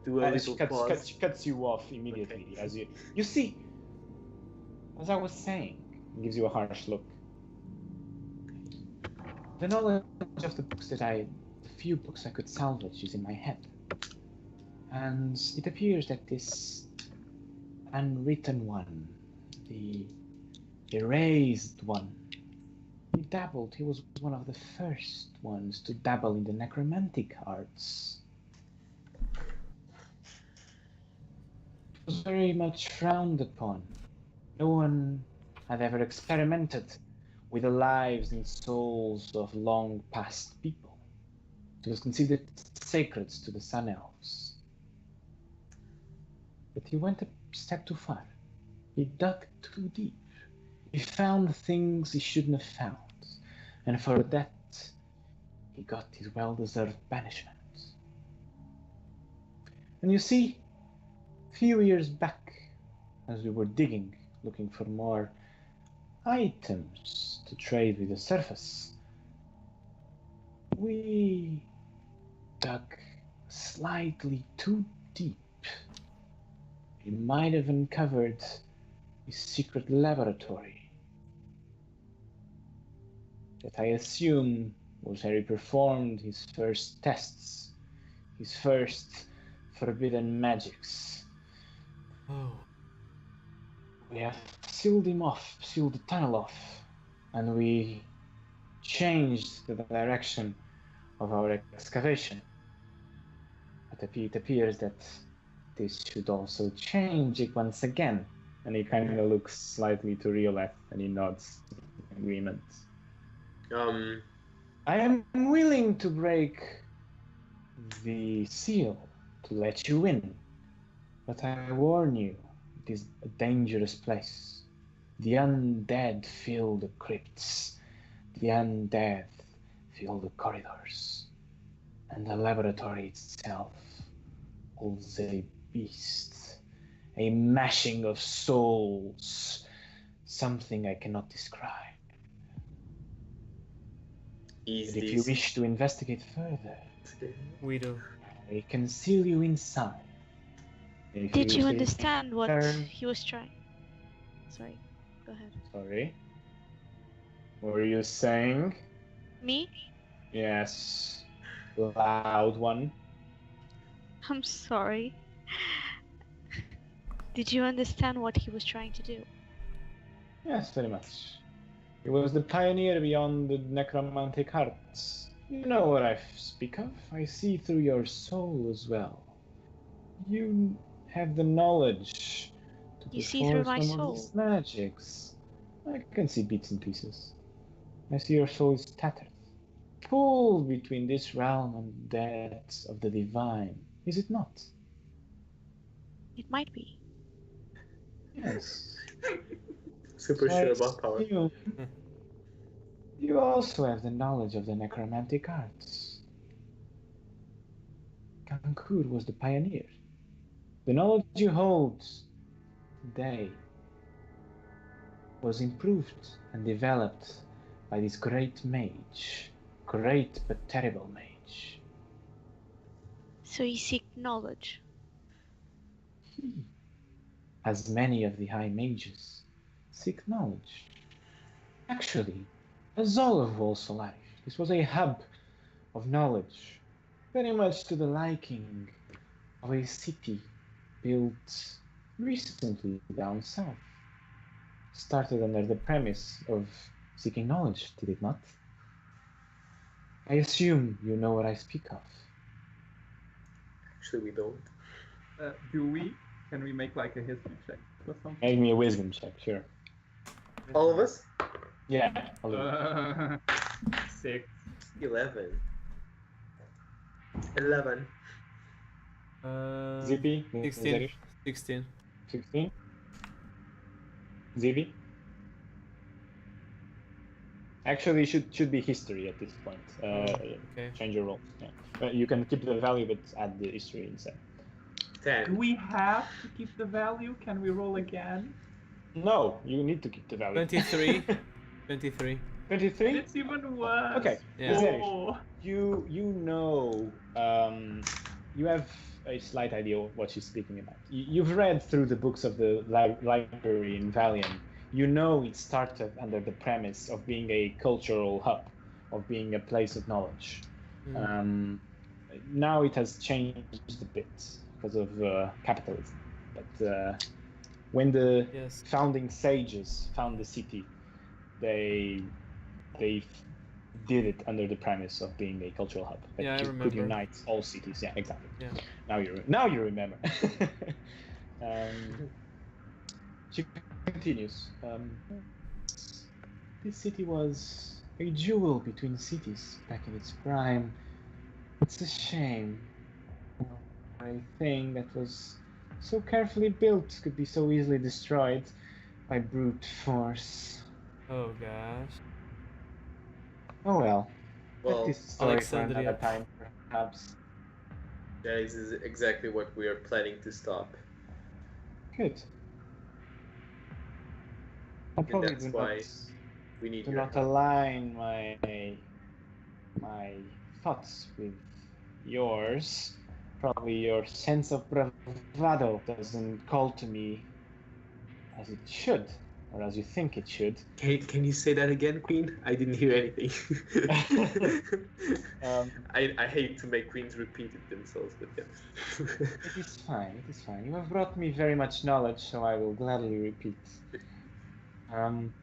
do a she little pause. cuts you off immediately as you see. As I was saying, gives you a harsh look. The knowledge of the books the few books I could salvage is in my head, and it appears that this unwritten one, the erased one, he was one of the first ones to dabble in the necromantic arts. It was very much frowned upon. No one had ever experimented with the lives and souls of long past people. It was considered sacred to the Sun Elves. But he went a step too far. He dug too deep. He found things he shouldn't have found. And for that, he got his well-deserved banishment. And you see, a few years back, as we were digging, looking for more items to trade with the surface, we dug slightly too deep. We might have uncovered his secret laboratory that I assume was where he performed his first tests, his first forbidden magics. Oh. We have sealed the tunnel off, and we changed the direction of our excavation. But it appears that this should also change it once again. And he kind of looks slightly to Rioleth, and he nods in agreement. I am willing to break the seal to let you in, but I warn you, it is a dangerous place. The undead fill the crypts. The undead fill the corridors. And the laboratory itself holds a beast, a mashing of souls, something I cannot describe. But if you wish to investigate further, We do. I can seal you inside. If Did you say- understand what turn- he was trying? Sorry, go ahead. Sorry. What were you saying? Me? Yes. Loud one. I'm sorry. Did you understand what he was trying to do? Yes, very much. He was the pioneer beyond the necromantic arts. You know what I speak of. I see through your soul as well. You have the knowledge to You see through perform my some of soul? these magics. I can see bits and pieces. I see your soul is tattered, pulled between this realm and that of the divine. Is it not? It might be. Yes. Super So I sure about power. assume you also have the knowledge of the necromantic arts. Kankur was the pioneer. The knowledge you hold today was improved and developed by this great mage. Great but terrible mage. So you seek knowledge. As many of the high mages seek knowledge. Actually, as all of Walsall life, this was a hub of knowledge, very much to the liking of a city built recently down south. Started under the premise of seeking knowledge, did it not? I assume you know what I speak of. Actually, we don't. Do we? Can we make like a history check or something? Make me a wisdom check, sure. All of us? Yeah. I'll do it. 6. 11. 11. Zippy? 16. 16. 16? Zippy? Actually, should be history at this point. Okay. Change your roll. Yeah. You can keep the value, but add the history instead. 10. Do we have to keep the value? Can we roll again? No, you need to keep the value. 23. 23. 23? It's even worse. Okay. Yeah. Oh. You know, you have a slight idea of what she's speaking about. You've read through the books of the library in Valiant. You know it started under the premise of being a cultural hub, of being a place of knowledge. Now it has changed a bit because of capitalism. But when the Yes. founding sages found the city, they did it under the premise of being a cultural hub that Yeah, I could remember. unite all cities. Yeah, exactly. Yeah. Now you remember. She continues. This city was a jewel between cities back in its prime. It's a shame. A thing that was so carefully built could be so easily destroyed by brute force. Oh gosh. Oh well. Well, That is a story for Alexandria. another time, perhaps. that is exactly what we are planning to stop. Good. I And probably that's do why not, we need do your not help. align my thoughts with yours. Probably your sense of bravado doesn't call to me as it should, or as you think it should. Can you say that again, Queen? I didn't hear anything. I hate to make queens repeat it themselves, but yeah. It is fine, it is fine. You have brought me very much knowledge, so I will gladly repeat. I'm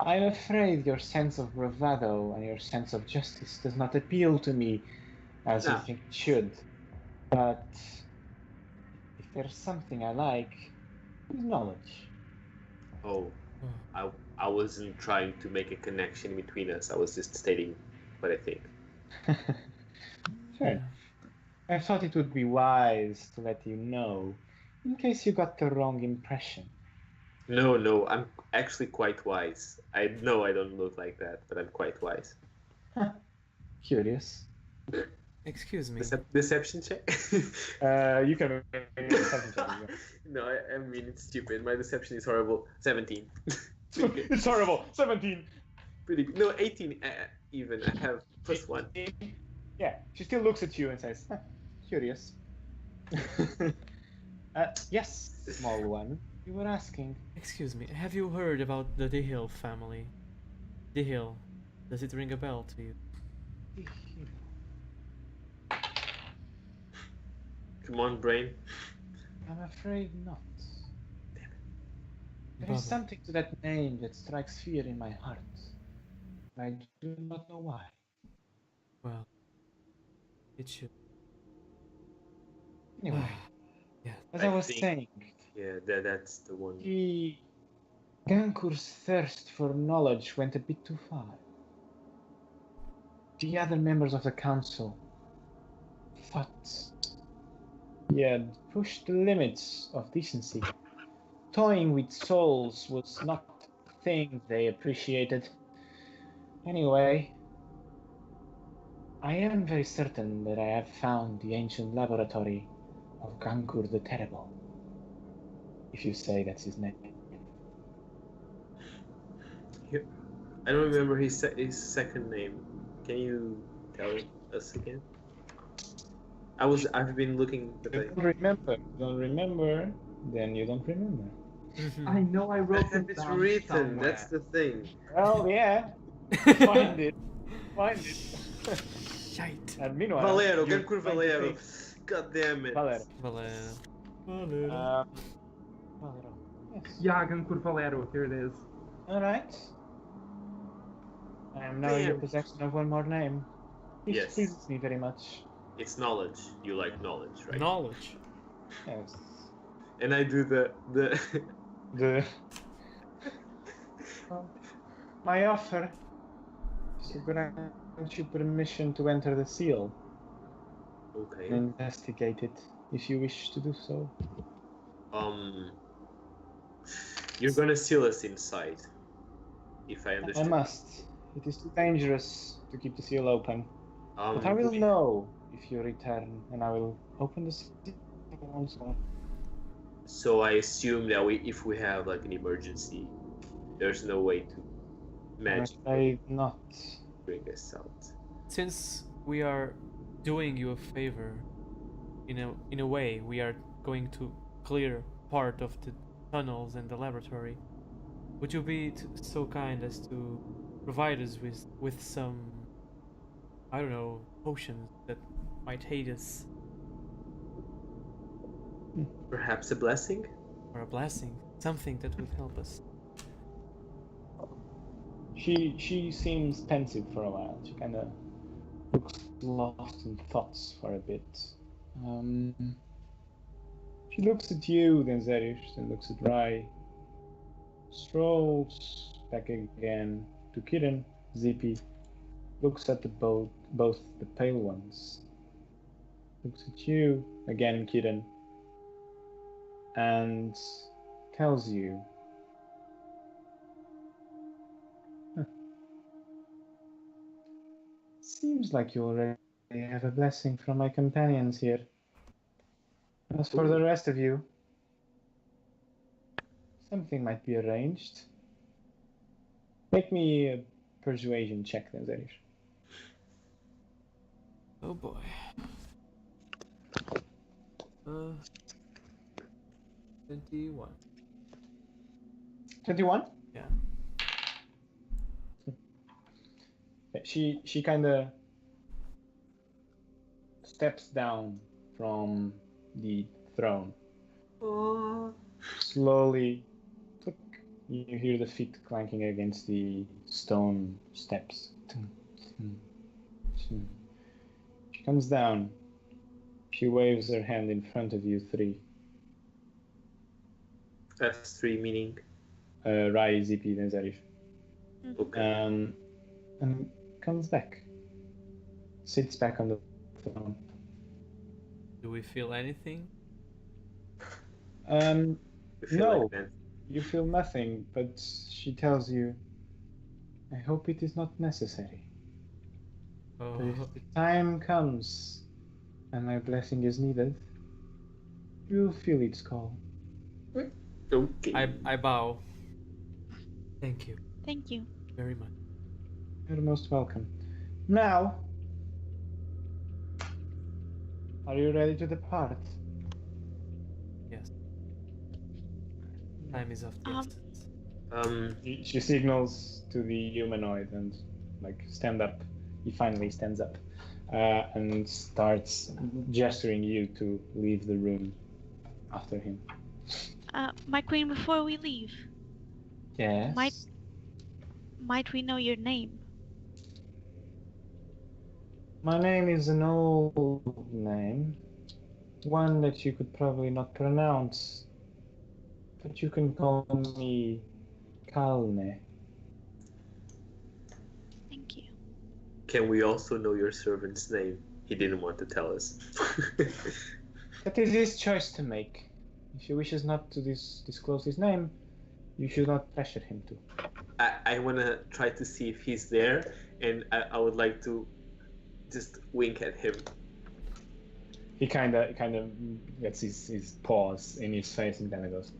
afraid your sense of bravado and your sense of justice does not appeal to me as you No. think it should. But if there's something I like, it's knowledge. Oh, I wasn't trying to make a connection between us. I was just stating what I think. Fair enough. I thought it would be wise to let you know, in case you got the wrong impression. No, I'm actually quite wise. I know I don't look like that, but I'm quite wise. Curious. Excuse me. Deception check? You can make a deception check. No, I mean, it's stupid. My deception is horrible. 17. It's horrible. 17. Pretty good. No, 18 even. I have +1. Yeah, she still looks at you and says, curious. Yes, small one. You were asking. Excuse me. Have you heard about the Dehill family? Dehill. Does it ring a bell to you? Come on, brain. I'm afraid not. There Bubba. is something to that name that strikes fear in my heart. I do not know why. Well, it should. Anyway, Yeah. as I was saying, Yeah, that's the one. Gankur's thirst for knowledge went a bit too far. the other members of the council thought he had pushed the limits of decency. Toying with souls was not a thing they appreciated. Anyway, I am very certain that I have found the ancient laboratory of Gankur the Terrible. If you say that's his name. I don't remember his second name. Can you tell us again? I've been looking. But You don't remember. Don't remember. Then you don't remember. I know I wrote it it's down written. somewhere. That's the thing. Well, yeah. Find it. Find it. Shite. And meanwhile, Valero, you're Gankur trying to Valero. think- God damn it. Valero. Valero. Valero. Yes. Yeah, Gankur Valero, here it is. All right. I am now in Damn. possession of one more name. Which Yes. pleases me very much. It's knowledge. You like knowledge, right? Knowledge. Yes. And I do the The my offer is to grant you permission to enter the seal Okay. and investigate it, if you wish to do so. You're gonna seal us inside, if I I understand. must. It is too dangerous to keep the seal open. But I will we- know if you return, and I will open the seal once more. So I assume that if we have like an emergency, there's no way to I'm magic afraid not. bring us out. Since we are doing you a favor, in a way, we are going to clear part of the tunnels and the laboratory. Would you be so kind as to provide us with some, I don't know, potions that might aid us, Perhaps a blessing? or a blessing, something that would help us? She seems pensive for a while. She kind of looks lost in thoughts for a bit. She looks at you, Denzerius, and looks at Rai. Strolls back again to Kirin, Zippy. Looks at both the pale ones. Looks at you again, Kirin, and tells you. Seems like you already have a blessing from my companions here. As for the rest of you, something might be arranged. Make me a persuasion check, then, Zerish. Oh boy. 21. 21? Yeah. She kind of steps down from the throne. Slowly, click, you hear the feet clanking against the stone steps. She comes down. She waves her hand in front of you three. That's 3 meaning. Rai, Zippy, and Zerish. Okay. And comes back. Sits back on the throne. Do we feel anything? We feel No. like that. You feel nothing, but she tells you, I hope it is not necessary. Oh, But if the time comes and my blessing is needed, you will feel its call. Okay. I bow. Thank you Thank you. very much. You're most welcome. Now, are you ready to depart? Yes. Time is of the Um, essence. She signals to the humanoid and, like, stand up. He finally stands up and starts gesturing you to leave the room after him. My queen, before we leave, Yes. might we know your name? My name is an old name, one that you could probably not pronounce, but you can call me Kalne. Thank you. Can we also know your servant's name? He didn't want to tell us. That is his choice to make. If he wishes not to disclose his name, you should not pressure him to. I want to try to see if he's there, and I would like to just wink at him. He kind of gets his paws in his face and kind of goes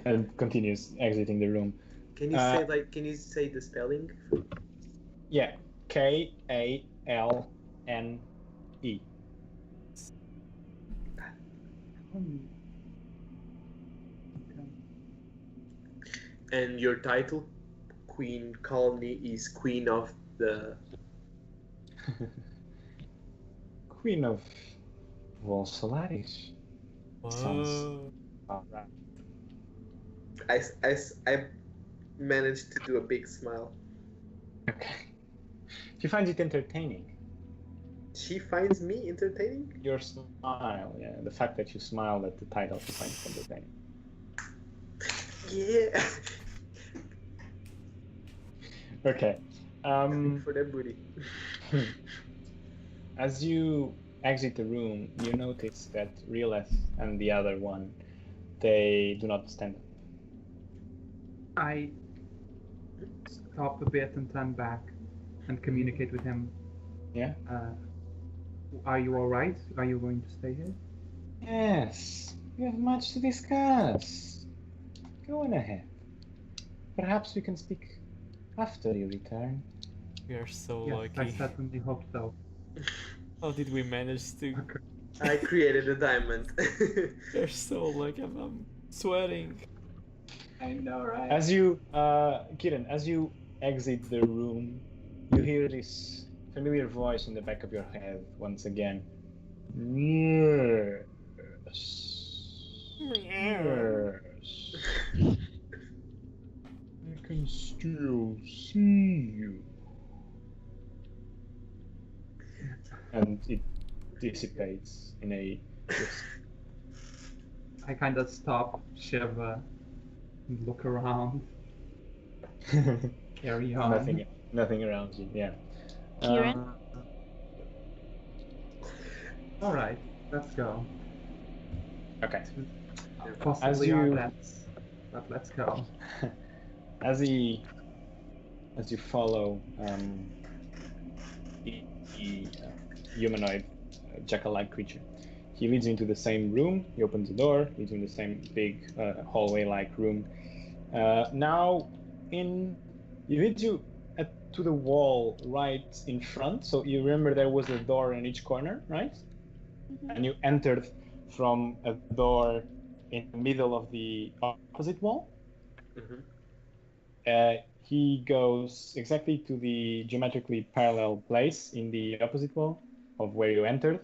and continues exiting the room. Can you say the spelling? Yeah, Kalne. And your title, Queen Kalne, is Queen of the... Queen of Vol Solaris. Whoa. Alright. I managed to do a big smile. Okay. She finds it entertaining. She finds me entertaining? Your smile, yeah. The fact that you smiled at the title, she finds it entertaining. Yeah. Okay. For that booty. As you exit the room, you notice that Riles and the other one, they do not stand up. I stop a bit and turn back and communicate with him. Yeah? Are you alright? Are you going to stay here? Yes, we have much to discuss. Go on ahead. Perhaps we can speak after you return. We are so Yes, I lucky. certainly hope so. How did we manage to? I created a diamond. We're so lucky. I'm sweating. I know, right? As you, Kieran, as you exit the room, you hear this familiar voice in the back of your head once again. Yes. Yes. I can still see you. And it dissipates in a I kind of stop, shiver, and look around. Carry on. nothing around you. Yeah. Kieran? All right, let's go. Okay. Possibly As our you- deaths, but let's go. As you follow the humanoid jackal-like creature, he leads you into the same room. He opens the door, leads you in the same big hallway-like room. Now, he leads you to the wall right in front. So you remember there was a door in each corner, right? Mm-hmm. And you entered from a door in the middle of the opposite wall. Mhm. He goes exactly to the geometrically parallel place in the opposite wall of where you entered,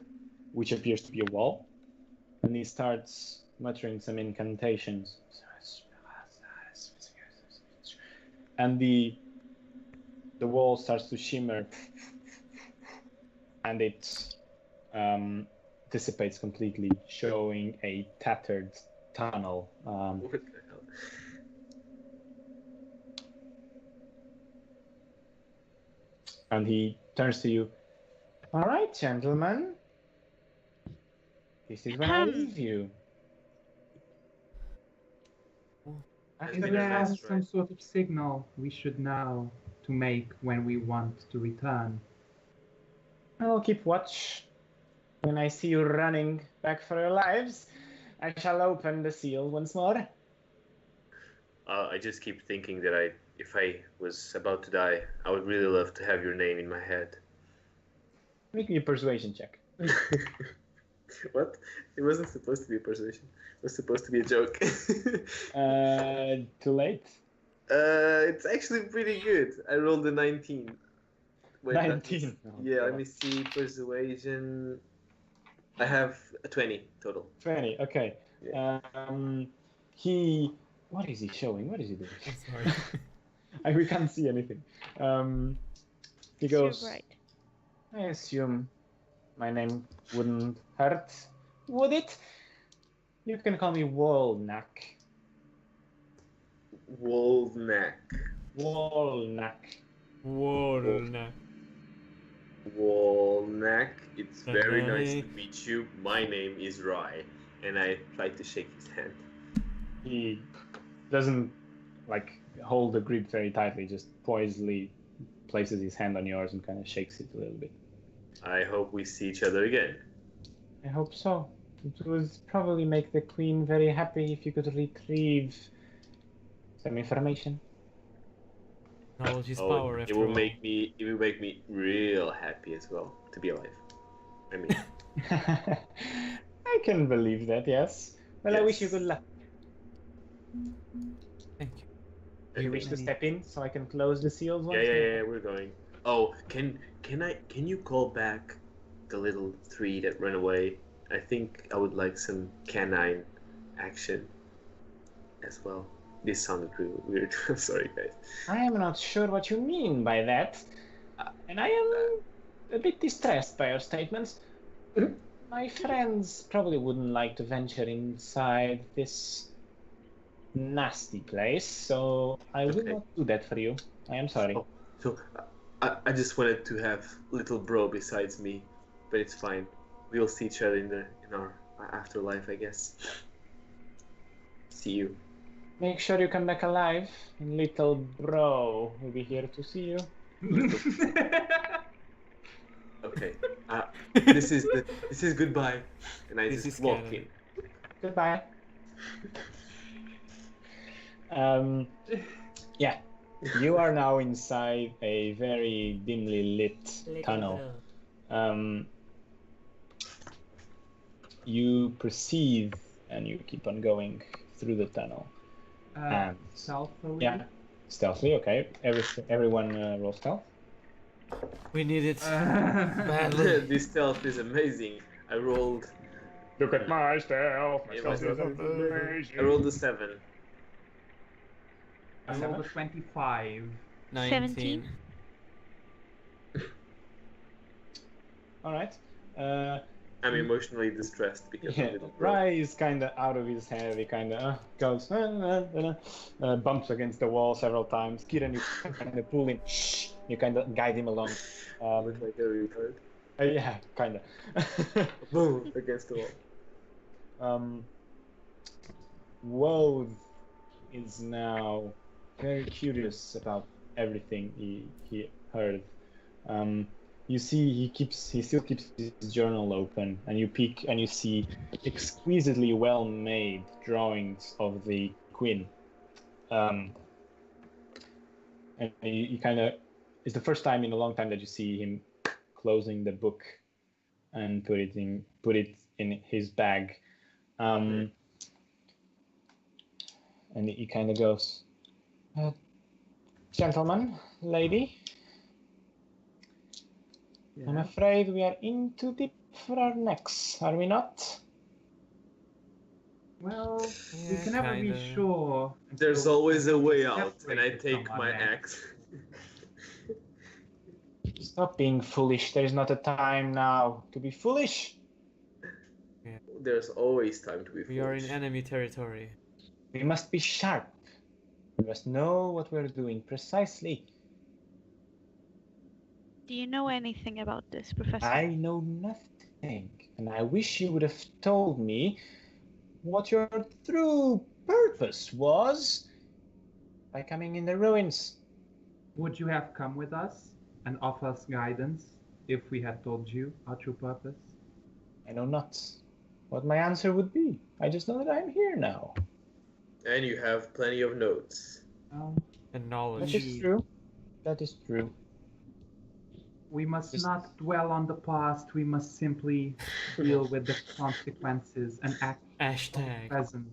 which appears to be a wall. And he starts muttering some incantations. And the wall starts to shimmer, and it dissipates completely, showing a tattered tunnel. What the hell? And he turns to you. All right, gentlemen. This is when I leave you. After Is After there that, some right. sort of signal we should know to make when we want to return? I'll keep watch. When I see you running back for your lives, I shall open the seal once more. I just keep thinking that if I was about to die, I would really love to have your name in my head. Make me a persuasion check. What? It wasn't supposed to be a persuasion. It was supposed to be a joke. Too late. It's actually pretty good. I rolled a 19. Wait, 19. Oh, yeah, let God. me see. Persuasion. I have a 20 total. 20. Okay. Yeah. What is he showing? What is he doing? I'm sorry. We can't see anything. He goes. You're right. I assume my name wouldn't hurt, would it? You can call me Wolnak. Wolfneck. Wolnak. Whoa. Wolnak, it's very nice Hey. to meet you. My name is Rai, and I tried to shake his hand. He doesn't like hold the grip very tightly, just poisely places his hand on yours and kind of shakes it a little bit. I hope we see each other again. I hope so. It would probably make the queen very happy if you could retrieve some information. Knowledge is Oh, power, it after will all. make me real happy as well to be alive. I mean, I can believe that, yes. Well, I wish you Yes. good luck. Thank you. Do you wish to step in so I can close the seals once yeah, we're going. Oh, can you call back the little three that ran away? I think I would like some canine action as well. This sounded really weird. I'm sorry, guys. I am not sure what you mean by that, and I am a bit distressed by your statements. My friends probably wouldn't like to venture inside this nasty place, so I will Okay. not do that for you. I am sorry. Oh, so I just wanted to have little bro besides me, but it's fine. We'll see each other in our afterlife, I guess. See you. Make sure you come back alive, and little bro will be here to see you. Okay. This is goodbye, and I This just is walk canon. in. Goodbye. Yeah, you are now inside a very dimly lit tunnel. You perceive, and you keep on going through the tunnel. And Stealthily. yeah, stealthily. Okay, everyone roll stealth. We need it badly. This stealth is amazing. I rolled. Look at my stealth. Yeah, my stealth I rolled a 7. I rolled a 25. 19. All right. I'm emotionally distressed because Yeah, of little bro. Rai is kind of out of his head. He kind of goes, bumps against the wall several times. Kieran, you kind of pull him. Shh. You kind of guide him along. Look like a retard. Yeah, kind of. Boom against the wall. Woad is now very curious about everything he heard. You see, he still keeps his journal open, and you peek and you see exquisitely well-made drawings of the queen. And you kind of, it's the first time in a long time that you see him closing the book and put it in his bag. And he kind of goes, gentlemen, lady, Yeah. I'm afraid we are in too deep for our necks, are we not? Well, we Yeah, can never kinda. be sure. There's until always a way out, and I separated take from my our necks. axe. Stop being foolish. There is not a time now to be foolish. There's always time to be We are in foolish. enemy territory. We must be sharp. We must know what we're doing precisely. Do you know anything about this, Professor? I know nothing, and I wish you would have told me what your true purpose was by coming in the ruins. Would you have come with us and offer us guidance if we had told you our true purpose? I know not what my answer would be. I just know that I'm here now. And you have plenty of notes. Well, And That knowledge. is true. That is true. we must Just- not dwell on the past. We must simply deal with the consequences and act on the Hashtag. present.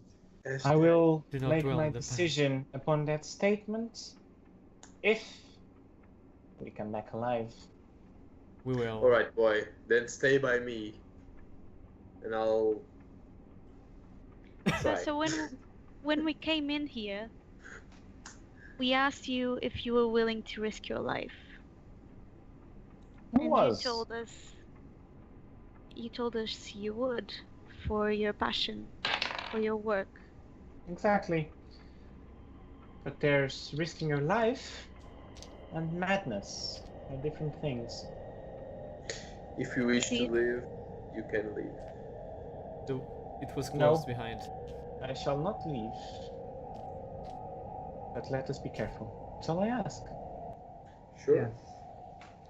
I will Do not make dwell my on the past. decision upon that statement if we come back alive. We will. Alright, boy. Then stay by me. And I'll try. Professor, when we came in here, we asked you if you were willing to risk your life. Who And was? you told us you would for your passion, for your work. Exactly. But there's risking your life and madness are different things. If you wish to See? leave, you can leave. It was No. closed behind. I shall not leave. But let us be careful. That's all I ask. Sure. Yes.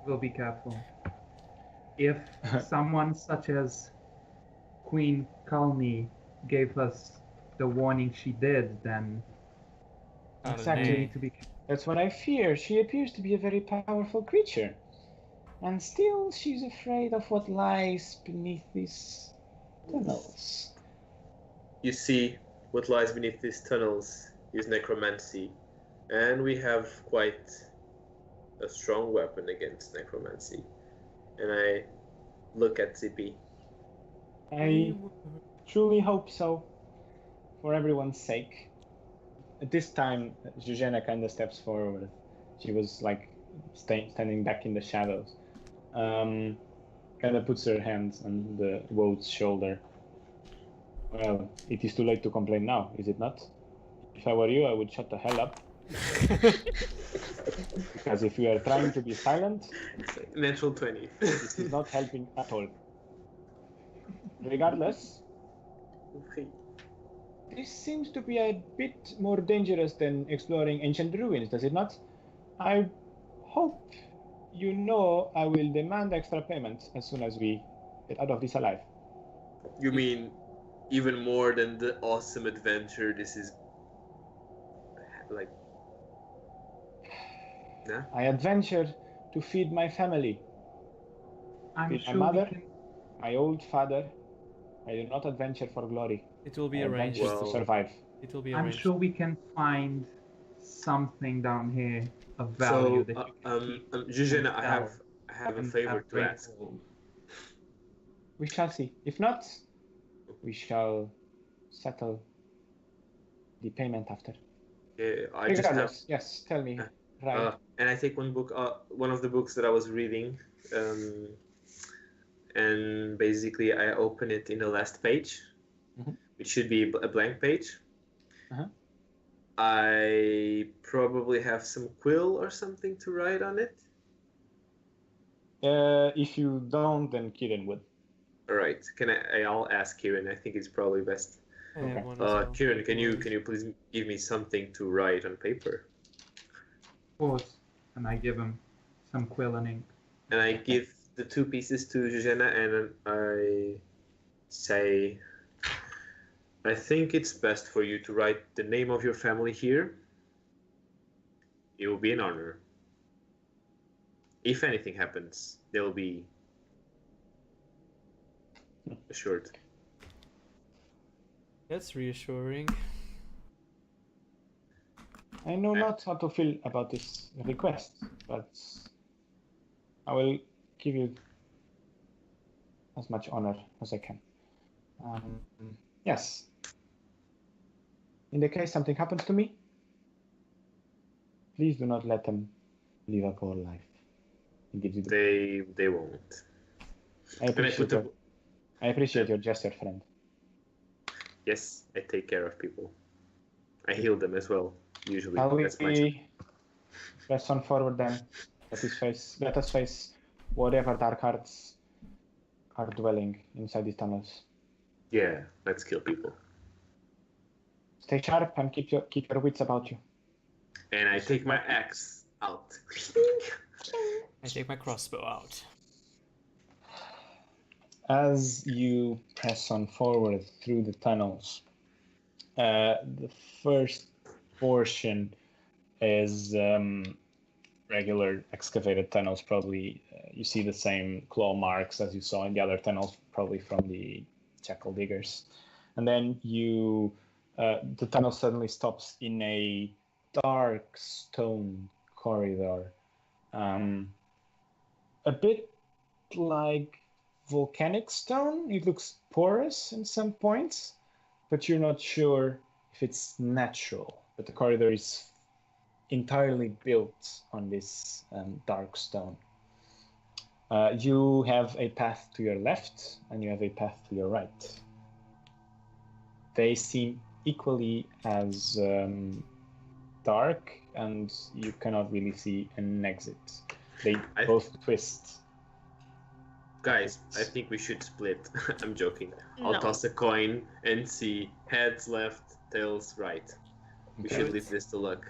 We'll be careful. If someone such as Queen Kalni gave us the warning she did, then Exactly. we need to be careful. That's what I fear. She appears to be a very powerful creature. And still she's afraid of what lies beneath these tunnels. You see, what lies beneath these tunnels is necromancy, and we have quite a strong weapon against necromancy. And I look at Zippy. I truly hope so, for everyone's sake. At this time, Zuzana kind of steps forward. She was like standing back in the shadows. Kind of puts her hands on the Woad's shoulder. Well, it is too late to complain now, is it not? If I were you, I would shut the hell up. Because if you are trying to be silent, Natural 20. this is not helping at all. Regardless, this seems to be a bit more dangerous than exploring ancient ruins, does it not? I hope you know I will demand extra payment as soon as we get out of this alive. You mean even more than the awesome adventure this is like? Yeah? I adventure to feed my family. I'm Feed my sure mother, we can. my old father. I do not adventure for glory. It will be I arranged. adventure to Well- survive. It will be I'm arranged. sure we can find something down here of value So, that you can keep. Zuzana, I sell have a and favor have to great ask. gold. We shall see. If not, we shall settle the payment after. Yeah, I just have. Regardless, yes, tell me. Right. And I take one book, one of the books that I was reading, and basically I open it in the last page, Mhm. which should be a blank page. Uh-huh. I probably have some quill or something to write on it. If you don't, then Kieran would. All right, I'll ask Kieran. I think it's probably best. I have Okay. one as well. Kieran, can you please give me something to write on paper? Of course. And I give him some quill and ink. And I give the 2 pieces to Zuzana, and I say, I think it's best for you to write the name of your family here. It will be an honor. If anything happens, they'll be assured. That's reassuring. I know not how to feel about this request, but I will give you as much honor as I can. Yes. In the case something happens to me, please do not let them live a poor life. It gives you the... They won't. I appreciate your gesture, friend. Yes, I take care of people. I heal them as well. Usually, Shall that's my job. we press on forward then? Let us face whatever dark hearts are dwelling inside these tunnels. Yeah, let's kill people. Stay sharp and keep your wits about you. And I take my axe out. I take my crossbow out. As you press on forward through the tunnels, the first portion is regular excavated tunnels. Probably you see the same claw marks as you saw in the other tunnels, probably from the jackal diggers. And then the tunnel suddenly stops in a dark stone corridor, a bit like volcanic stone. It looks porous in some points, but you're not sure if it's natural. But the corridor is entirely built on this dark stone. You have a path to your left and you have a path to your right. They seem equally as dark, and you cannot really see an exit. They I- both twist. Guys, I think we should split. I'm joking. I'll No. toss a coin and see heads left, tails right. We Okay. should leave this to luck.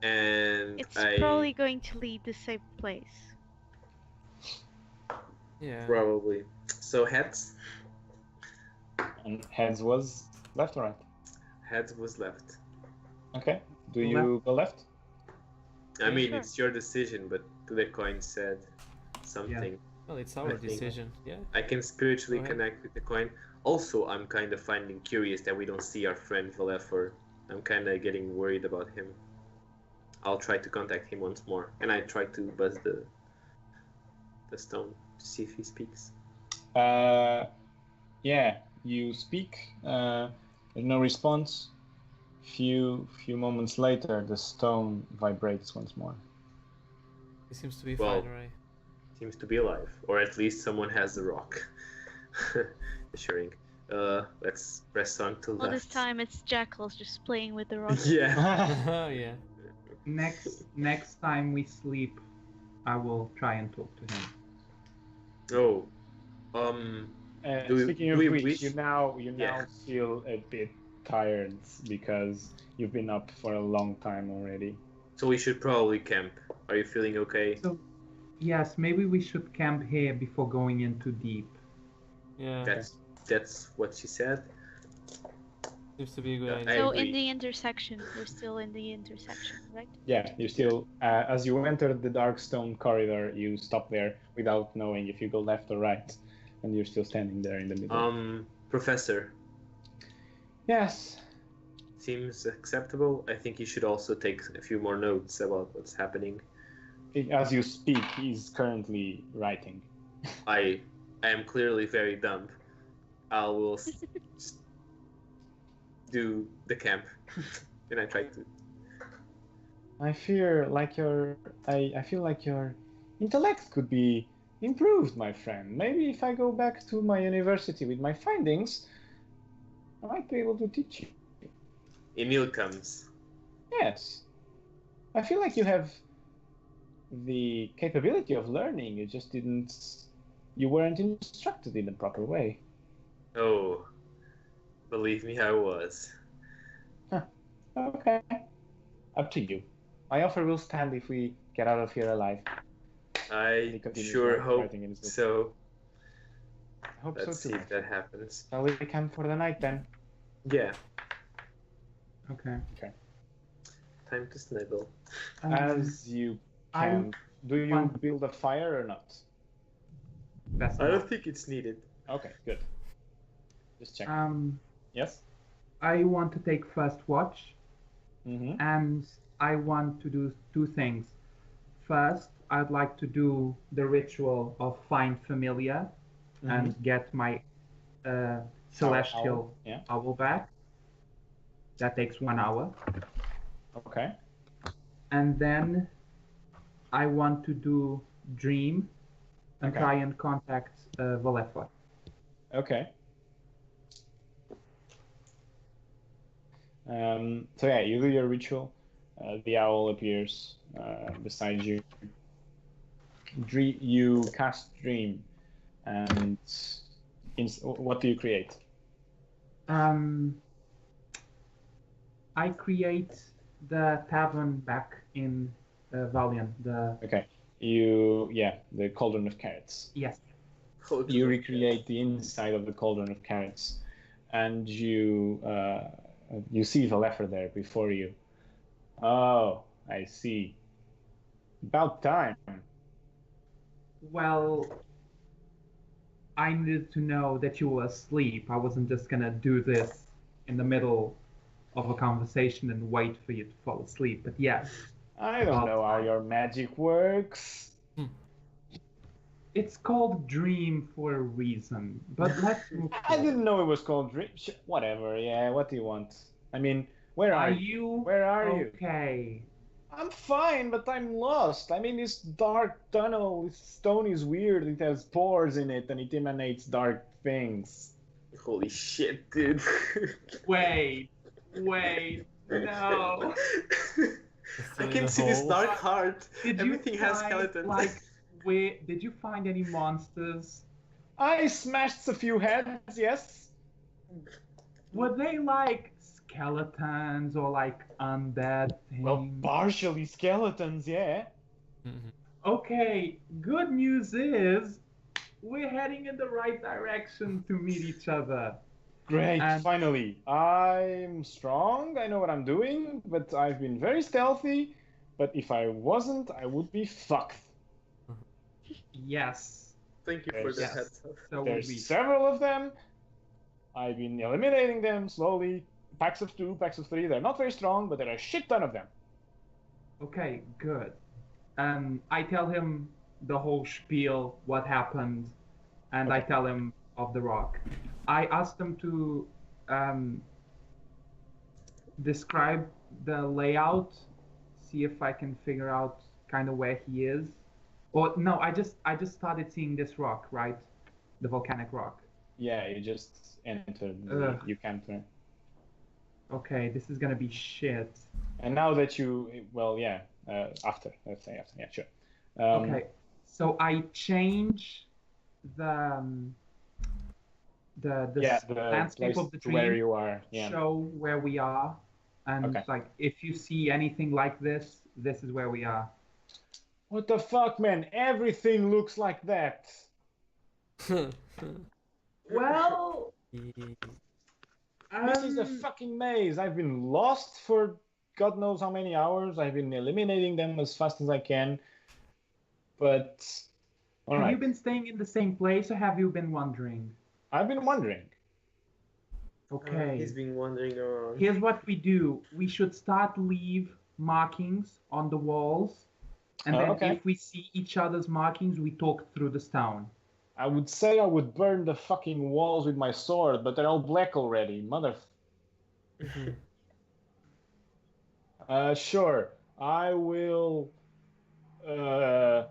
And It's I probably going to lead the same place. Yeah. probably. So heads? And heads was left or right? Heads was left. Okay. Do Go you go left? I mean, Sure. it's your decision, but the coin said something. Well, it's our I think- decision. Yeah. I can spiritually Go ahead. connect with the coin. Also, I'm kind of finding curious that we don't see our friend Valefor. I'm kind of getting worried about him. I'll try to contact him once more, and I try to buzz the stone to see if he speaks. Yeah, you speak. There's no response. Few moments later, the stone vibrates once more. He seems to be Well, fine, right? Seems to be alive, or at least someone has the rock. Assuring. Let's press on to All left. this time it's Jackals just playing with the rock. Yeah. Yeah. Next time we sleep, I will try and talk to him. Oh. Do we- Speaking of we which, wish- you now Yeah. feel a bit tired because you've been up for a long time already. So we should probably camp. Are you feeling okay? So, yes, maybe we should camp here before going into deep. Yeah. That's what she said. Seems to be a good I idea. So agree. in the intersection, we're still in the intersection, right? Yeah, you still, as you enter the dark stone corridor, you stop there without knowing if you go left or right, and you're still standing there in the middle. Professor, Yes. seems acceptable. I think you should also take a few more notes about what's happening. As you speak, he's currently writing. I am clearly very dumb. I will do the camp, and I try to. I feel like your intellect could be improved, my friend. Maybe if I go back to my university with my findings, I might be able to teach you. Emil comes. Yes. I feel like you have the capability of learning. You weren't instructed in the proper way. Oh, believe me, I was. Okay. Up to you. My offer will stand if we get out of here alive. I He continues sure hope writing in his book. so. I hope Let's so see too. if that happens. Shall we camp for the night then? Yeah, Okay. time to snuggle. As you camp, do you fine. build a fire or not? Best I of don't luck. think it's needed. Okay, good. Just check. Yes? I want to take first watch, Mm-hmm. and I want to do two things. First, I'd like to do the ritual of find familiar and get my celestial Yeah. owl back. That takes 1 hour. Okay. And then I want to do dream and Okay. try and contact Valefa. Okay. So yeah, you do your ritual. The owl appears beside you. You cast dream, and what do you create? I create the tavern back in Valiant. Okay. The cauldron of carrots. Yes. You recreate the inside of the cauldron of carrots, and you see Valefer there before you. Oh, I see. About time. Well, I needed to know that you were asleep. I wasn't just gonna do this in the middle of a conversation and wait for you to fall asleep. But yes, I don't know how your magic works. it's called dream for a reason. But let's move I forward. didn't know it was called dream. Whatever. Yeah. What do you want? I mean, where Are are you? you Where are you? okay? I'm fine, but I'm lost. I mean, this dark tunnel, this stone is weird. It has pores in it, and it emanates dark things. Holy shit, dude. Wait. No. I Still in can the see this hole. dark heart. Did Everything you has find, skeletons. like, did you find any monsters? I smashed a few heads, yes. Were they like skeletons or like undead things? Well, partially skeletons, yeah. Mhm. Okay, good news is we're heading in the right direction to meet each other. Great, And- finally. I'm strong, I know what I'm doing, but I've been very stealthy. But if I wasn't, I would be fucked. Yes, Thank you for the Yes. heads up. so would There's we. several of them. I've been eliminating them slowly. Packs of 2, packs of 3. They're not very strong, but there are a shit ton of them. Okay, good. I tell him the whole spiel, what happened, and I Okay. tell him of the rock. I asked him to describe the layout, see if I can figure out kind of where he is. Or no, I just started seeing this rock, right? The volcanic rock. Yeah, you just entered. Ugh. You camped there. Okay, this is gonna be shit. And now that you, well, yeah, after, let's say after, yeah, sure. Okay, so I change the Yeah, the landscape place of the to where tree, you are. Yeah. show where we are, and Okay. like if you see anything like this, this is where we are. What the fuck, man? Everything looks like that. Well, This is a fucking maze. I've been lost for God knows how many hours. I've been eliminating them as fast as I can. But, all have right. you been staying in the same place, or have you been wandering? I've been wondering. Okay. He's been wandering around. Here's what we do. We should start leave markings on the walls, and then Okay. if we see each other's markings, we talk through the stone. I would say I would burn the fucking walls with my sword, but they're all black already. Sure. I will. I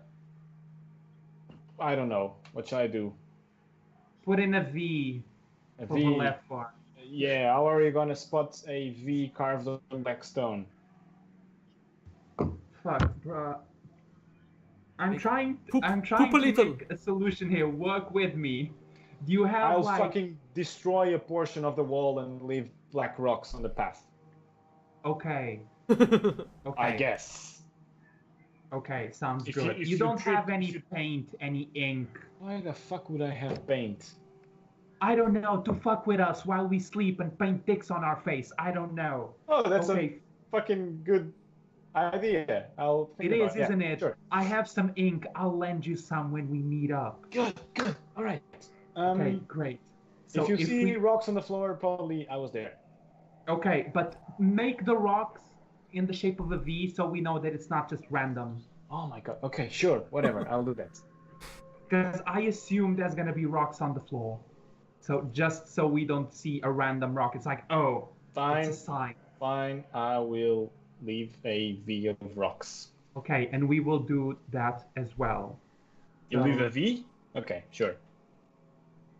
don't know. What should I do? Put in a V A for the V. left part. Yeah, how are you gonna spot a V carved on black stone? Fuck, bruh. I'm Make- trying. poop- I'm trying poop a to little. make a solution here. Work with me. Do you have I'll like? fucking destroy a portion of the wall and leave black rocks on the path. Okay. Okay. I guess. Okay, sounds If good. you- if You you don't trick- have any if you- paint, any ink. Why the fuck would I have paint? I don't know, to fuck with us while we sleep and paint dicks on our face. I don't know. Oh, that's Okay, a fucking good idea. I'll think it about is, it. Yeah, isn't it? Sure. I have some ink. I'll lend you some when we meet up. Good. All right. Okay, great. So if you see we... rocks on the floor, probably I was there. Okay, but make the rocks in the shape of a V so we know that it's not just random. Oh my god. Okay, sure. Whatever. I'll do that. Because I assume there's gonna be rocks on the floor. So just so we don't see a random rock, it's like, oh, Fine. it's a sign. Fine. I will leave a V of rocks. Okay, and we will do that as well. You So- leave a V? Okay, sure.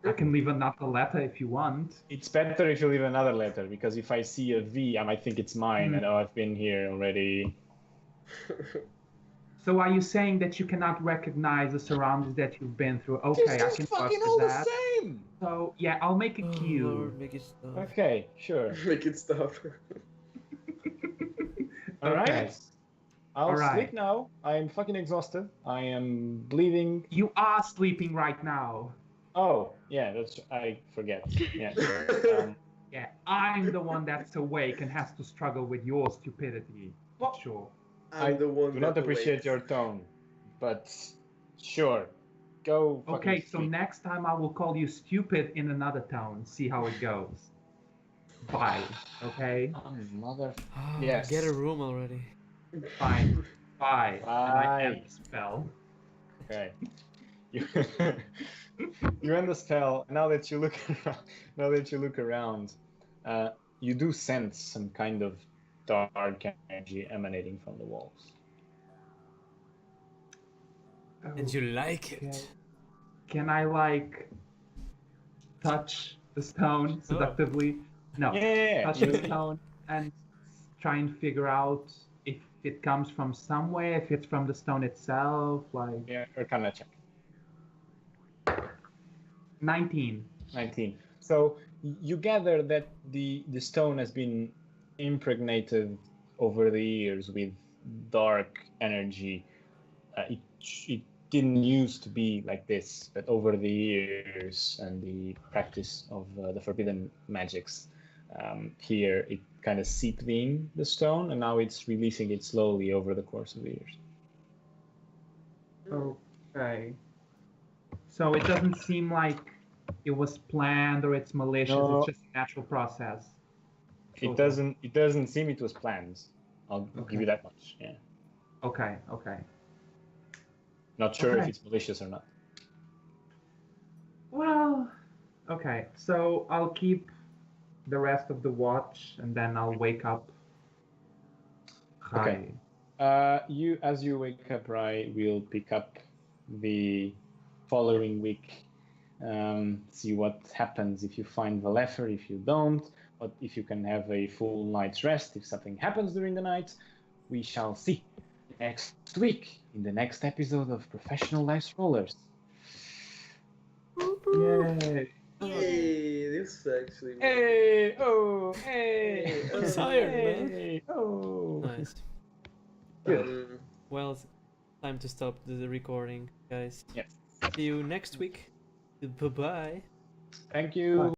I can leave another letter if you want. It's better if you leave another letter, because if I see a V, I might think it's mine, and oh, I've been here already. So are you saying that you cannot recognize the surroundings that you've been through? Okay, I It's can just work fucking with all the that. same! So yeah, I'll make a Oh, queue. Lord, make it stop. Okay, sure. Make it stop. Alright. Okay. I'll Alright. sleep now. I'm fucking exhausted. I am bleeding. You are sleeping right now. Oh, yeah, that's I forget. Yeah, sure. Yeah, I'm the one that's awake and has to struggle with your stupidity. What? Sure. I'm the one Do not that appreciate awaits. your tone, but sure. Go fucking Okay, so sleep. next time I will call you stupid in another tone. See how it goes. Bye. Okay? Oh, mother. Ah, Yes. Get a room already. Fine. Bye. And I end Bye. the spell. Okay. You, you end the spell. Now that you look around, you do sense some kind of dark energy emanating from the walls. And you like Okay. it. Can I like touch the stone seductively? No. Yeah. Touch the stone and try and figure out if it comes from somewhere, if it's from the stone itself, like Yeah, Arcana check. 19. 19. So you gather that the stone has been impregnated over the years with dark energy. It didn't used to be like this, but over the years and the practice of the forbidden magics, here it kind of seeped in the stone, and now it's releasing it slowly over the course of the years. Okay. So it doesn't seem like it was planned or it's malicious. No. It's just a natural process. It doesn't seem it was planned. I'll Okay. give you that much. Yeah. Okay. Okay. Not sure if Okay. it's malicious or not. Well, okay. So I'll keep the rest of the watch, and then I'll wake up. Okay. As you wake up, Rai, we'll pick up the following week. See what happens if you find Valefer, if you don't, but if you can have a full night's rest, if something happens during the night, we shall see next week in the next episode of Professional Dice Rollers. Yay! Yay, this actually. Hey! Oh! Hey! I'm tired, man. Hey! Oh! Nice. Good. Well, it's time to stop the recording, guys. Yes. See you next week. Bye bye. Thank you.